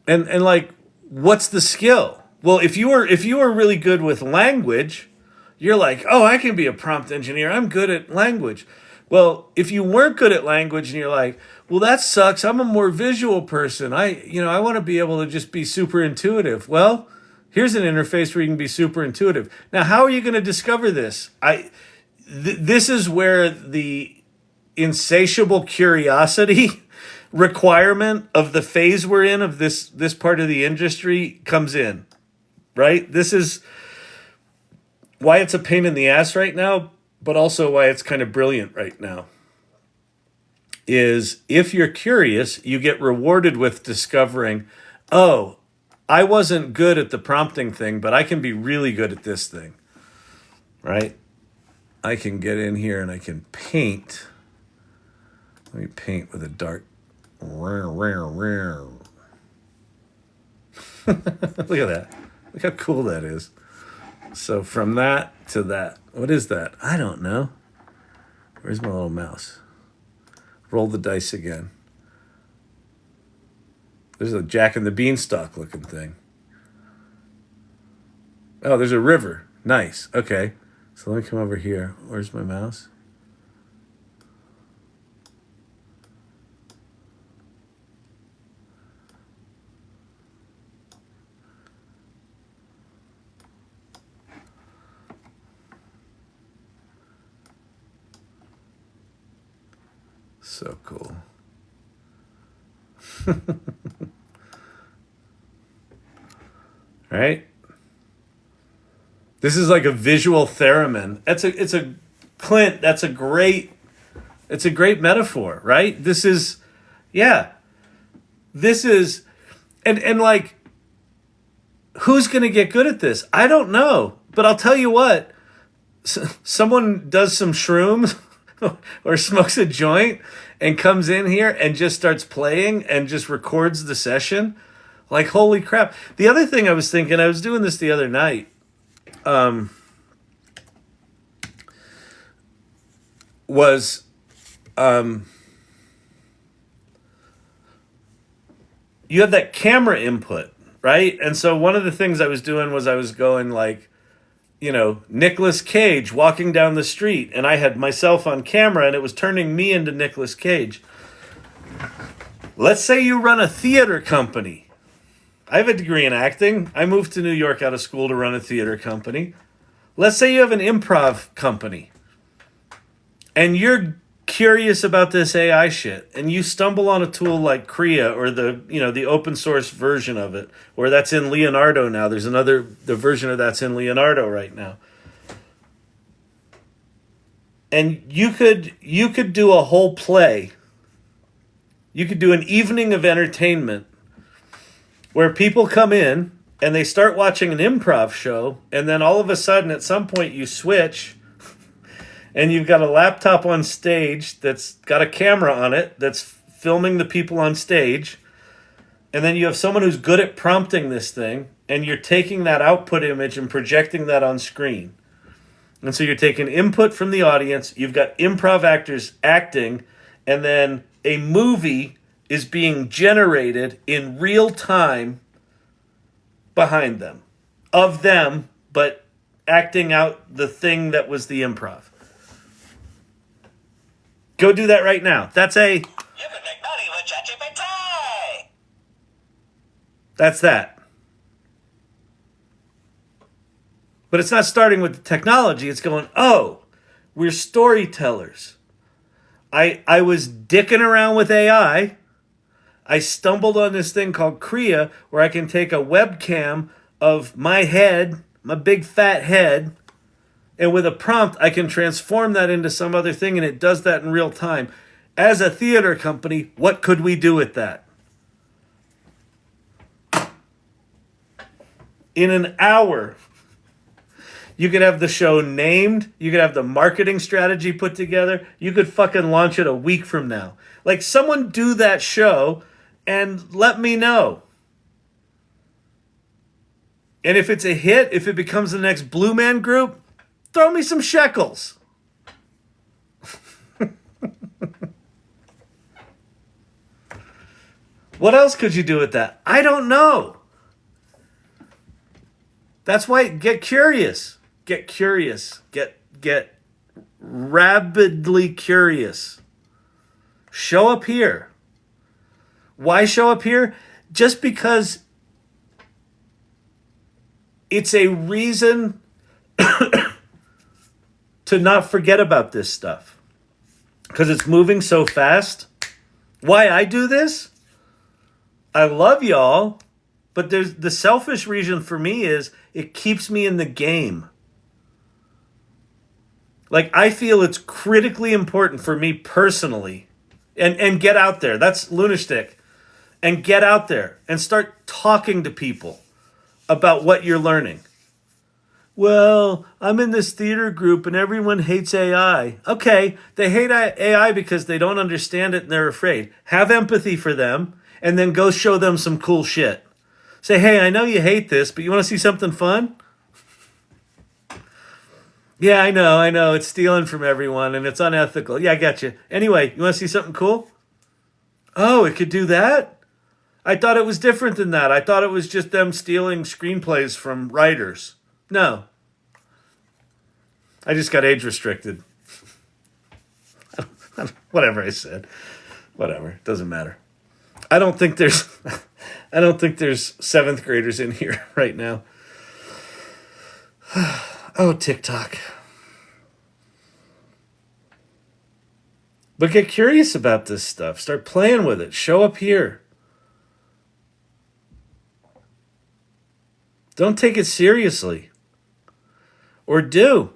like, what's the skill? Well, if you were really good with language, you're like, oh, I can be a prompt engineer. I'm good at language. Well, if you weren't good at language and you're like, well, that sucks. I'm a more visual person. I want to be able to just be super intuitive. Well, here's an interface where you can be super intuitive. Now, how are you going to discover this? This is where the insatiable curiosity requirement of the phase we're in of this part of the industry comes in, right? This is why it's a pain in the ass right now, but also why it's kind of brilliant right now. Is if you're curious, you get rewarded with discovering, oh, I wasn't good at the prompting thing, but I can be really good at this thing, right? I can get in here and I can paint. Let me paint with a dark. Look at that. Look how cool that is. So from that to that. What is that? I don't know. Where's my little mouse? Roll the dice again. There's a Jack and the Beanstalk looking thing. Oh, there's a river. Nice. Okay. So let me come over here. Where's my mouse? So cool. Right? This is like a visual theremin. It's a Clint, it's a great metaphor, right? This is and like, who's going to get good at this? I don't know, but I'll tell you what, someone does some shrooms or smokes a joint and comes in here and just starts playing and just records the session. Like, holy crap. The other thing I was thinking, I was doing this the other night, was you have that camera input, right? And so one of the things I was doing was I was going like, Nicolas Cage walking down the street, and I had myself on camera and it was turning me into Nicolas Cage. Let's say you run a theater company. I have a degree in acting. I moved to New York out of school to run a theater company. Let's say you have an improv company and you're curious about this AI shit and you stumble on a tool like Krea or the open source version of it, or that's in Leonardo now. There's the version of that's in Leonardo right now. And you could do a whole play. You could do an evening of entertainment where people come in and they start watching an improv show, and then all of a sudden at some point you switch and you've got a laptop on stage that's got a camera on it that's filming the people on stage, and then you have someone who's good at prompting this thing, and you're taking that output image and projecting that on screen. And so you're taking input from the audience, you've got improv actors acting, and then a movie is being generated in real time behind them, of them, but acting out the thing that was the improv. Go do that right now. That's You can make money with ChatGPT. that. But it's not starting with the technology. It's going, oh, we're storytellers. I was dicking around with AI. I stumbled on this thing called Krea, where I can take a webcam of my head, my big fat head, And with a prompt, I can transform that into some other thing, and it does that in real time. As a theater company, what could we do with that? In an hour, you could have the show named. You could have the marketing strategy put together. You could fucking launch it a week from now. Like, someone do that show and let me know. And if it's a hit, if it becomes the next Blue Man Group, throw me some shekels. What else could you do with that? I don't know. That's why get curious. Get curious. Get rabidly curious. Show up here. Why show up here? Just because it's a reason to not forget about this stuff. Because it's moving so fast. Why I do this? I love y'all, but there's the selfish reason for me is it keeps me in the game. Like, I feel it's critically important for me personally. And get out there. That's Lunatic. And get out there and start talking to people about what you're learning. Well, I'm in this theater group and everyone hates AI. Okay, they hate AI because they don't understand it and they're afraid. Have empathy for them and then go show them some cool shit. Say, hey, I know you hate this, but you want to see something fun? Yeah, I know. It's stealing from everyone and it's unethical. Yeah, I got you. Anyway, you want to see something cool? Oh, it could do that? I thought it was different than that. I thought it was just them stealing screenplays from writers. No. I just got age restricted. Whatever I said. Whatever. Doesn't matter. I don't think there's 7th graders in here right now. Oh, TikTok. But get curious about this stuff. Start playing with it. Show up here. Don't take it seriously. Or do.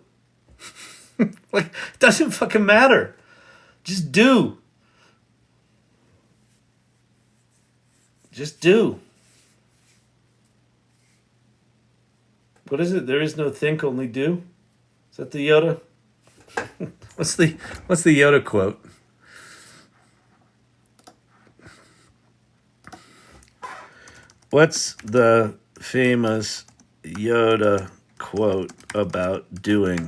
Like, it doesn't fucking matter. Just do. Just do. What is it? There is no think, only do? Is that the Yoda? What's the Yoda quote? What's the famous Yoda quote about doing?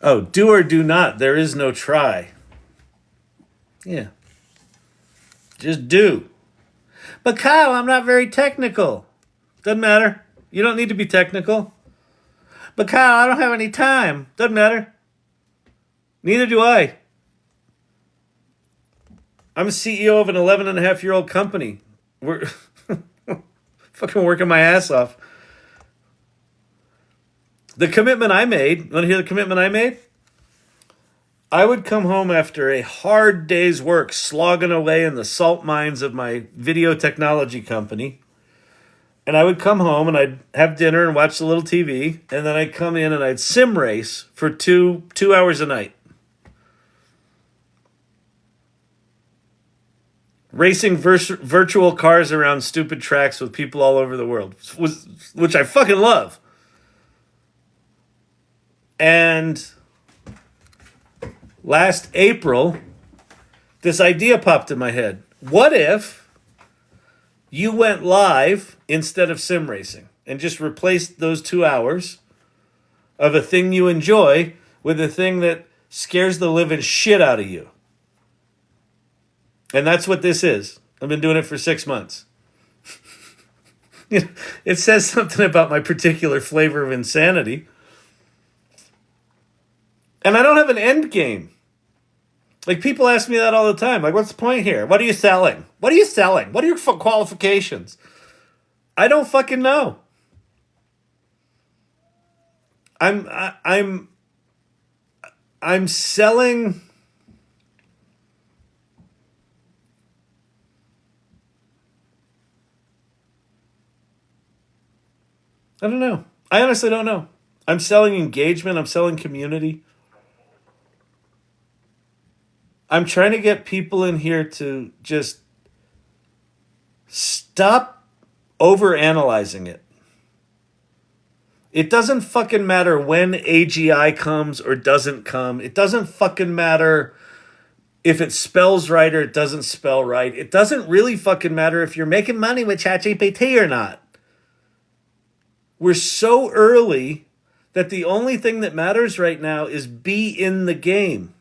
Oh, do or do not. There is no try. Yeah. Just do. But Kyle, I'm not very technical. Doesn't matter. You don't need to be technical. But Kyle, I don't have any time. Doesn't matter. Neither do I. I'm a CEO of an 11-and-a-half-year-old company. We're fucking working my ass off. The commitment I made, want to hear the commitment I made? I would come home after a hard day's work slogging away in the salt mines of my video technology company. And I would come home and I'd have dinner and watch a little TV. And then I'd come in and I'd sim race for two hours a night. Racing virtual cars around stupid tracks with people all over the world, which I fucking love. And last April, this idea popped in my head. What if you went live instead of sim racing and just replaced those 2 hours of a thing you enjoy with a thing that scares the living shit out of you? And that's what this is. I've been doing it for 6 months. It says something about my particular flavor of insanity. And I don't have an end game. Like, people ask me that all the time. Like, what's the point here? What are you selling? What are you selling? What are your qualifications? I don't fucking know. I'm selling. I don't know. I honestly don't know. I'm selling engagement. I'm selling community. I'm trying to get people in here to just stop overanalyzing it. It doesn't fucking matter when AGI comes or doesn't come. It doesn't fucking matter if it spells right or it doesn't spell right. It doesn't really fucking matter if you're making money with ChatGPT or not. We're so early that the only thing that matters right now is be in the game.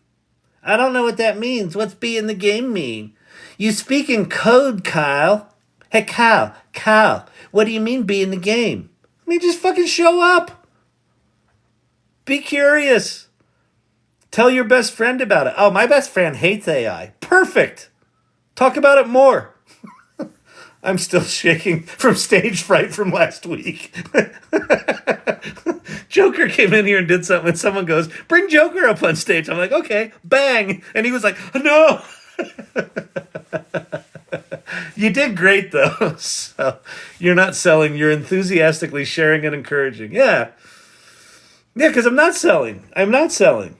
I don't know what that means. What's be in the game mean? You speak in code, Kyle. Hey, Kyle, what do you mean be in the game? I mean, just fucking show up. Be curious. Tell your best friend about it. Oh, my best friend hates AI. Perfect. Talk about it more. I'm still shaking from stage fright from last week. Joker came in here and did something, and someone goes, bring Joker up on stage. I'm like, okay, bang. And he was like, no. You did great, though. So you're not selling. You're enthusiastically sharing and encouraging. Yeah. Yeah, because I'm not selling. I'm not selling.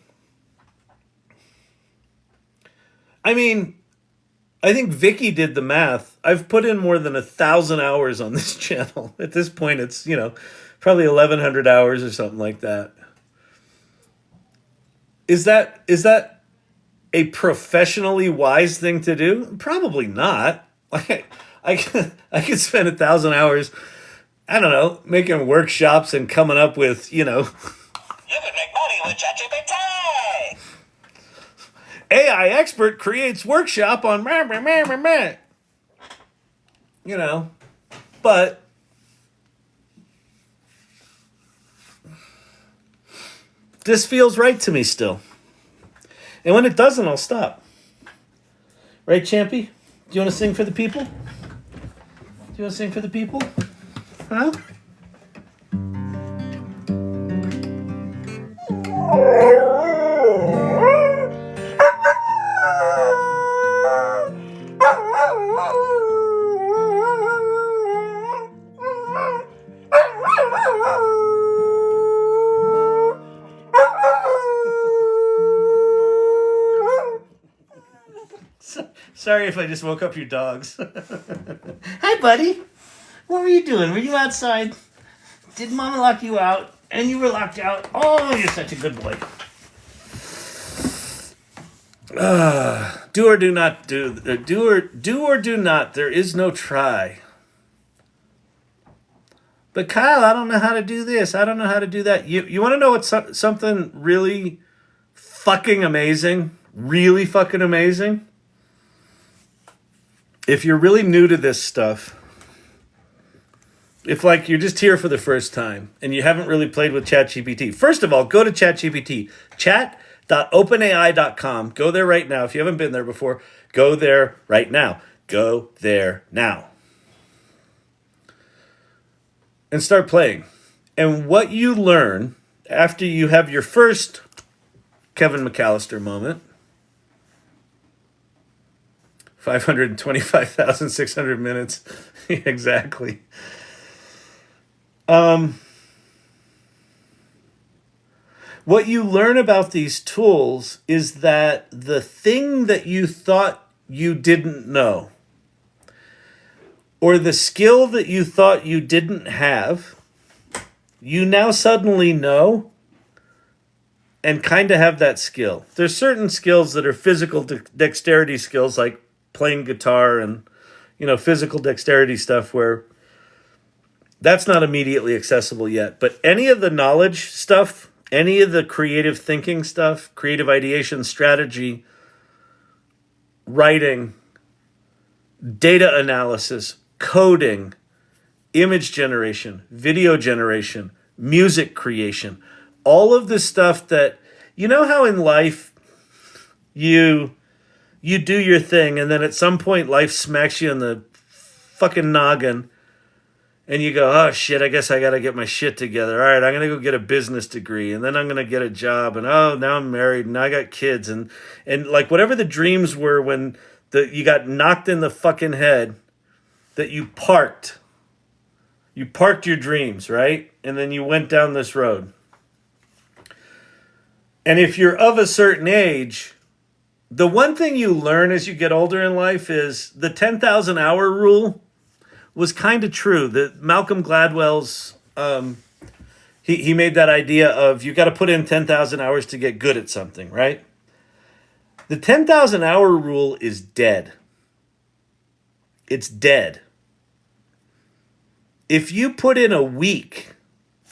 I mean, I think Vicky did the math. I've put in more than 1,000 hours on this channel. At this point, it's, probably 1,100 hours or something like that. Is that a professionally wise thing to do? Probably not. I could spend 1,000 hours, I don't know, making workshops and coming up with, You could make money with ChatGPT. AI expert creates workshop on but this feels right to me still. And when it doesn't, I'll stop. Right, Champy? Do you want to sing for the people? Do you want to sing for the people? Huh? Sorry if I just woke up your dogs. Hi, buddy. What were you doing? Were you outside? Did Mama lock you out? And you were locked out? Oh, you're such a good boy. Do or do not do. Do or do not. There is no try. But Kyle, I don't know how to do this. I don't know how to do that. You want to know what's something really fucking amazing? Really fucking amazing? If you're really new to this stuff, if you're just here for the first time and you haven't really played with ChatGPT, first of all, go to ChatGPT, chat.openai.com. Go there right now. If you haven't been there before, go there right now. Go there now. And start playing. And what you learn after you have your first Kevin McAllister moment, 525,600 minutes. Exactly. What you learn about these tools is that the thing that you thought you didn't know, or the skill that you thought you didn't have, you now suddenly know and kind of have that skill. There's certain skills that are physical dexterity skills, like playing guitar and, physical dexterity stuff, where that's not immediately accessible yet. But any of the knowledge stuff, any of the creative thinking stuff, creative ideation, strategy, writing, data analysis, coding, image generation, video generation, music creation, all of the stuff that, how in life you do your thing and then at some point life smacks you in the fucking noggin and you go, oh shit, I guess I got to get my shit together. All right, I'm going to go get a business degree and then I'm going to get a job and oh, now I'm married and I got kids and whatever the dreams were when you got knocked in the fucking head that you parked You parked your dreams, right? And then you went down this road. And if you're of a certain age, the one thing you learn as you get older in life is the 10,000 hour rule was kind of true. That Malcolm Gladwell's, he made that idea of you got to put in 10,000 hours to get good at something, right? The 10,000 hour rule is dead. It's dead. If you put in a week,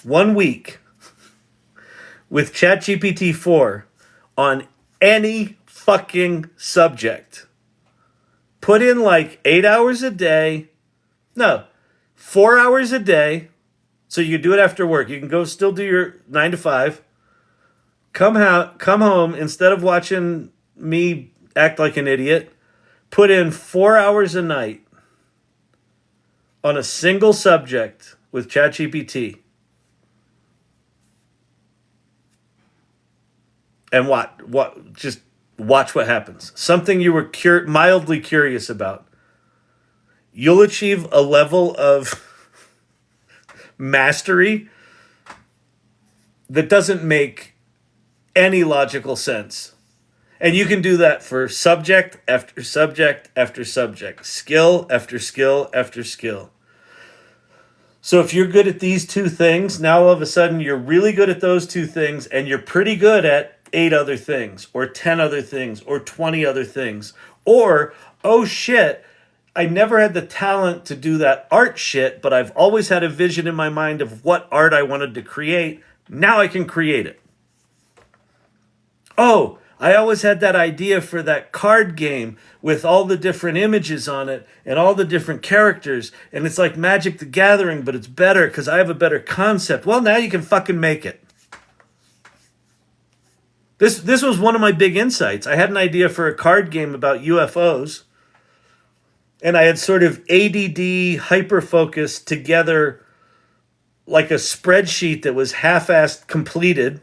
1 week, with ChatGPT 4 on any fucking subject, put in like 8 hours a day, no, 4 hours a day, so you can do it after work. You can go still do your 9 to 5. Come home, instead of watching me act like an idiot, put in 4 hours a night on a single subject with ChatGPT. And just watch what happens. Something you were mildly curious about. You'll achieve a level of mastery that doesn't make any logical sense. And you can do that for subject after subject after subject, skill after skill after skill. So if you're good at these two things, now all of a sudden you're really good at those two things, and you're pretty good at 8 other things, or 10 other things, or 20 other things. Or, oh shit, I never had the talent to do that art shit, but I've always had a vision in my mind of what art I wanted to create. Now I can create it. Oh, I always had that idea for that card game with all the different images on it and all the different characters. And it's like Magic the Gathering, but it's better because I have a better concept. Well, now you can fucking make it. This was one of my big insights. I had an idea for a card game about UFOs. And I had sort of ADD, hyper-focused together like a spreadsheet that was half-assed completed.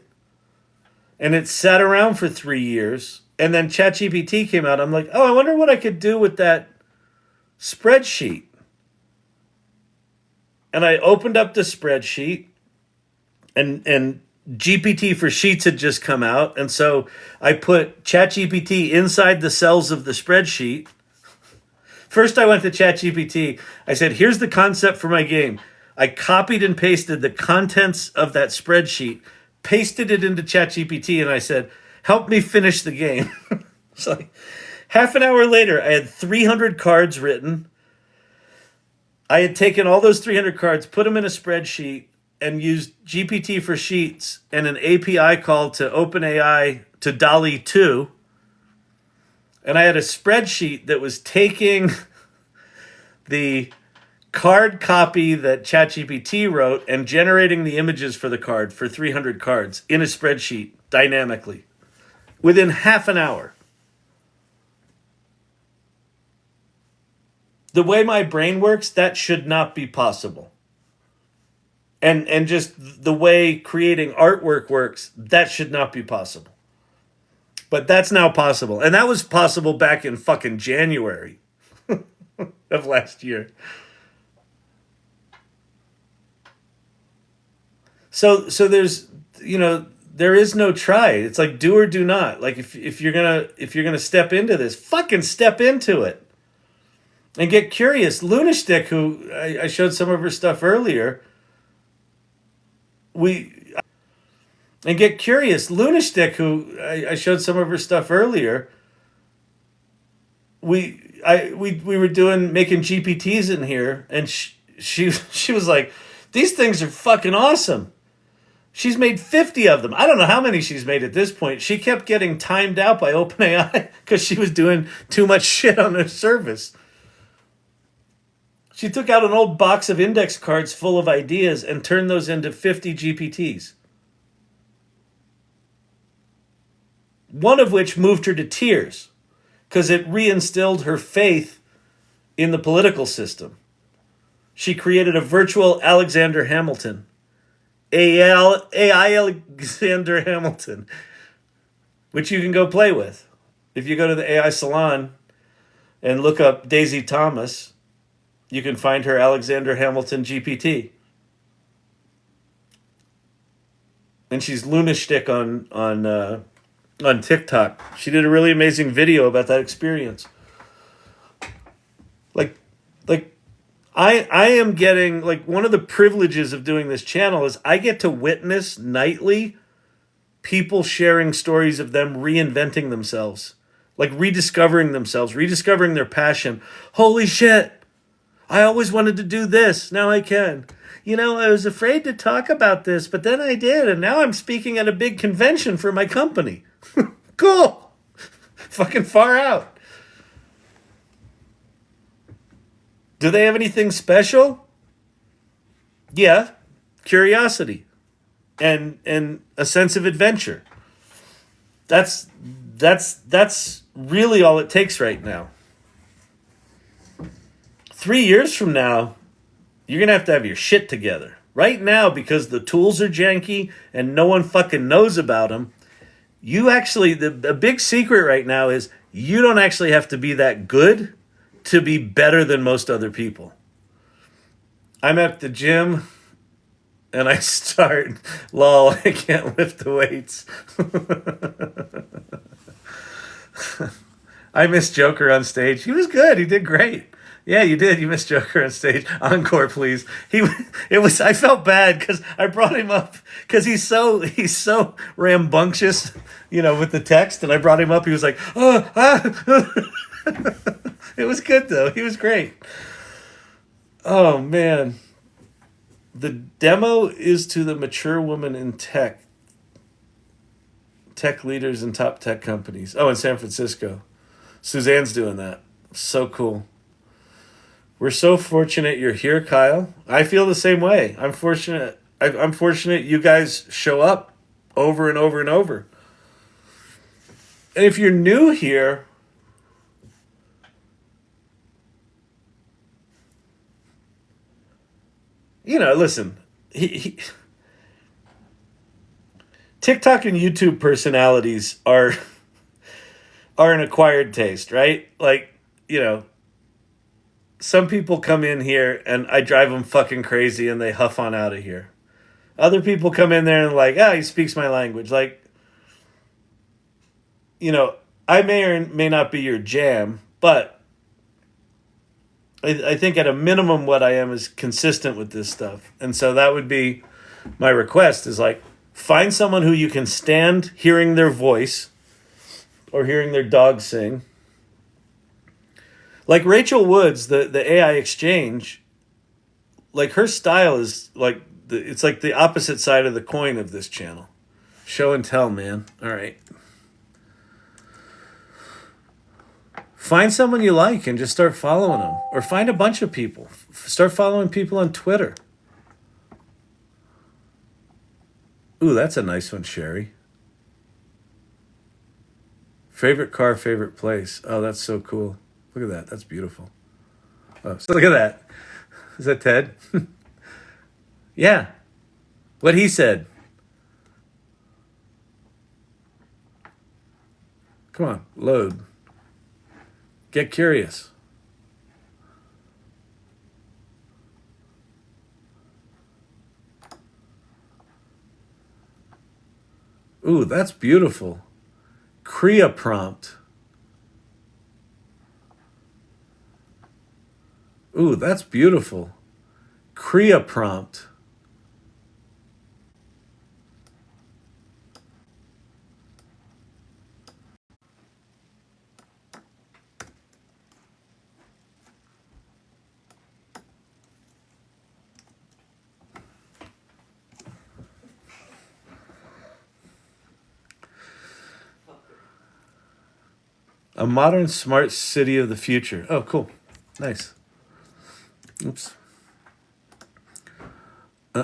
And it sat around for 3 years. And then ChatGPT came out. I'm like, oh, I wonder what I could do with that spreadsheet. And I opened up the spreadsheet, and GPT for Sheets had just come out. And so I put ChatGPT inside the cells of the spreadsheet. First, I went to ChatGPT. I said, here's the concept for my game. I copied and pasted the contents of that spreadsheet, pasted it into ChatGPT, and I said, help me finish the game. So like, half an hour later, I had 300 cards written. I had taken all those 300 cards, put them in a spreadsheet, and used GPT for Sheets and an API call to OpenAI to Dolly 2. And I had a spreadsheet that was taking the card copy that ChatGPT wrote and generating the images for the card for 300 cards in a spreadsheet dynamically within half an hour. The way my brain works, that should not be possible. And just the way creating artwork works, that should not be possible. But that's now possible. And that was possible back in fucking January of last year. So there's, there is no try. It's like do or do not. Like if you're gonna step into this, fucking step into it. And get curious. Lunatic, who I showed some of her stuff earlier, Lunatic, who I showed some of her stuff earlier, we were making GPTs in here, and she was like, these things are fucking awesome. She's made 50 of them. I don't know how many she's made at this point. She kept getting timed out by OpenAI because she was doing too much shit on their service. She took out an old box of index cards full of ideas and turned those into 50 GPTs. One of which moved her to tears because it reinstilled her faith in the political system. She created a virtual Alexander Hamilton. AI Alexander Hamilton, which you can go play with. If you go to the AI Salon and look up Daisy Thomas, You can find her Alexander Hamilton GPT. And she's Lunatic on TikTok. She did a really amazing video about that experience. Like I am getting, like, one of the privileges of doing this channel is I get to witness nightly people sharing stories of them reinventing themselves, like rediscovering themselves, rediscovering their passion. Holy shit, I always wanted to do this. Now I can. You know, I was afraid to talk about this, but then I did, and now I'm speaking at a big convention for my company. Cool. Fucking far out. Do they have anything special? Yeah, curiosity and a sense of adventure. That's really all it takes right now. 3 years from now, you're going to have your shit together. Right now, because the tools are janky and no one fucking knows about them, you actually, the big secret right now is you don't actually have to be that good to be better than most other people. I'm at the gym and I start, lol, I can't lift the weights. I missed Joker on stage. He was good. He did great. Yeah, you did. You missed Joker on stage. Encore, please. I felt bad because I brought him up because he's so rambunctious, with the text. And I brought him up. He was like, oh, ah. It was good though. He was great. Oh man. The demo is to the mature woman in tech leaders and top tech companies. Oh, in San Francisco. Suzanne's doing that. So cool. We're so fortunate you're here, Kyle. I feel the same way. I'm fortunate. I'm fortunate you guys show up over and over and over. And if you're new here, listen, TikTok and YouTube personalities are an acquired taste, right? Like, some people come in here and I drive them fucking crazy and they huff on out of here. Other people come in there and like, he speaks my language. Like, I may or may not be your jam, but I think at a minimum what I am is consistent with this stuff. And so that would be my request is like, find someone who you can stand hearing their voice or hearing their dog sing. Like Rachel Woods, the AI exchange, like her style is like, it's like the opposite side of the coin of this channel. Show and tell, man. All right. Find someone you like and just start following them. Or find a bunch of people. Start following people on Twitter. Ooh, that's a nice one, Sherry. Favorite car, favorite place. Oh, that's so cool. Look at that. That's beautiful. Oh, so look at that. Is that Ted? Yeah. What he said. Come on, load. Get curious. Ooh, that's beautiful. Krea prompt. Ooh, that's beautiful. Krea prompt. A modern smart city of the future. Oh, cool. Nice. Oops. Do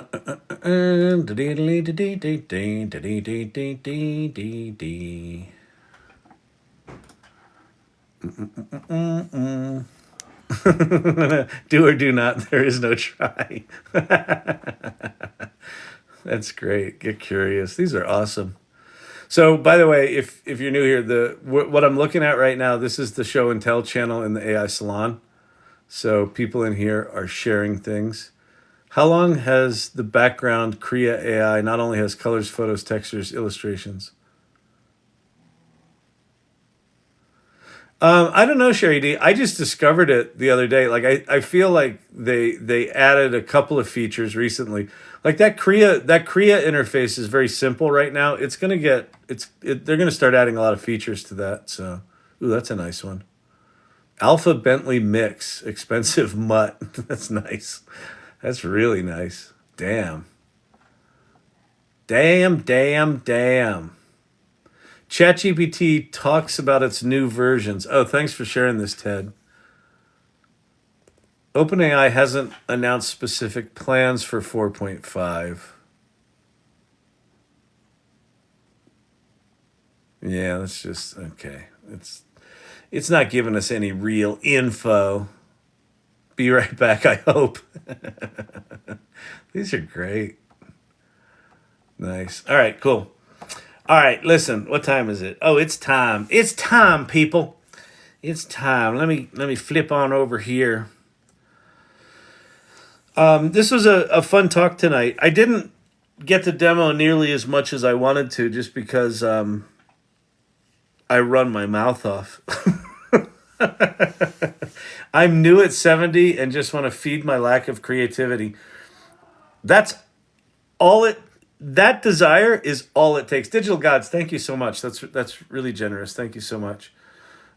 or do not. There is no try. That's great. Get curious. These are awesome. So, by the way, if you're new here, what I'm looking at right now, this is the show and tell channel in the AI Salon. So people in here are sharing things. How long has the background Krea.AI not only has colors, photos, textures, illustrations? I don't know, Sherry D. I just discovered it the other day. Like I feel like they added a couple of features recently. Like that Krea interface is very simple right now. It's gonna get they're gonna start adding a lot of features to that. So, ooh, that's a nice one. Alpha Bentley mix, expensive mutt. That's nice. That's really nice. Damn. Damn, damn, damn. ChatGPT talks about its new versions. Oh, thanks for sharing this, Ted. OpenAI hasn't announced specific plans for 4.5. Yeah, that's just okay. It's not giving us any real info. Be right back, I hope. These are great. Nice. All right, cool. All right, listen. What time is it? Oh, it's time. It's time, people. It's time. Let me flip on over here. This was a fun talk tonight. I didn't get to demo nearly as much as I wanted to, just because I run my mouth off. I'm new at 70 and just want to feed my lack of creativity. That's all it. That desire is all it takes. Digital Gods, thank you so much. That's really generous. Thank you so much.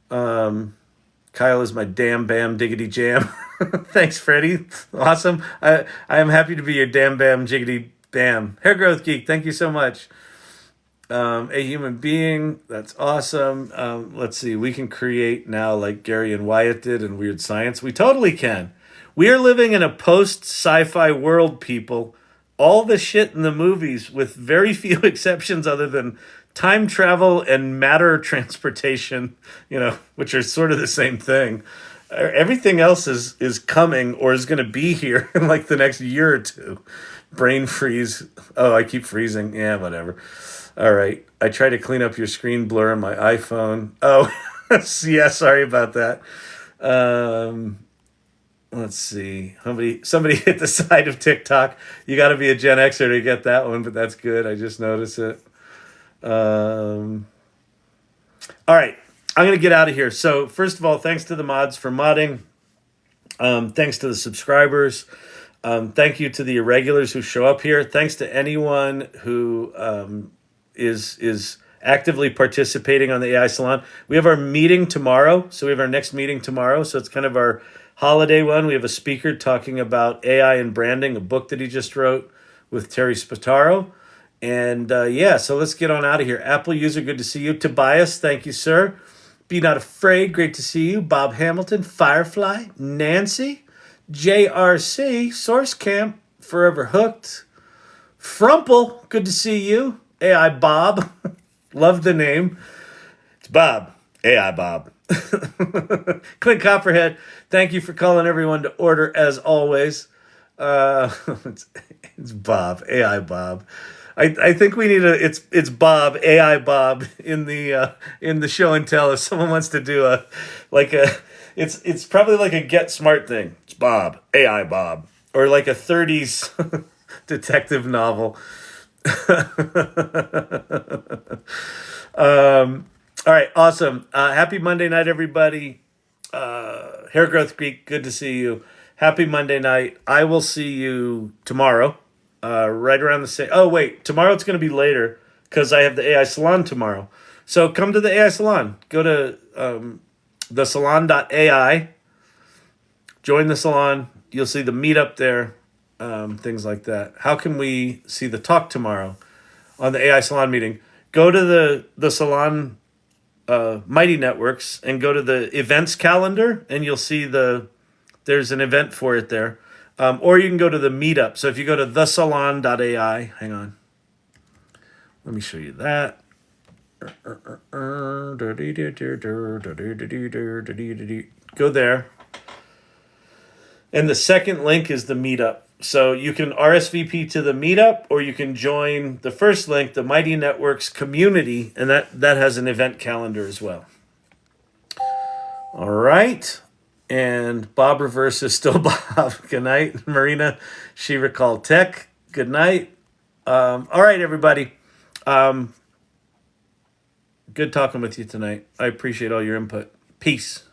Kyle is my damn bam diggity jam. Thanks, Freddie. Awesome. I am happy to be your damn bam jiggity bam. Hair growth geek, thank you so much. A human being, that's awesome. Let's see, we can create now like Gary and Wyatt did in Weird Science. We totally can. We are living in a post-sci-fi world, people. All the shit in the movies, with very few exceptions other than time travel and matter transportation, which are sort of the same thing. Everything else is coming or is going to be here in like the next year or two. Brain freeze. Oh, I keep freezing. Yeah, whatever. All right. I try to clean up your screen blur on my iPhone. Oh, yeah, sorry about that. Let's see. Somebody hit the side of TikTok. You got to be a Gen Xer to get that one, but that's good. I just noticed it. All right. I'm going to get out of here. So first of all, thanks to the mods for modding. Thanks to the subscribers. Thank you to the irregulars who show up here. Thanks to anyone who is actively participating on the AI Salon. We have our meeting tomorrow. So we have our next meeting tomorrow. So it's kind of our holiday one. We have a speaker talking about AI and branding, a book that he just wrote with Terry Spataro. And so let's get on out of here. Apple user, good to see you. Tobias, thank you, sir. Be Not Afraid, great to see you. Bob Hamilton, Firefly, Nancy, JRC, Source Camp, Forever Hooked. Frumple, good to see you. AI Bob, love the name. It's Bob, AI Bob. Clint Copperhead, thank you for calling everyone to order as always. It's Bob, AI Bob. I think we need it's Bob, AI Bob in the show and tell if someone wants to do it's probably like a Get Smart thing. It's Bob, AI Bob, or like a 30s detective novel. All right, awesome. Happy Monday night, everybody. Hair Growth Geek, good to see you. Happy Monday night. I will see you tomorrow, right around the same. Oh, wait, tomorrow it's going to be later because I have the AI Salon tomorrow. So come to the AI Salon. Go to thesalon.ai. Join the salon. You'll see the meetup there, things like that. How can we see the talk tomorrow on the AI Salon meeting? Go to the Salon Mighty Networks and go to the events calendar, and you'll see there's an event for it there. Or you can go to the meetup. So if you go to thesalon.ai, hang on. Let me show you that. Go there. And the second link is the meetup. So you can RSVP to the meetup, or you can join the first link, the Mighty Networks community, and that has an event calendar as well. All right. And Bob Reverse is still Bob. Good night. Marina, she recalled tech. Good night. All right, everybody. Good talking with you tonight. I appreciate all your input. Peace.